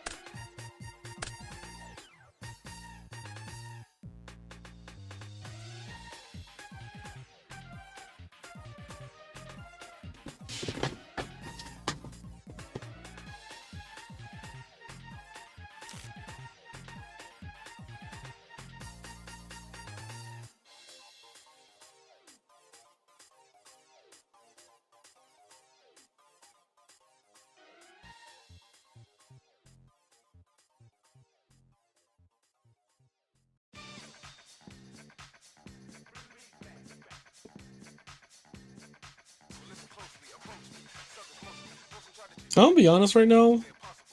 S1: I'm gonna be honest right now.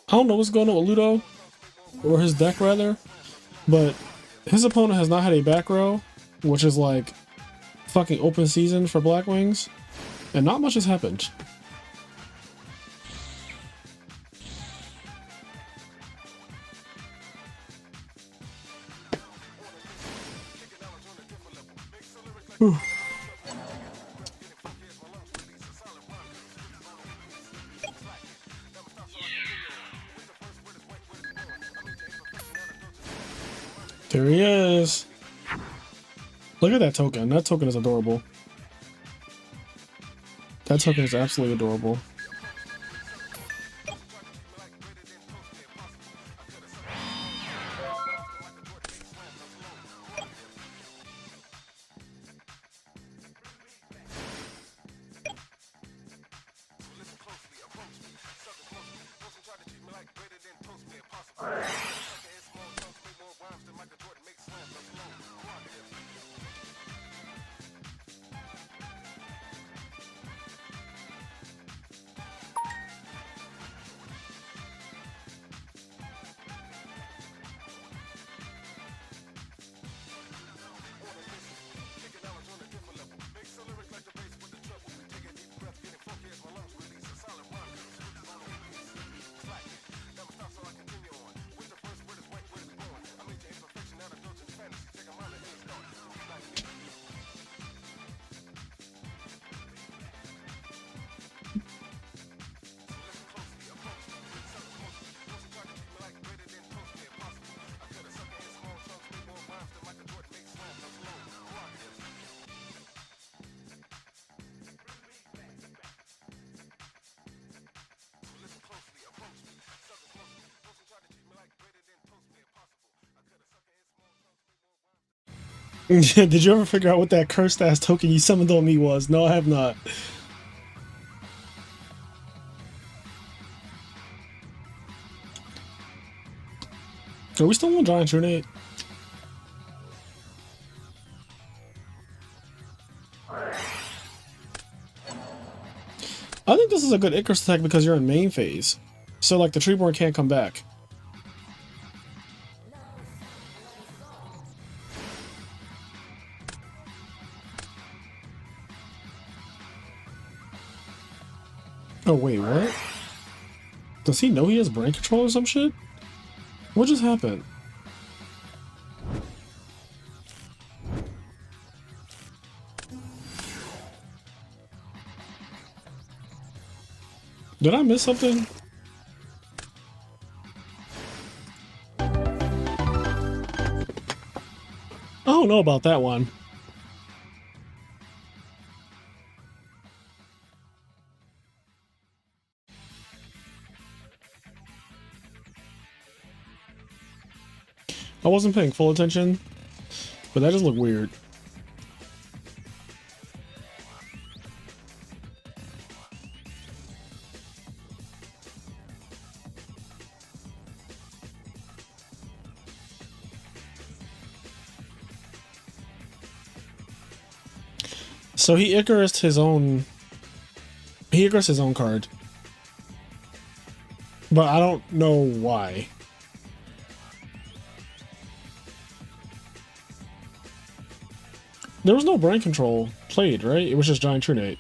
S1: I don't know what's going on with Ludo, or his deck rather, but his opponent has not had a back row, which is like fucking open season for Blackwings, and not much has happened. Whew. There he is. Look at that token. That token is adorable. That token is absolutely adorable. Did you ever figure out what that cursed ass token you summoned on me was? No, I have not. Are we still on Giant Trunade? I think this is a good Icarus attack because you're in main phase. So like the Treeborn can't come back. Oh, wait, what? Does he know he has brain control or some shit? What just happened? Did I miss something? I don't know about that one. I wasn't paying full attention, but that just looked weird. So he Icarused his own. He Icarused his own card, but I don't know why. There was no brain control played, right? It was just Giant Trunate.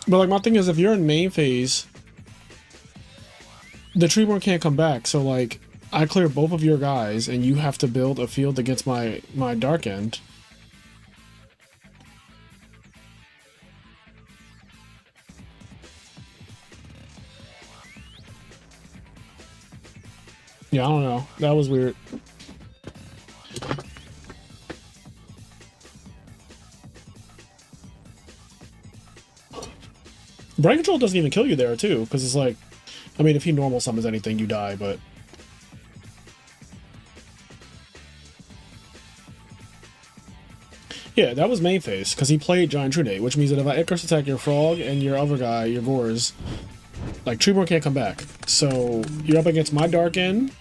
S1: But like my thing is, if you're in main phase, the Treeborn can't come back. So like, I clear both of your guys, and you have to build a field against my Dark End. Yeah, I don't know. That was weird. Brain control doesn't even kill you there too, because it's like, I mean, if he normal summons anything, you die, but. Yeah, that was main phase, because he played Giant Trunate, which means that if I Icarus attack your Frog and your other guy, your Gores, like, Treeborn can't come back. So, you're up against my Dark End.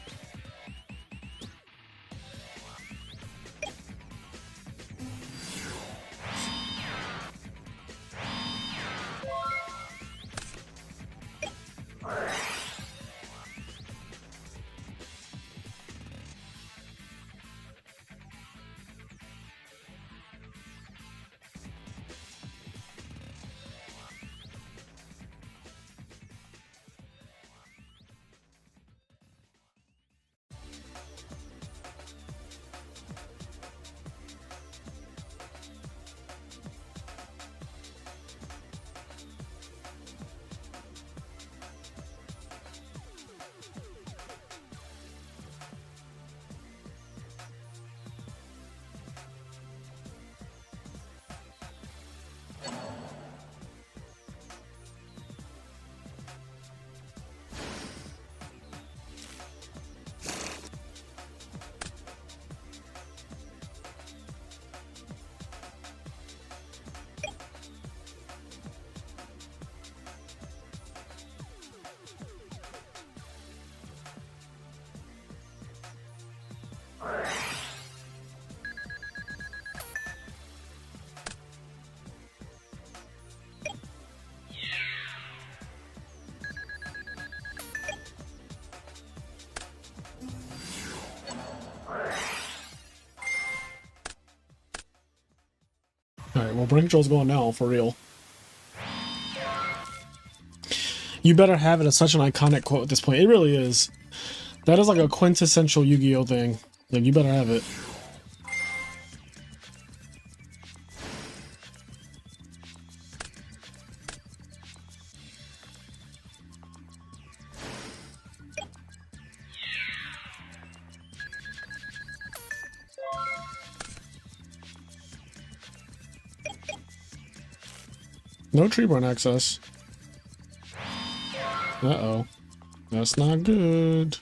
S1: Alright, well, brain control's going now, for real. You better have it as such an iconic quote at this point. It really is. That is like a quintessential Yu-Gi-Oh thing. Like, you better have it. No Treeborn access. Uh-oh. That's not good.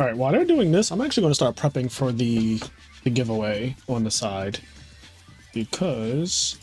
S1: Alright, while they're doing this, I'm actually going to start prepping for the giveaway on the side. Because...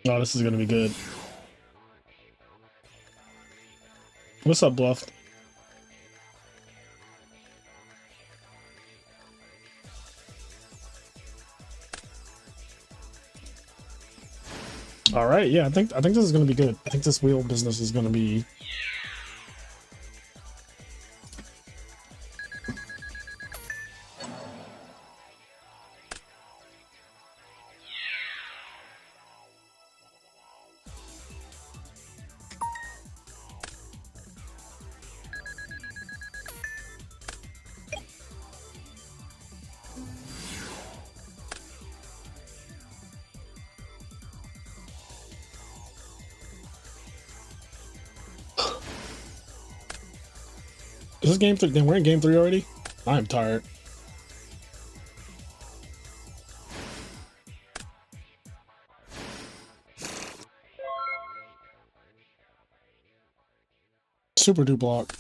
S1: Oh, this is gonna be good. What's up, Bluff? All right, yeah, I think this is gonna be good. I think this wheel business is gonna be. Is this game 3? Then we're in game 3 already? I'm tired. Super do block.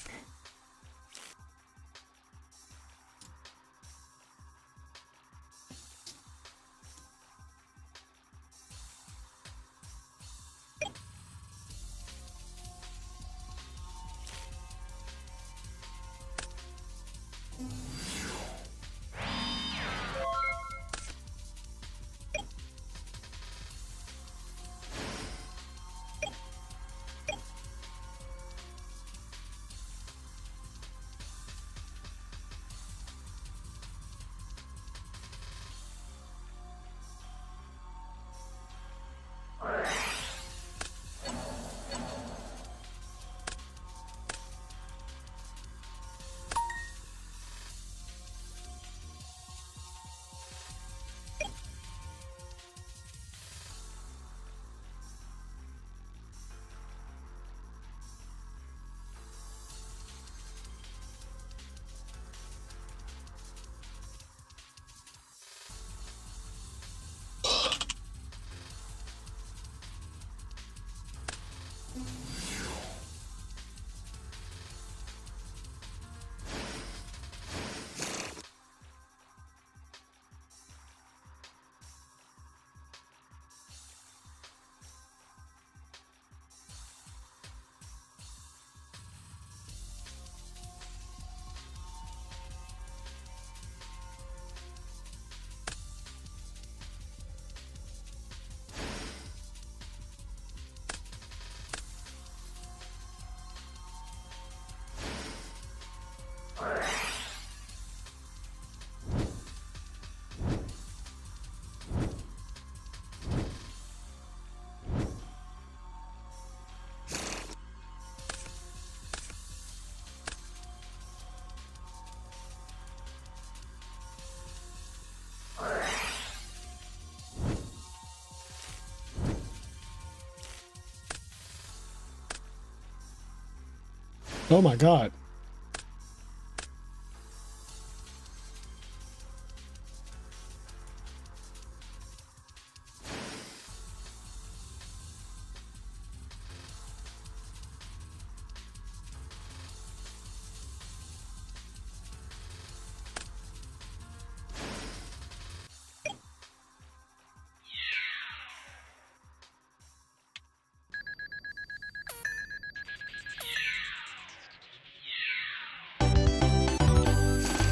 S1: Oh my god.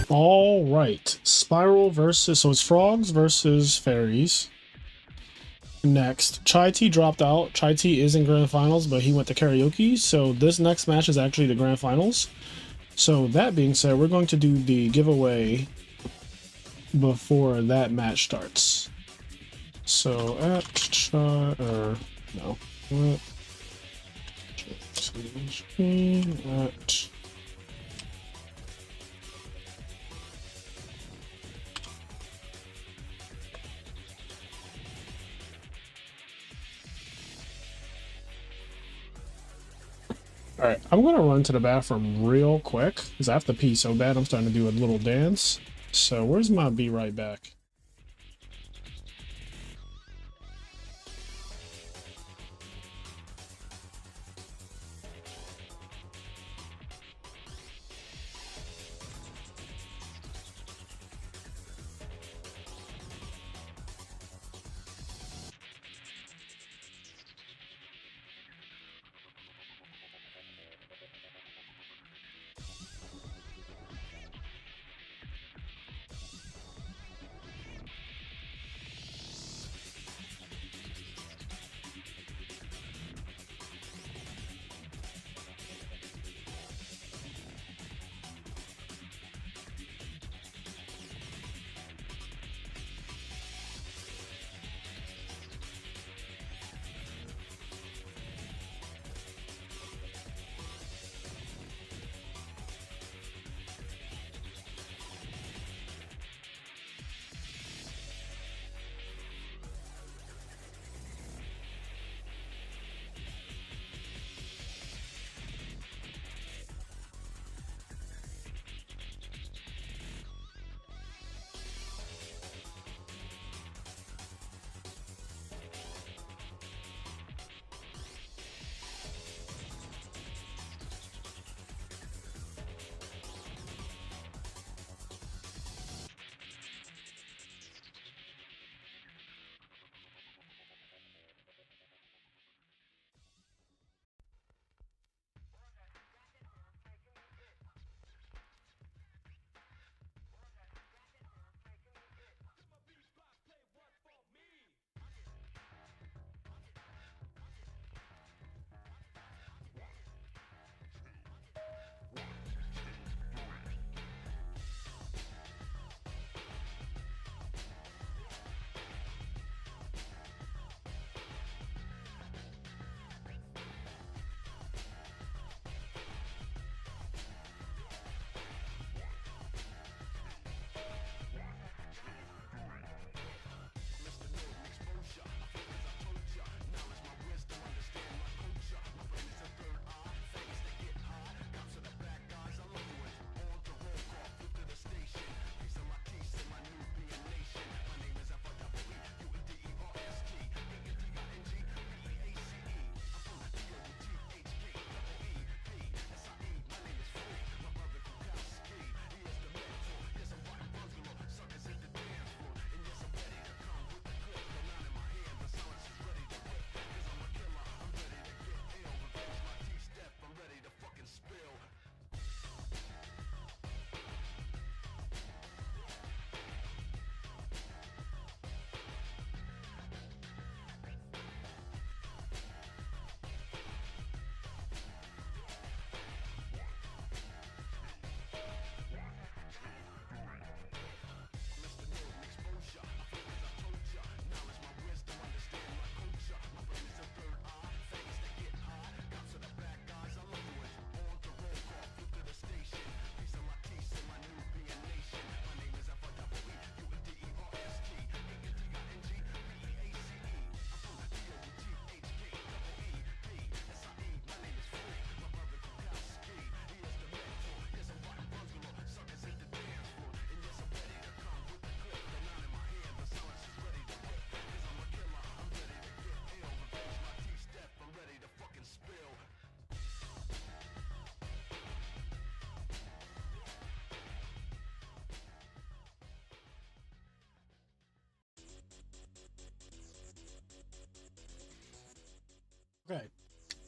S1: All right, Spiral versus, so it's frogs versus fairies. Next, Chai Tea dropped out. Chai Tea is in grand finals, but he went to karaoke. So this next match is actually the grand finals. So that being said, we're going to do the giveaway before that match starts. So at Chai, or no, what? At all right, I'm gonna run to the bathroom real quick because I have to pee so bad. I'm starting to do a little dance. So where's my be right back?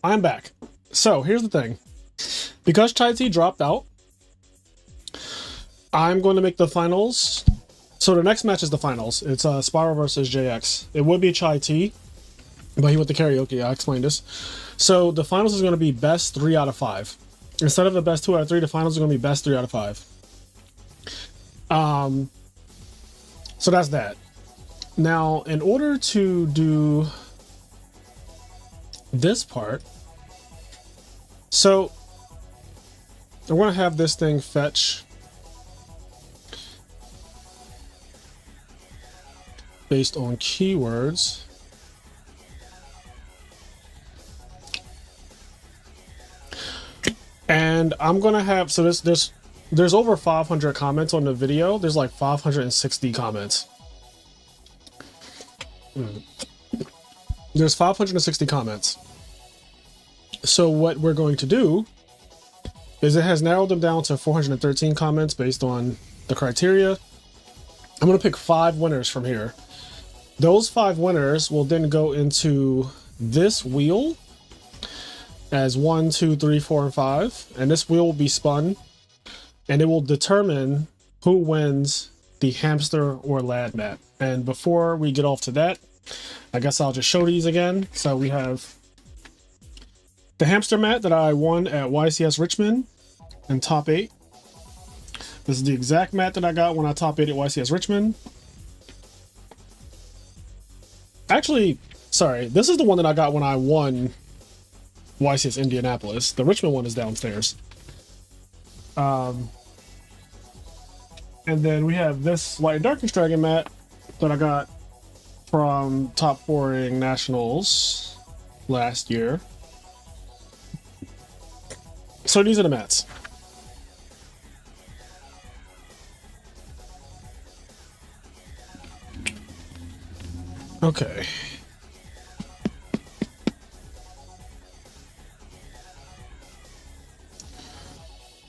S1: I'm back. So here's the thing. Because Chai Tea dropped out, I'm going to make the finals. So the next match is the finals. It's Spiral versus JX. It would be Chai Tea, but he went to karaoke. I explained this. So the finals is going to be best 3 out of 5. Instead of the best 2 out of 3, the finals are going to be best 3 out of 5. So that's that. Now, in order to do this part, so I want to have this thing fetch based on keywords. And I'm gonna have, so there's over 500 comments on the video. There's like 560 comments. There's 560 comments. So what we're going to do is it has narrowed them down to 413 comments based on the criteria. I'm gonna pick 5 winners from here. Those 5 winners will then go into this wheel as 1, 2, 3, 4, and 5, and this wheel will be spun, and it will determine who wins the hamster or LADD map. And before we get off to that, I guess I'll just show these again. So we have the hamster mat that I won at YCS Richmond in top 8. This is the exact mat that I got when I top 8 at YCS Richmond. Actually, sorry, this is the one that I got when I won YCS Indianapolis. The Richmond one is downstairs. And then we have this Light and Darkness Dragon mat that I got from Top 4ing Nationals last year. So these are the mats. Okay.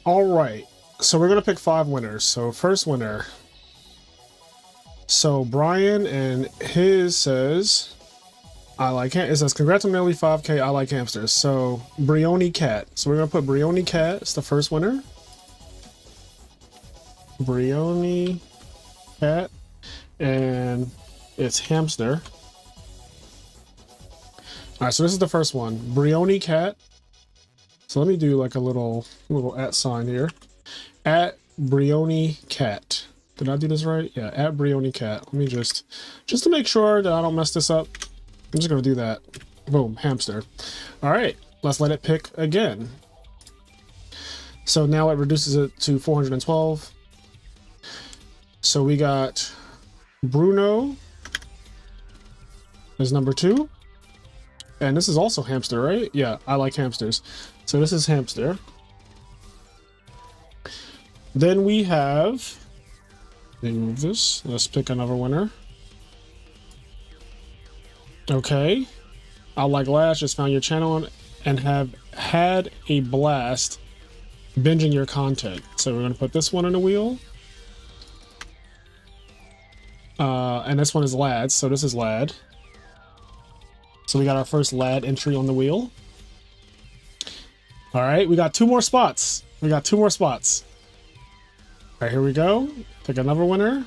S1: All right, so we're gonna pick 5 winners. So first winner. So Brian, and his says, it says congrats on nearly 5K. I like hamsters. So Brioni Cat. So we're gonna put Brioni Cat as the first winner. Brioni Cat, and it's hamster. All right, so this is the first one, Brioni Cat. So let me do like a little @ sign here. At Brioni Cat. Did I do this right? Yeah, at Brioni Cat. Let me just to make sure that I don't mess this up. I'm just gonna do that. Boom, hamster. All right, let's let it pick again. So now it reduces it to 412. So we got Bruno as number 2. And this is also hamster, right? Yeah, I like hamsters. So this is hamster. Then we have, let me move this. Let's pick another winner. Okay. I like Lash, just found your channel and have had a blast binging your content. So we're gonna put this one on the wheel. And this one is LADD, so this is LADD. So we got our first LADD entry on the wheel. All right, we got 2 more spots. All right, here we go. Pick another winner.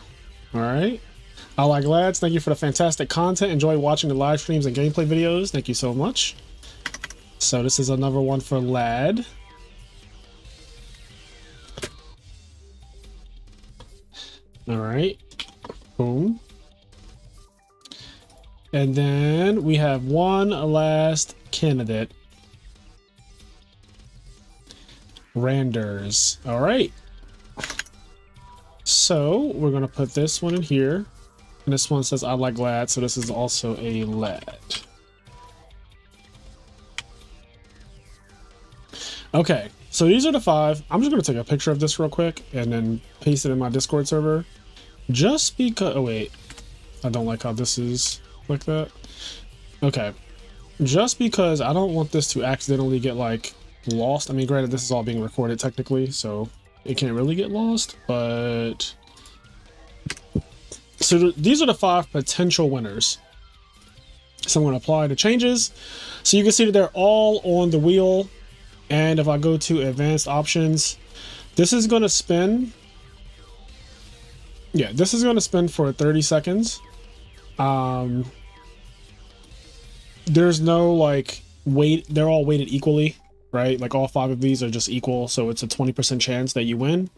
S1: All right. I like LADDs. Thank you for the fantastic content. Enjoy watching the live streams and gameplay videos. Thank you so much. So this is another one for LADD. All right. Boom. And then we have one last candidate. Randers. All right. So we're going to put this one in here. And this one says I like LADD, so this is also a LADD. Okay, so these are the 5. I'm just going to take a picture of this real quick and then paste it in my Discord server. Just because, oh wait, I don't like how this is like that. Okay, just because I don't want this to accidentally get like lost. I mean, granted, this is all being recorded technically, so it can't really get lost, but so these are the 5 potential winners. So I'm going to apply the changes. So you can see that they're all on the wheel. And if I go to advanced options, this is going to spin. Yeah, this is going to spin for 30 seconds. There's no like weight. They're all weighted equally, right? Like all 5 of these are just equal. So it's a 20% chance that you win.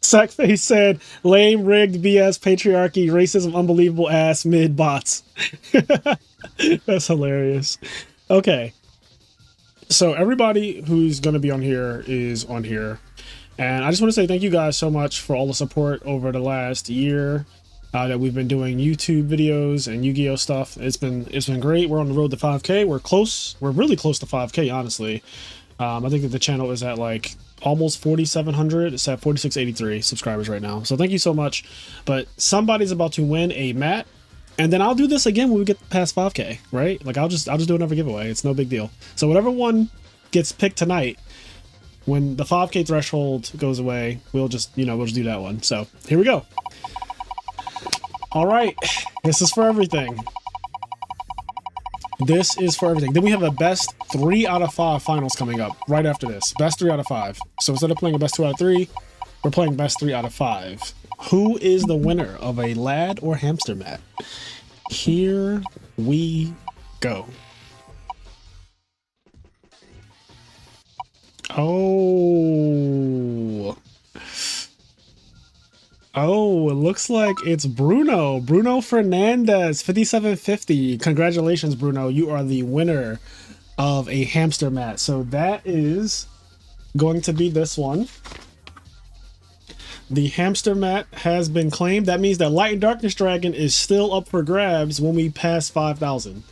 S1: Sackface said, lame, rigged, BS, patriarchy, racism, unbelievable ass, mid bots. That's hilarious. Okay. So everybody who's going to be on here is on here. And I just want to say thank you guys so much for all the support over the last year that we've been doing YouTube videos and Yu-Gi-Oh stuff. It's been great. We're on the road to 5K. We're close. We're really close to 5K, honestly. I think that the channel is at like almost 4,700. It's at 4,683 subscribers right now. So thank you so much. But somebody's about to win a mat, and then I'll do this again when we get past 5K, right? Like I'll just do another giveaway. It's no big deal. So whatever one gets picked tonight, when the 5K threshold goes away, we'll just do that one. So here we go. All right, this is for everything. This is for everything. Then we have a best 3 out of 5 finals coming up right after this. Best 3 out of 5. So instead of playing a best 2 out of 3, we're playing best 3 out of 5. Who is the winner of a LADD or Hamster mat? Here we go. Oh, it looks like it's Bruno Fernandez, 5750. Congratulations, Bruno. You are the winner of a Hamster mat. So that is going to be this one. The Hamster mat has been claimed. That means that Light and Darkness Dragon is still up for grabs when we pass 5,000.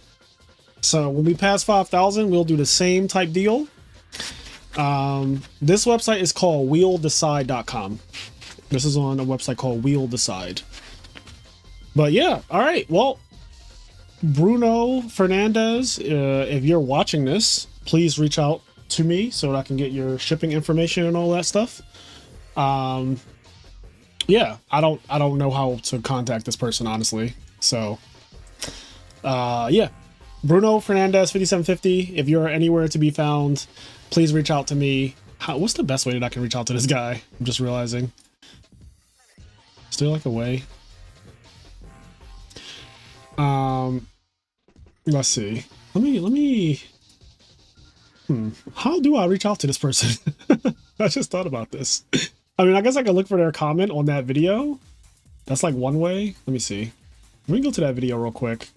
S1: So when we pass 5,000, we'll do the same type deal. This website is called wheeldecide.com. This is on a website called Wheel Decide. But yeah, all right. Well, Bruno Fernandez, if you're watching this, please reach out to me so that I can get your shipping information and all that stuff. Yeah, I don't know how to contact this person, honestly. So, yeah, Bruno Fernandez, 5750. If you're anywhere to be found, please reach out to me. What's the best way that I can reach out to this guy? I'm just realizing. Is there like a way? Let's see. Let me. How do I reach out to this person? I just thought about this. I mean, I guess I can look for their comment on that video. That's like one way. Let me see. Let me go to that video real quick.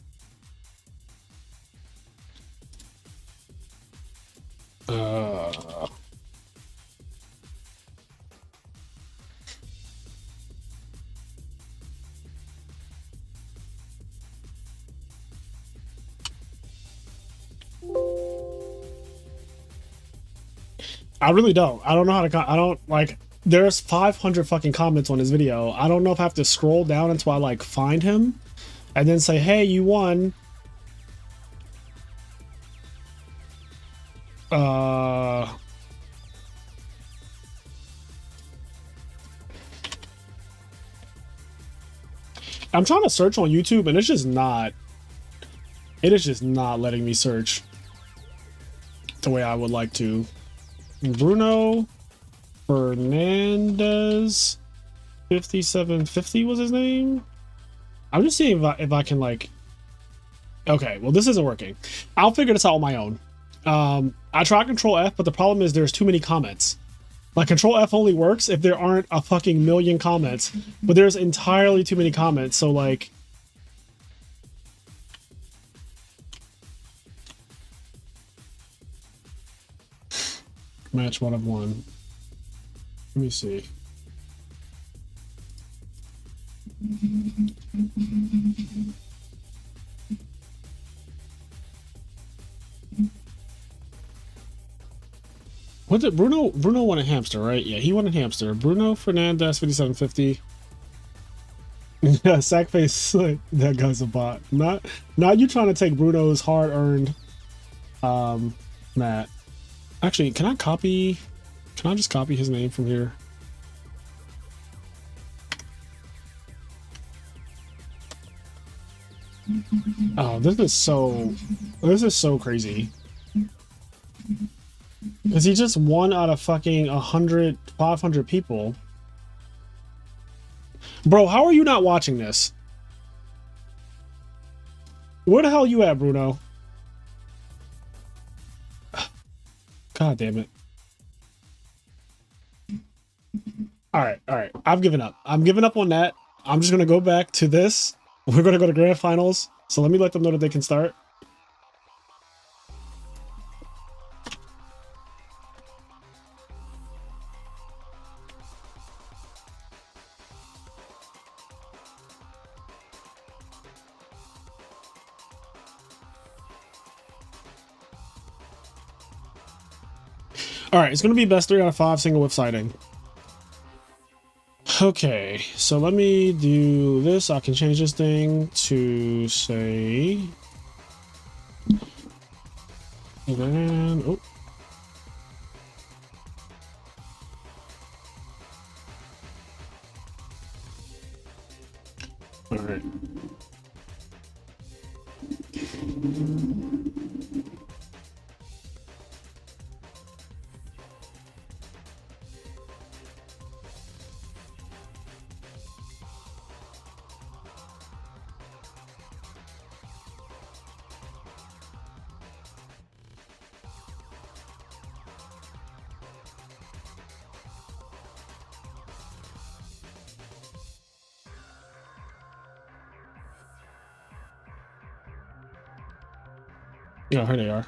S1: I really don't. I don't know how to. I don't like. There's 500 fucking comments on this video. I don't know if I have to scroll down until I like find him, and then say, "Hey, you won." I'm trying to search on YouTube, and it's just not. It is just not letting me search the way I would like to. Bruno Fernandez 5750 was his name. I'm just seeing if I can like. Okay, well this isn't working. I'll figure this out on my own. I try Control F, but the problem is there's too many comments. Like Control F only works if there aren't a fucking million comments, but there's entirely too many comments. So like. Match 1 of 1. Let me see. What did Bruno won a Hamster, right? Yeah, he won a Hamster. Bruno Fernandez 5750. Yeah, Sackface, like, that guy's a bot. Not you trying to take Bruno's hard-earned mat. Actually, can I just copy his name from here? Oh, this is so crazy. Is he just one out of fucking 100, 500 people? Bro, how are you not watching this? Where the hell you at, Bruno? God damn it. Alright. I've given up. I'm giving up on that. I'm just gonna go back to this. We're gonna go to grand finals. So let me let them know that they can start. Alright, it's gonna be best 3 out of 5 single whip sighting. Okay, so let me do this. I can change this thing to say, and then, oh. All right. Yeah, here they are.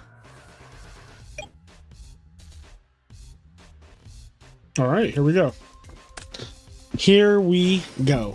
S1: All right, here we go. Here we go.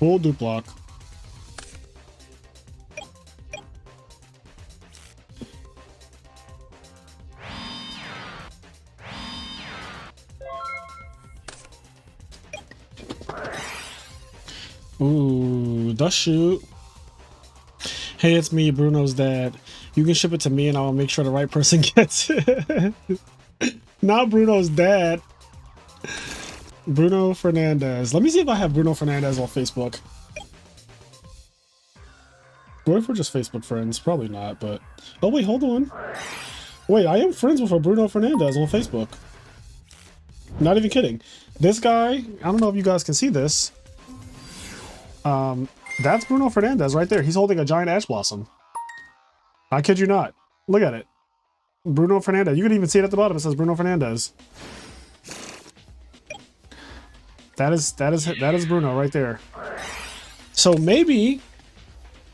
S1: Full dupe block. Ooh, the shoot. Hey, it's me, Bruno's dad. You can ship it to me and I'll make sure the right person gets it. Not Bruno's dad. Bruno Fernandez. Let me see if I have Bruno Fernandez on Facebook. What if we're just Facebook friends? Probably not, but... Oh, wait, hold on. Wait, I am friends with a Bruno Fernandez on Facebook. Not even kidding. This guy, I don't know if you guys can see this. That's Bruno Fernandez right there. He's holding a giant ash blossom. I kid you not. Look at it. Bruno Fernandez. You can even see it at the bottom. It says Bruno Fernandez. That is Bruno right there. So maybe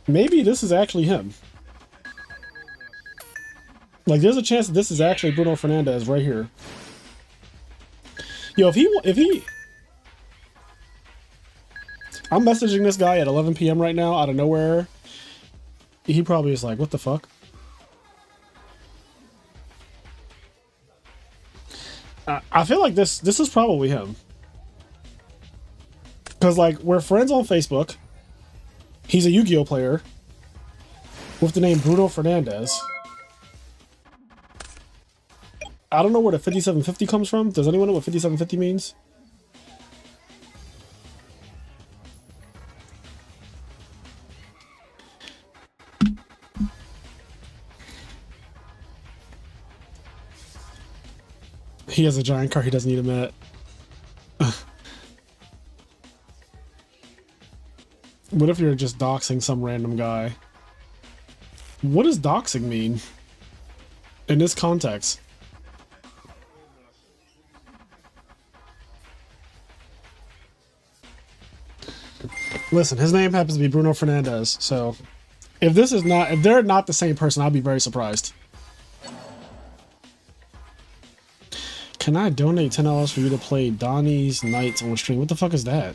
S1: this is actually him. Like, there's a chance that this is actually Bruno Fernandez right here. Yo, if he I'm messaging this guy at 11 p.m. right now out of nowhere. He probably is like, what the fuck? I feel like this is probably him. Because, like, we're friends on Facebook. He's a Yu-Gi-Oh player with the name Bruno Fernandez. I don't know where the 5750 comes from. Does anyone know what 5750 means? He has a giant car he doesn't need a mat. What if you're just doxing some random guy? What does doxing mean in this context? Listen, his name happens to be Bruno Fernandez, so If this is not, if they're not the same person, I'll be very surprised. Can I donate $10 for you to play Donnie's Nights on stream? What the fuck is that?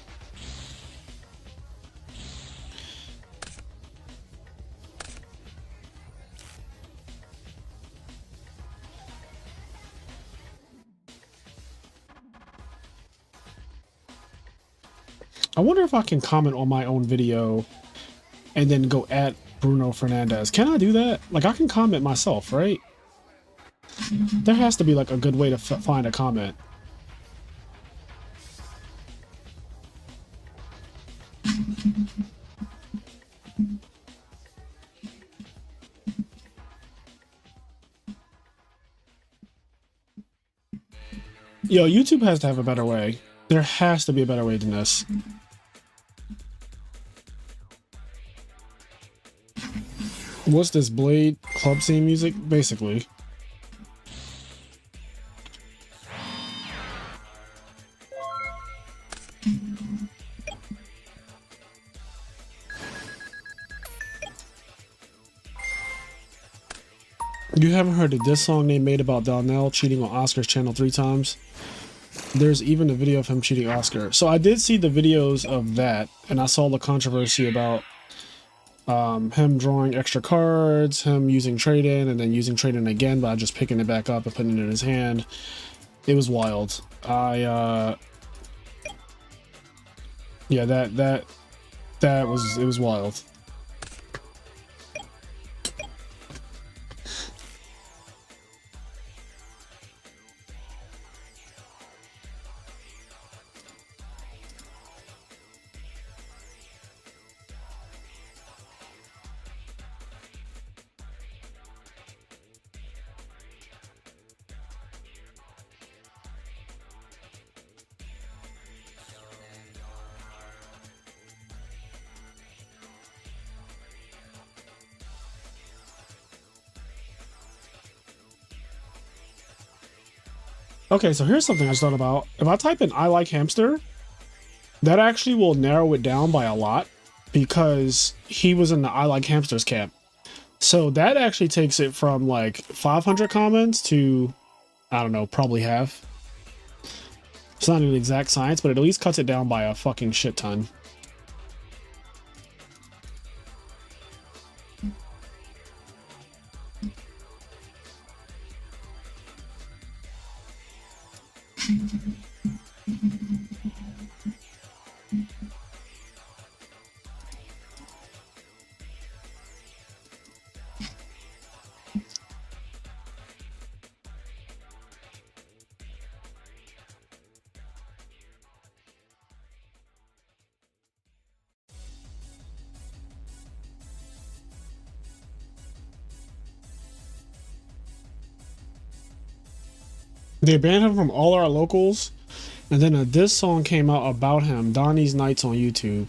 S1: I wonder if I can comment on my own video and then go at Bruno Fernandez. Can I do that? Like, I can comment myself, right? There has to be like a good way to find a comment. Yo, YouTube has to have a better way. There has to be a better way than this. What's this, Blade club scene music? Basically. You haven't heard of this song they made about Donnell cheating on Oscar's channel 3 times? There's even a video of him cheating Oscar. So I did see the videos of that, and I saw the controversy about him drawing extra cards, him using trade-in, and then using trade-in again by just picking it back up and putting it in his hand. It was wild. Yeah, it was wild. Okay, so here's something I just thought about. If I type in I like hamster, that actually will narrow it down by a lot because he was in the I like hamsters camp. So that actually takes it from like 500 comments to, I don't know, probably half. It's not an exact science, but it at least cuts it down by a fucking shit ton. They banned him from all our locals, and then this song came out about him, Donnie's Nights on YouTube.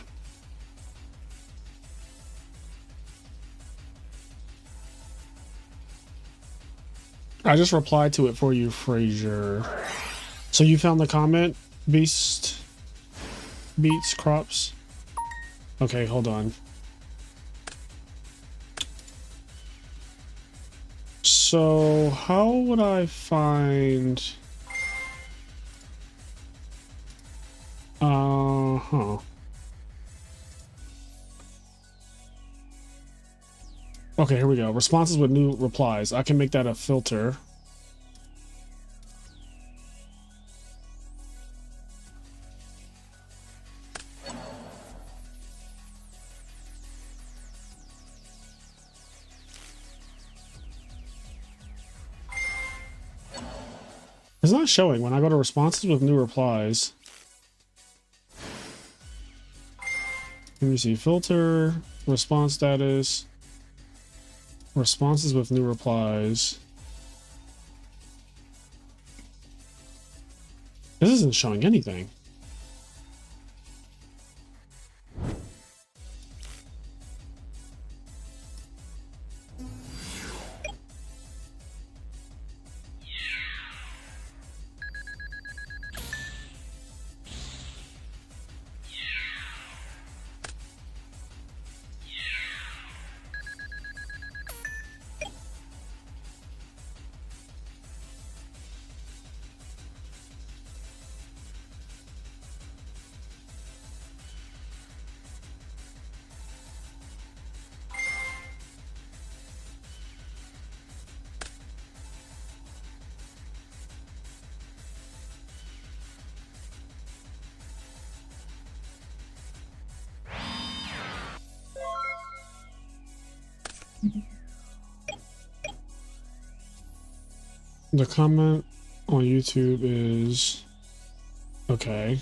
S1: I just replied to it for you, Frazier. So you found the comment, Beast Beats Crops? Okay, hold on. So how would I find okay, here we go. Responses with new replies. I can make that a filter. It's not showing when I go to responses with new replies. Let me see. Filter, response status, responses with new replies. This isn't showing anything. The comment on YouTube is okay.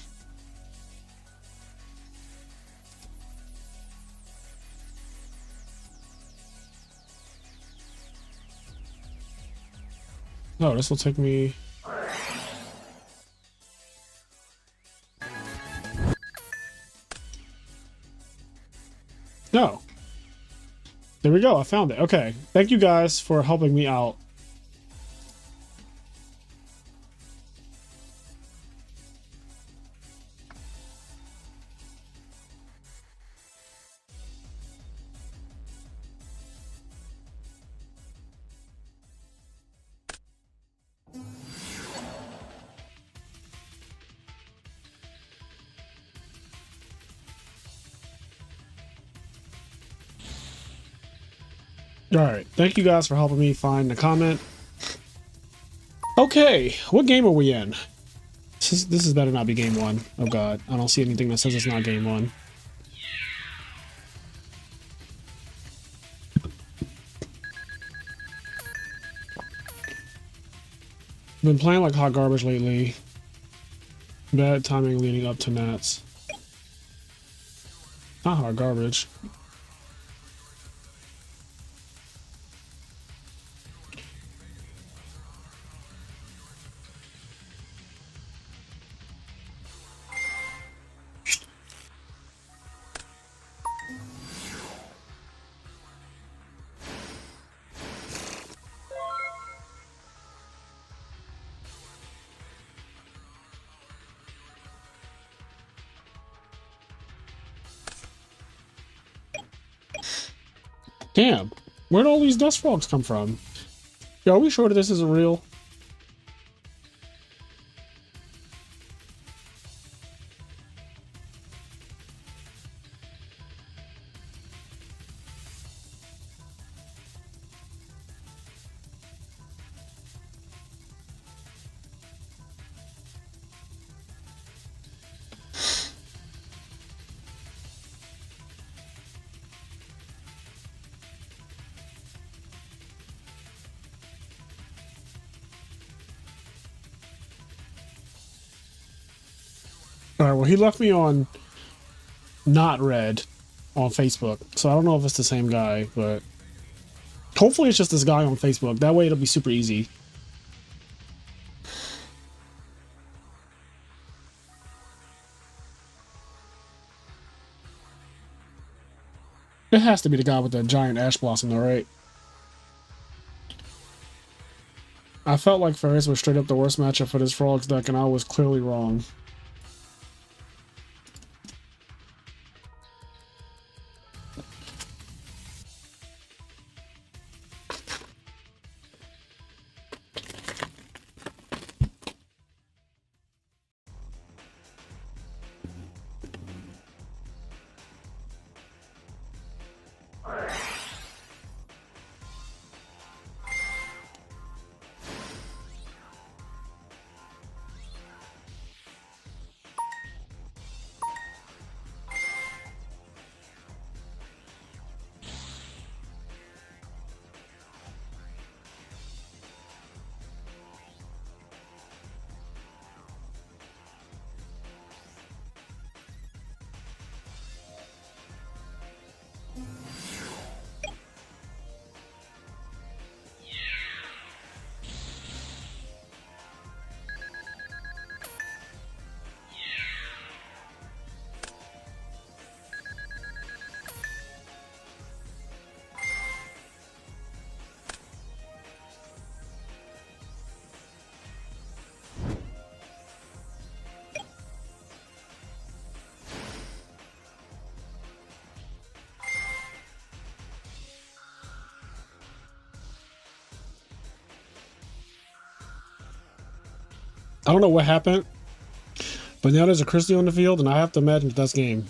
S1: Oh, this will take me. No. There we go. I found it. Okay. Thank you guys for helping me out. All right. Thank you guys for helping me find the comment. Okay. What game are we in? This is better not be game one. Oh god. I don't see anything that says it's not game one. Been playing like hot garbage lately. Bad timing leading up to Nats. Not hot garbage. Damn, where'd all these dust frogs come from? Yo, are we sure that this isn't real? All right, well, he left me on not red on Facebook, so I don't know if it's the same guy, but hopefully it's just this guy on Facebook. That way it'll be super easy. It has to be the guy with the giant ash blossom, though, right? I felt like Ferris was straight up the worst matchup for this Frogs deck, and I was clearly wrong. I don't know what happened, but now there's a Christie on the field, and I have to imagine that's game.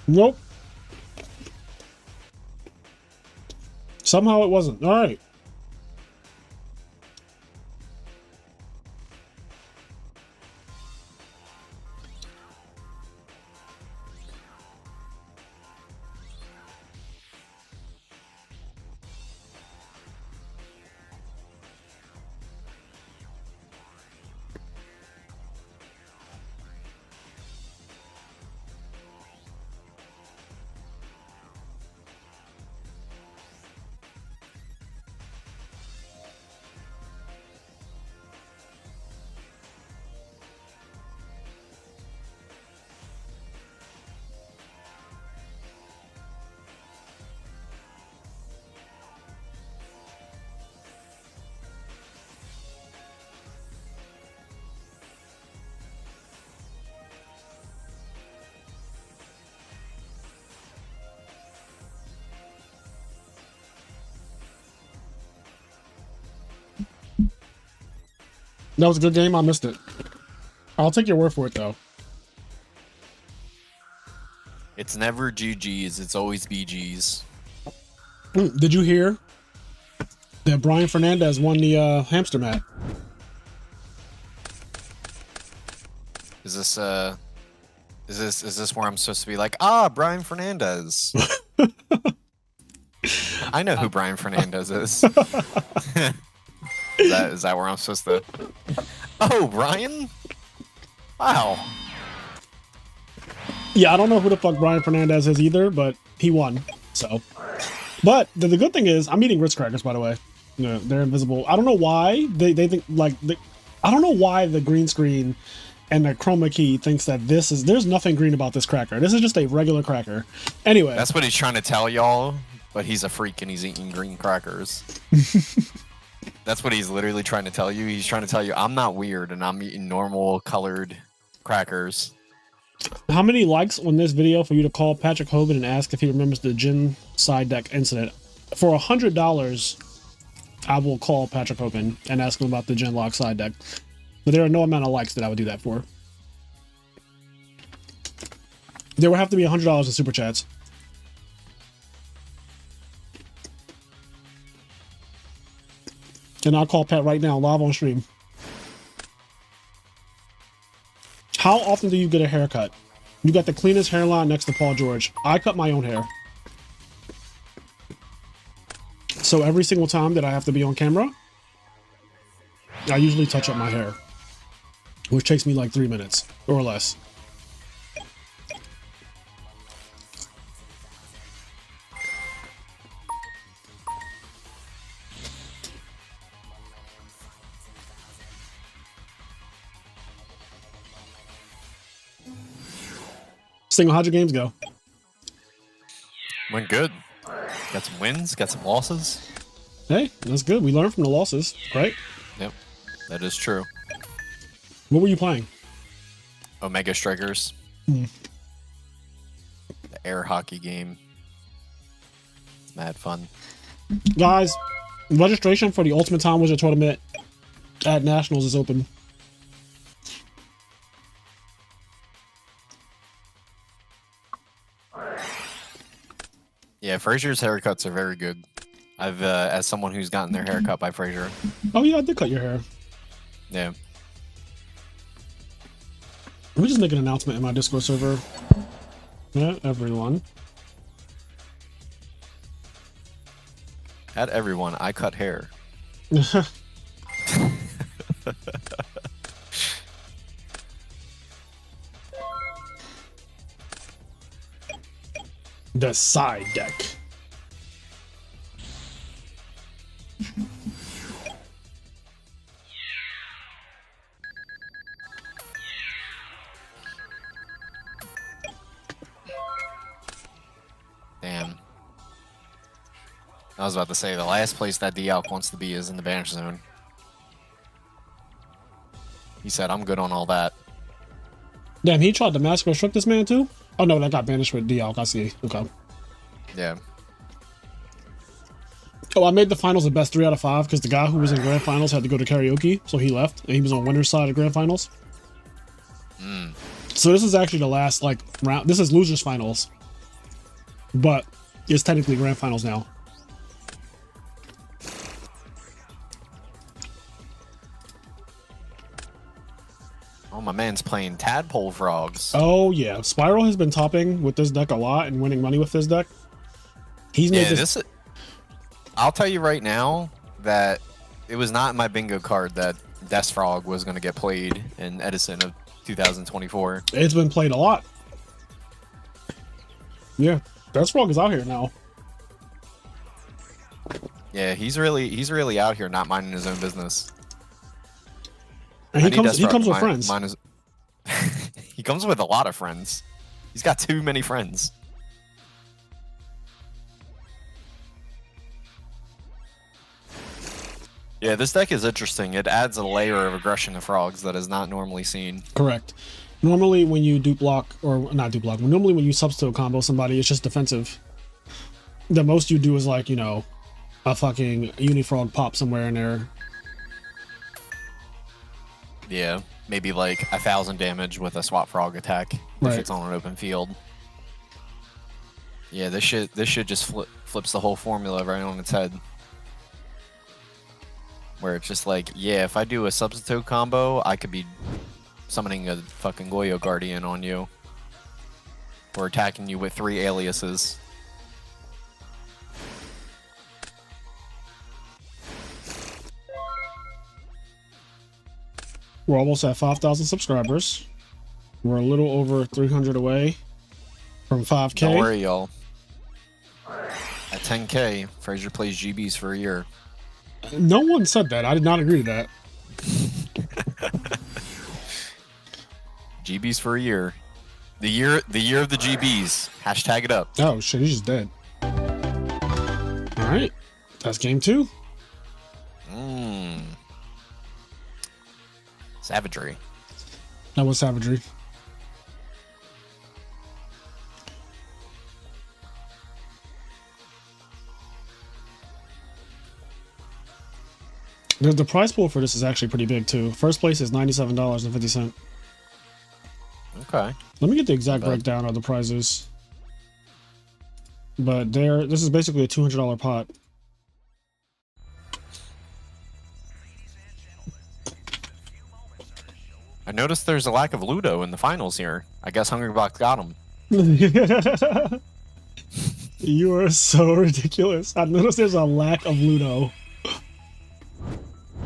S1: Nope. Somehow it wasn't. All right. That was a good game. I missed it. I'll take your word for it, though.
S2: It's never GG's. It's always BG's.
S1: Did you hear that Brian Fernandez won the hamster mat?
S2: Is this where I'm supposed to be like, Brian Fernandez? I know who Brian Fernandez is. Is that where I'm supposed to? Oh, Brian! Wow.
S1: Yeah, I don't know who the fuck Brian Fernandez is either, but he won. So, but the good thing is, I'm eating Ritz crackers, by the way. Yeah, they're invisible. I don't know why they think like I don't know why the green screen and the chroma key thinks that there's nothing green about this cracker. This is just a regular cracker. Anyway,
S2: that's what he's trying to tell y'all, but he's a freak and he's eating green crackers. That's what he's literally trying to tell you. He's trying to tell you I'm not weird and I'm eating normal colored crackers.
S1: How many likes on this video for you to call Patrick Hoban and ask if he remembers the gin side deck incident? For $100, I will call Patrick Hoban and ask him about the gin lock side deck. But there are no amount of likes that I would do that for. There would have to be $100 in super chats. And I'll call Pat right now, live on stream. How often do you get a haircut? You got the cleanest hairline next to Paul George. I cut my own hair. So every single time that I have to be on camera, I usually touch up my hair, which takes me like 3 minutes or less. Single, how'd your games go?
S2: Went good. Got some wins, got some losses.
S1: Hey, that's good. We learned from the losses, right?
S2: Yep, that is true.
S1: What were you playing?
S2: Omega Strikers.
S1: Hmm.
S2: The air hockey game. It's mad fun.
S1: Guys, registration for the Ultimate Time Wizard Tournament at Nationals is open.
S2: Yeah, Frazier's haircuts are very good. I've, as someone who's gotten their hair cut by Frazier.
S1: Oh yeah, I did cut your hair.
S2: Yeah.
S1: Let me just make an announcement in my Discord server. Yeah, everyone.
S2: At everyone, I cut hair.
S1: The side deck.
S2: Damn. I was about to say, the last place that D-Alk wants to be is in the banish zone. He said, I'm good on all that.
S1: Damn, he tried to mask restrict this man too? Oh no, that got banished with D-Alk, I see. Okay.
S2: Yeah.
S1: Oh, I made the finals the best 3 out of 5 because the guy who was in grand finals had to go to karaoke, so he left, and he was on winner's side of grand finals.
S2: Mm.
S1: So this is actually the last like round. This is losers finals, but it's technically grand finals now.
S2: Oh, my man's playing tadpole frogs.
S1: Oh yeah, Spiral has been topping with this deck a lot and winning money with this deck. He's made this.
S2: I'll tell you right now that it was not in my bingo card that Death Frog was going to get played in Edison of 2024.
S1: It's been played a lot. Yeah, Death Frog is out here now.
S2: Yeah, he's really out here not minding his own business.
S1: And he comes with friends.
S2: He comes with a lot of friends. He's got too many friends. Yeah, this deck is interesting. It adds a layer of aggression to frogs that is not normally seen.
S1: Correct. Normally when you dupe block, or not dupe block, normally when you substitute combo somebody, it's just defensive. The most you do is like, you know, a fucking Unifrog pop somewhere in there.
S2: Yeah, maybe like 1,000 damage with a swap frog attack
S1: Right.
S2: if it's on an open field. Yeah, this shit just flips the whole formula right on its head. Where it's just like, yeah, if I do a substitute combo, I could be summoning a fucking Goyo Guardian on you. Or attacking you with 3 aliases.
S1: We're almost at 5,000 subscribers. We're a little over 300 away from 5K.
S2: Don't worry, y'all. At 10K, Frazier plays GBs for a year.
S1: No one said that. I did not agree to that.
S2: GBs for a year. The year of the GBs. Hashtag it up.
S1: Oh shit, he's just dead. All right, that's game 2.
S2: Savagery.
S1: That was savagery. The prize pool for this is actually pretty big too. First place is $97.50.
S2: Okay.
S1: Let me get the exact breakdown of the prizes. But this is basically a $200 pot.
S2: I noticed there's a lack of Ludo in the finals here. I guess Hungrybox got him.
S1: You are so ridiculous. I noticed there's a lack of Ludo.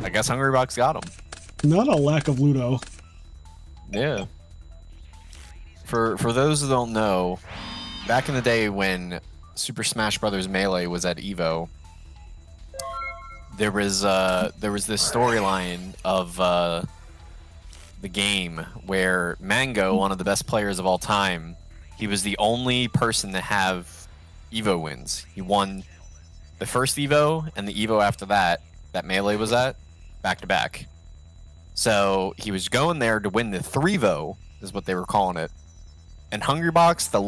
S2: I guess Hungrybox got him.
S1: Not a lack of Ludo.
S2: Yeah. For those who don't know, back in the day when Super Smash Bros. Melee was at EVO, there was this storyline of the game where Mango, one of the best players of all time, he was the only person to have EVO wins. He won the first EVO and the EVO after that Melee was at, back to back. So he was going there to win the 3VO, is what they were calling it. And Hungrybox, the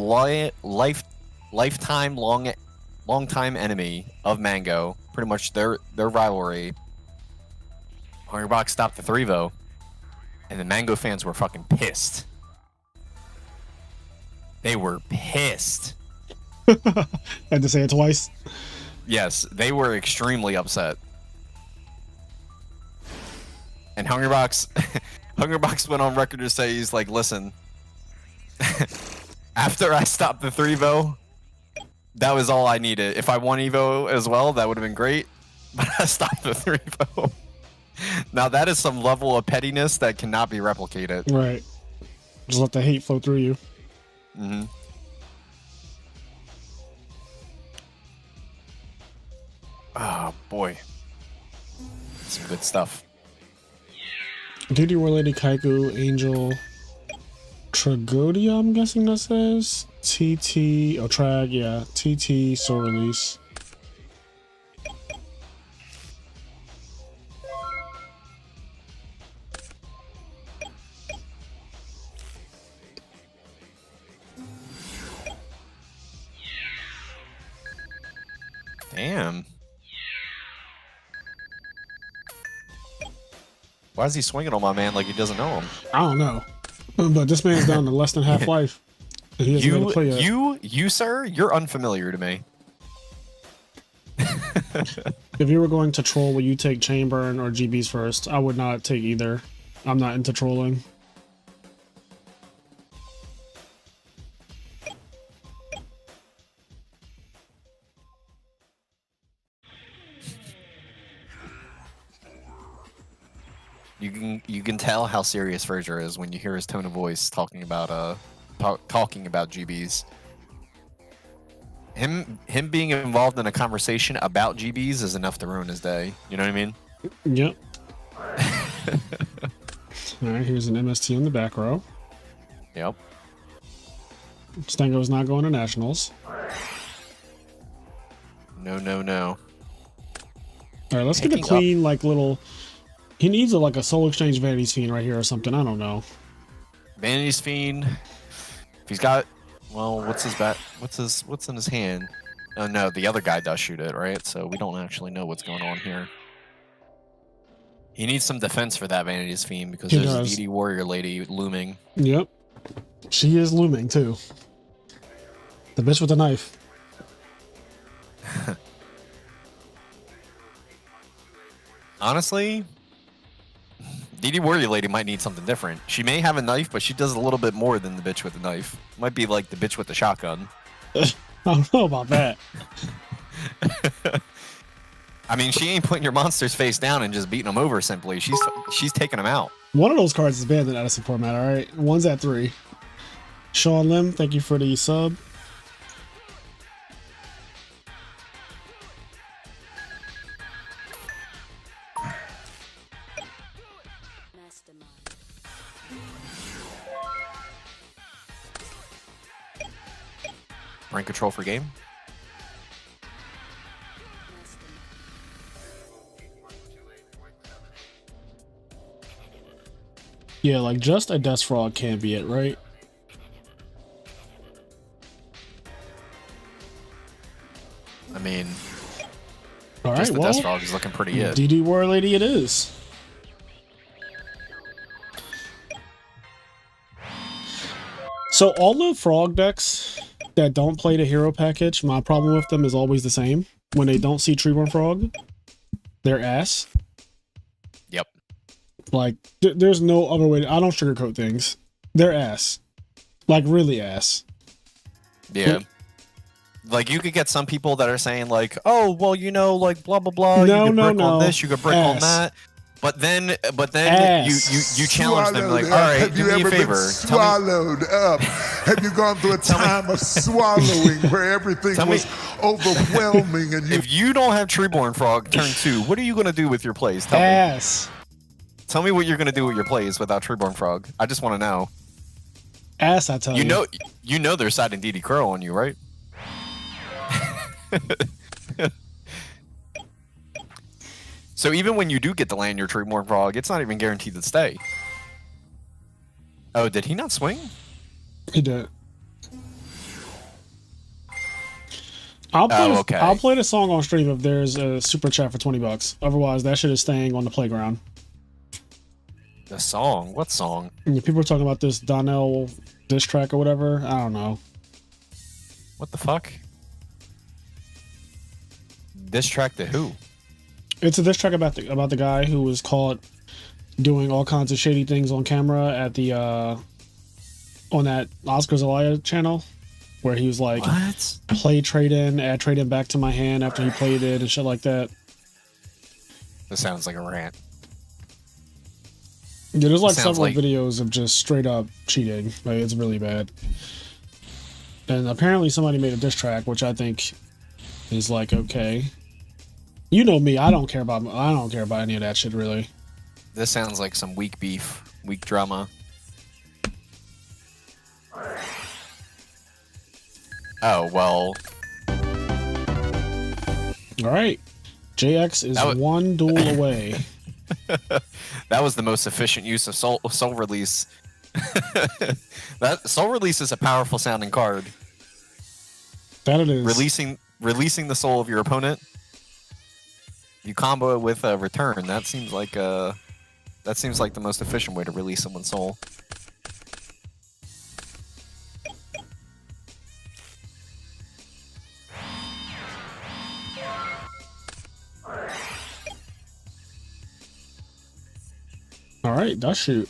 S2: lifetime long time enemy of Mango, pretty much their rivalry. Hungrybox stopped the 3VO, and the Mango fans were fucking pissed. They were pissed.
S1: Had to say it twice.
S2: Yes, they were extremely upset. And Hungrybox went on record to say, he's like, listen, after I stopped the 3VO, that was all I needed. If I won EVO as well, that would have been great. But I stopped the 3VO. Now that is some level of pettiness that cannot be replicated.
S1: Right. Just let the hate flow through you.
S2: Mm-hmm. Oh boy. Some good stuff.
S1: Duty related Kaiku, Angel, Tragodia, I'm guessing that says. TT, oh, Trag, yeah. TT, Soul Release.
S2: Damn. Why is he swinging on my man like he doesn't know him?
S1: I don't know. But this man's down to less than half life. And he hasn't been play yet.
S2: You, sir, you're unfamiliar to me.
S1: If you were going to troll, would you take Chainburn or GBs first? I would not take either. I'm not into trolling.
S2: You can tell how serious Frazier is when you hear his tone of voice talking about GBs. Him being involved in a conversation about GBs is enough to ruin his day. You know what I mean?
S1: Yep. All right, here's an MST on the back row.
S2: Yep.
S1: Stango's not going to nationals.
S2: No, no, no.
S1: All right, let's get a clean, like, little... He needs like a Soul Exchange Vanity's Fiend right here or something. I don't know.
S2: Vanity's Fiend. If he's got, well, what's in his hand? Oh no, the other guy does shoot it, right? So we don't actually know what's going on here. He needs some defense for that Vanity's Fiend because
S1: He
S2: there's a
S1: does.
S2: DD Warrior lady looming.
S1: Yep. She is looming too. The bitch with the knife.
S2: Honestly, DD Warrior lady might need something different. She may have a knife, but she does a little bit more than the bitch with the knife. Might be like the bitch with the shotgun.
S1: I don't know about that.
S2: I mean, she ain't putting your monsters face down and just beating them over simply. She's taking them out.
S1: One of those cards is banned in Edison format, alright? One's at 3. Sean Lim, thank you for the sub.
S2: Brain control for game.
S1: Yeah, like just a Death Frog can't be it, right?
S2: I mean,
S1: All
S2: just
S1: right,
S2: the
S1: well,
S2: Death Frog is looking pretty good.
S1: DD War Lady it is. So all the frog decks that don't play the hero package, my problem with them is always the same. When they don't see Treeborn Frog, they're ass.
S2: Yep.
S1: Like, there's no other way. I don't sugarcoat things. They're ass. Like, really ass.
S2: Yeah. Like, you could get some people that are saying, like, oh, well, you know, like, blah, blah, blah.
S1: No,
S2: you could
S1: no,
S2: brick
S1: no.
S2: on this, you could brick on
S1: Ass.
S2: that. But then
S1: Ass.
S2: you challenge them, like, all
S3: Swallowed up.
S2: right,
S3: Have
S2: do
S3: you
S2: me a
S3: ever been
S2: favor. Tell me,
S3: swallowed up? Have you gone through a time of swallowing where everything
S2: Tell me-
S3: was overwhelming and you
S2: if you don't have Treeborn Frog turn 2, what are you going to do with your plays? Tell me.
S1: Ass.
S2: Tell me what you're going to do with your plays without Treeborn Frog. I just want to know.
S1: Ass, I tell you.
S2: You know they're siding DD Crow on you, right? So even when you do get to land your Treeborn Frog, it's not even guaranteed to stay. Oh, did he not swing?
S1: He did. I'll play the song on stream if there's a super chat for $20. Otherwise, that shit is staying on the playground.
S2: The song? What song?
S1: And people are talking about this Donnell diss track or whatever. I don't know.
S2: What the fuck? Diss track to who?
S1: It's a diss track about the guy who was caught doing all kinds of shady things on camera at the on that Oscar Zelaya channel, where he was like,
S2: What?
S1: play trade in, add trade in back to my hand after he played it and shit like that.
S2: This sounds like a rant.
S1: Yeah, there's like
S2: Sounds
S1: several
S2: like-
S1: videos of just straight up cheating. Like, it's really bad. And apparently somebody made a diss track, which I think is like, okay. You know me, I don't care about any of that shit really.
S2: This sounds like some weak beef, weak drama. Oh, well,
S1: All right. JX is
S2: That wa-
S1: one duel away.
S2: that was the most efficient use of soul release. That soul release is a powerful sounding card.
S1: That it is.
S2: Releasing the soul of your opponent. You combo it with a return. That seems like the most efficient way to release someone's soul.
S1: All right, dust shoot.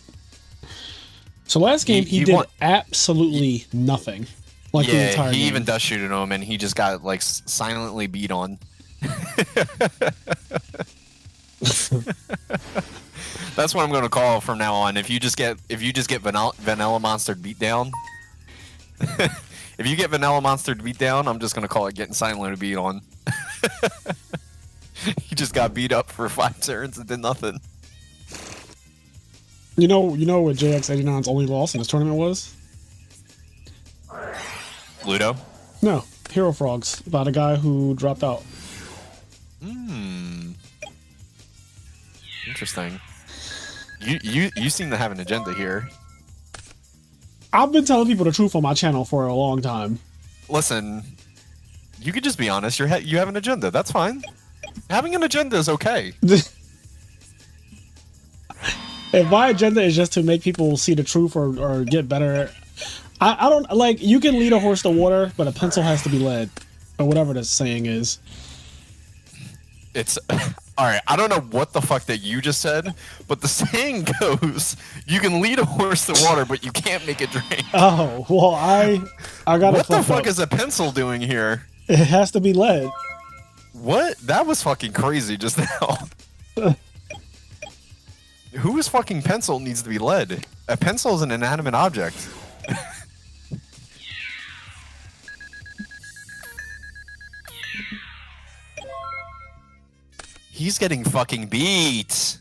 S1: So last game he
S2: He
S1: did
S2: won-
S1: absolutely nothing. Like the
S2: Yeah,
S1: entire
S2: he
S1: game.
S2: even dust shooted him, and he just got like silently beat on. That's what I'm going to call from now on. If you just get Vanilla Monster beat down, if you get Vanilla Monster beat down, I'm just going to call it getting silently beat on. He just got beat up for 5 turns and did nothing.
S1: You know what JX89's only loss in this tournament was?
S2: Ludo.
S1: No, Hero Frogs, about a guy who dropped out.
S2: Interesting. You seem to have an agenda here.
S1: I've been telling people the truth on my channel for a long time.
S2: Listen, you could just be honest. You have an agenda. That's fine. Having an agenda is okay.
S1: If my agenda is just to make people see the truth or get better, I don't like. You can lead a horse to water, but a pencil has to be led, or whatever the saying is.
S2: It's all right. I don't know what the fuck that you just said, but the saying goes, "You can lead a horse to water, but you can't make it drink."
S1: Oh well, I gotta.
S2: What the fuck is a pencil doing here?
S1: It has to be led.
S2: What? That was fucking crazy just now. Whose fucking pencil needs to be led? A pencil is an inanimate object. He's getting fucking beat.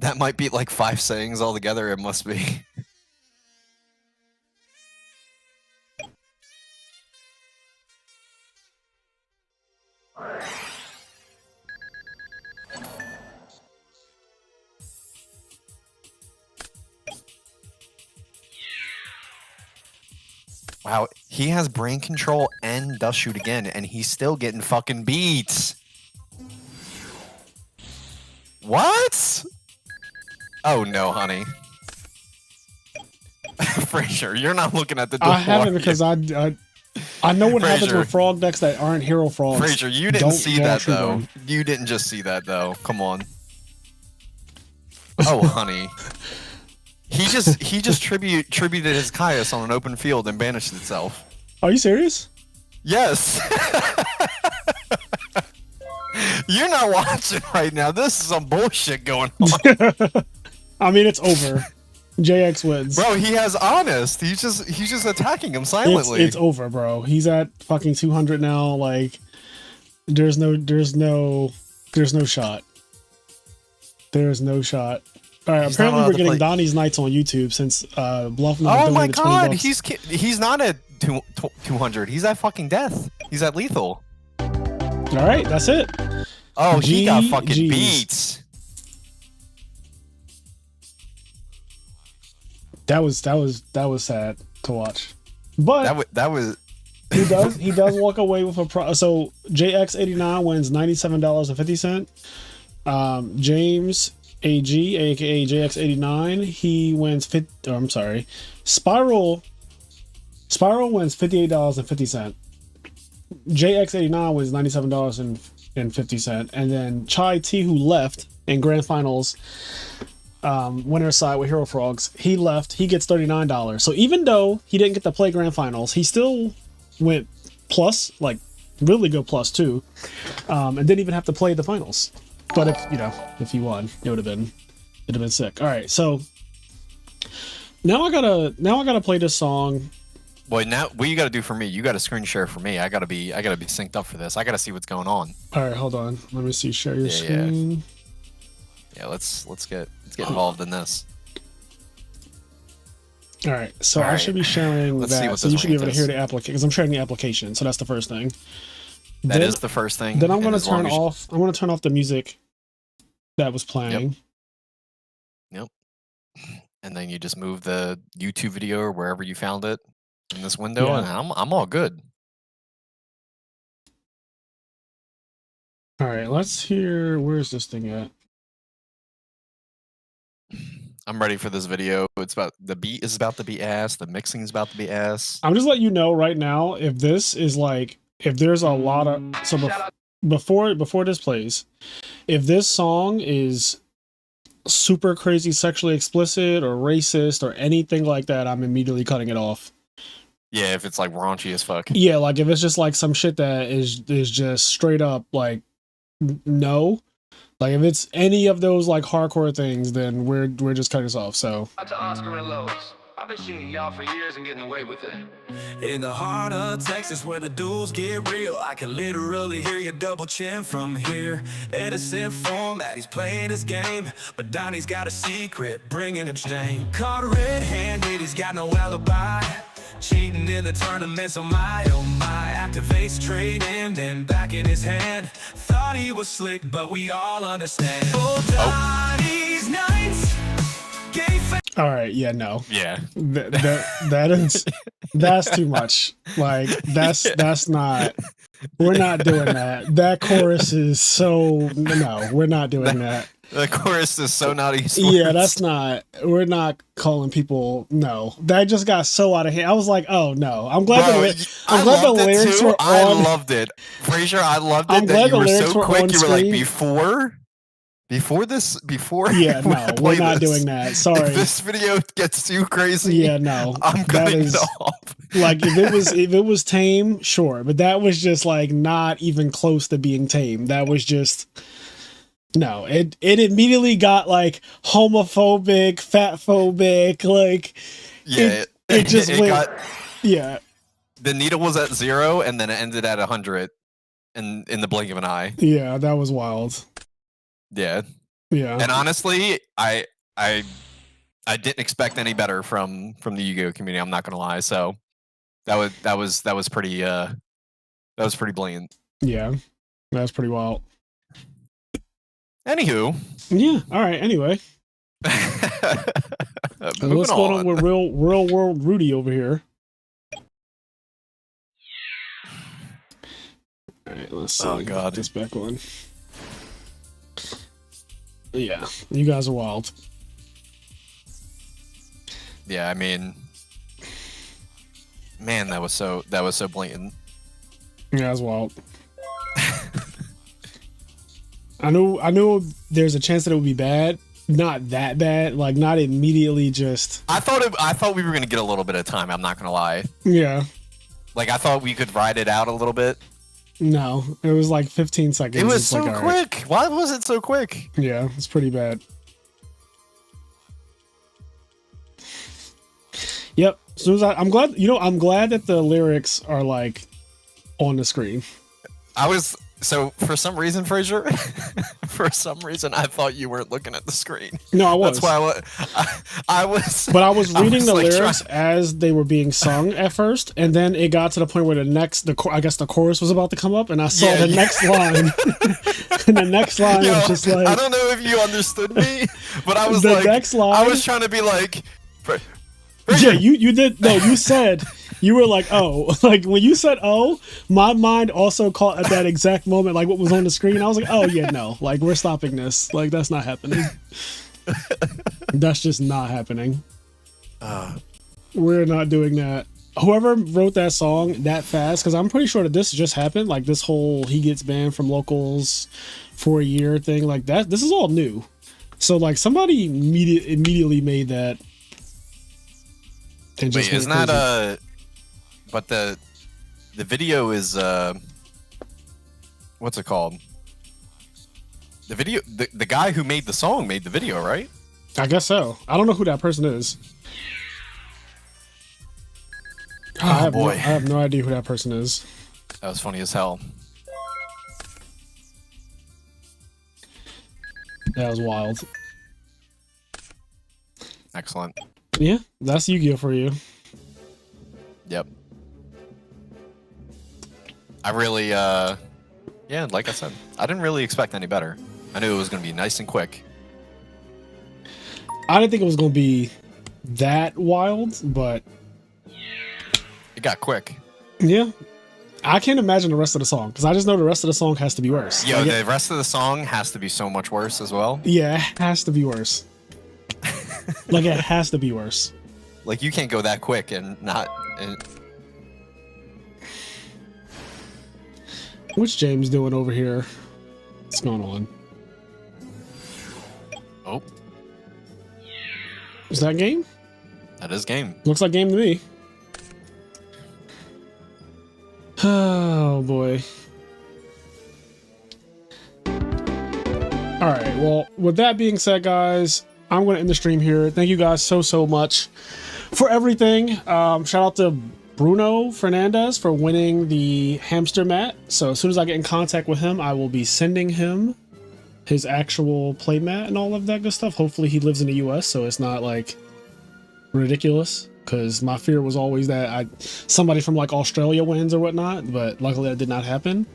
S2: That might be like 5 sayings altogether. It must be. Wow, he has brain control and does shoot again, and he's still getting fucking beat. What? Oh no, honey. Fraser, you're not looking at the door.
S1: I haven't because I know what happens with frog decks that aren't hero frogs.
S2: Fraser, you didn't see that though. You didn't just see that though. Come on. Oh, honey. He just tributed his Caius on an open field and banished itself.
S1: Are you serious?
S2: Yes. You're not watching right now. This is some bullshit going on.
S1: I mean, it's over. JX wins.
S2: Bro, he has honest. He's just attacking him silently.
S1: It's over, bro. He's at fucking 200 now. Like, there's no shot. There's no shot. All right, apparently we're getting Donnie's Nights on YouTube since Bluff.
S2: Oh my god, he's not at 200. He's at fucking death. He's at lethal.
S1: All right, that's it.
S2: Oh, he got fucking beats.
S1: That was sad to watch. But
S2: that was
S1: he does walk away with a so JX89 wins $97.50. James AG, aka JX89, he wins Spiral wins $58.50. JX89 wins $97.50, and then Chai T, who left in grand finals, winner side with Hero Frogs, he left. He gets $39. So even though he didn't get to play grand finals, he still went plus, like really good plus too, and didn't even have to play the finals. But if he won, it'd have been sick. All right, so now I gotta play this song.
S2: Boy, now what you gotta do for me? You gotta screen share for me. I gotta be synced up for this. I gotta see what's going on.
S1: All right, hold on. Let me see. Share your screen.
S2: Yeah, let's get involved in this.
S1: All right, so I should be sharing that. So you should be able to hear the application because I'm sharing the application. So that's the first thing.
S2: That is the first thing.
S1: Then I'm going to turn off. I'm going to turn off the music that was playing.
S2: Yep. And then you just move the YouTube video or wherever you found it in this window, and I'm all good.
S1: All right, let's hear. Where's this thing at?
S2: I'm ready for this video. It's about the beat is about to be ass. The mixing is about to be ass.
S1: I'm just letting you know right now if this is like. If there's a lot of before this plays, if this song is super crazy sexually explicit or racist or anything like that, I'm immediately cutting it off.
S2: Yeah, if it's like raunchy as fuck.
S1: Yeah, like if it's just like some shit that is just straight up like no. Like if it's any of those like hardcore things, then we're just cutting this off. So
S4: I've been shooting y'all for years and getting away with it. In the heart of Texas where the duels get real, I can literally hear your double chin from here. Edison format, he's playing his game, but Donnie's got a secret, bringing him shame. Caught red-handed, he's got no alibi. Cheating in the tournaments, oh my, activates trading, then back in his hand. Thought he was slick, but we all understand. Donnie's nights.
S1: All right, yeah, no.
S2: Yeah.
S1: That's too much. Like that's not We're not doing that. That chorus is so no. We're not doing that.
S2: The chorus is so not esports.
S1: Yeah, that's not. We're not calling people. No, that just got so out of hand. I was like, oh no. I'm glad the lyrics were on.
S2: I loved it, Frazier. I loved it.
S1: I'm glad the
S2: you were
S1: lyrics
S2: so
S1: were
S2: quick.
S1: on
S2: You were like
S1: screen.
S2: before this.
S1: Yeah, no, we're not doing that. Sorry.
S2: If this video gets too crazy,
S1: yeah, no,
S2: I'm gonna get off.
S1: Like if it was tame, sure, but that was just like not even close to being tame. That was just. No, it immediately got like homophobic, fatphobic, like
S2: yeah,
S1: it just went. Yeah,
S2: the needle was at 0 and then it ended at 100 in the blink of an eye.
S1: Yeah, that was wild.
S2: Yeah.
S1: Yeah.
S2: And honestly, I didn't expect any better from the Yu-Gi-Oh community, I'm not gonna lie. So that was pretty blatant.
S1: Yeah. That was pretty wild.
S2: Anywho.
S1: Yeah, alright, anyway. What's going on with real world Rudy over here? Alright, let's see.
S2: Oh god.
S1: This back on. Yeah, you guys are wild.
S2: Yeah, I mean, man, that was so blatant.
S1: Yeah, that was wild. I knew there's a chance that it would be bad. Not that bad, like not immediately just.
S2: I thought we were gonna get a little bit of time, I'm not gonna lie.
S1: Yeah.
S2: Like I thought we could ride it out a little bit.
S1: No, it was like 15 seconds.
S2: It was
S1: it's
S2: so
S1: like,
S2: quick. Right. Why was it so quick?
S1: Yeah, it's pretty bad. Yep. As soon as I'm glad that the lyrics are like on the screen.
S2: So for some reason, Frazier, for some reason, I thought you weren't looking at the screen.
S1: No, I was.
S2: That's why I was.
S1: But I was reading the lyrics as they were being sung at first, and then it got to the point where I guess the chorus was about to come up, and I saw the next line. And the next line was just like,
S2: I don't know if you understood me, but I was
S1: the
S2: like,
S1: next line,
S2: I was trying to be like.
S1: Yeah, you did. No, you said, you were like, oh, like when you said, oh, my mind also caught at that exact moment, like what was on the screen. I was like, oh yeah, no, like we're stopping this. Like that's not happening. That's just not happening. We're not doing that. Whoever wrote that song that fast, because I'm pretty sure that this just happened. Like this whole he gets banned from locals for a year thing, like that. This is all new. So like somebody immediately made that.
S2: Wait, isn't that but the video is what's it called? The video, the guy who made the song made the video, right?
S1: I guess so. I don't know who that person is.
S2: Oh boy,
S1: I have no idea who that person is.
S2: That was funny as hell.
S1: That was wild.
S2: Excellent.
S1: Yeah, that's Yu-Gi-Oh for you.
S2: Yep. I really, yeah, like I said, I didn't really expect any better. I knew it was going to be nice and quick.
S1: I didn't think it was going to be that wild, but...
S2: It got quick.
S1: Yeah. I can't imagine the rest of the song, because I just know the rest of the song has to be worse.
S2: Yo, the rest of the song has to be so much worse as well.
S1: Yeah, it has to be worse. Like it has to be worse.
S2: Like you can't go that quick and not.
S1: What's James doing over here? What's going on?
S2: Oh,
S1: is that game?
S2: That is game.
S1: Looks like game to me. Oh boy. All right. Well, with that being said, guys, I'm going to end the stream here. Thank you guys so much for everything. Shout out to Bruno Fernandez for winning the Hamster mat. So as soon as I get in contact with him, I will be sending him his actual playmat and all of that good stuff. Hopefully he lives in the US, so it's not like ridiculous, because my fear was always that somebody from like Australia wins or whatnot, but luckily that did not happen.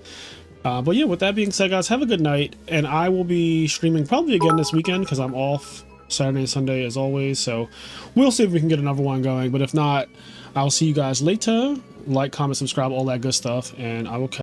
S1: But yeah, with that being said, guys, have a good night, and I will be streaming probably again this weekend because I'm off Saturday and Sunday as always, so we'll see if we can get another one going. But if not, I'll see you guys later. Like, comment, subscribe, all that good stuff, and I will catch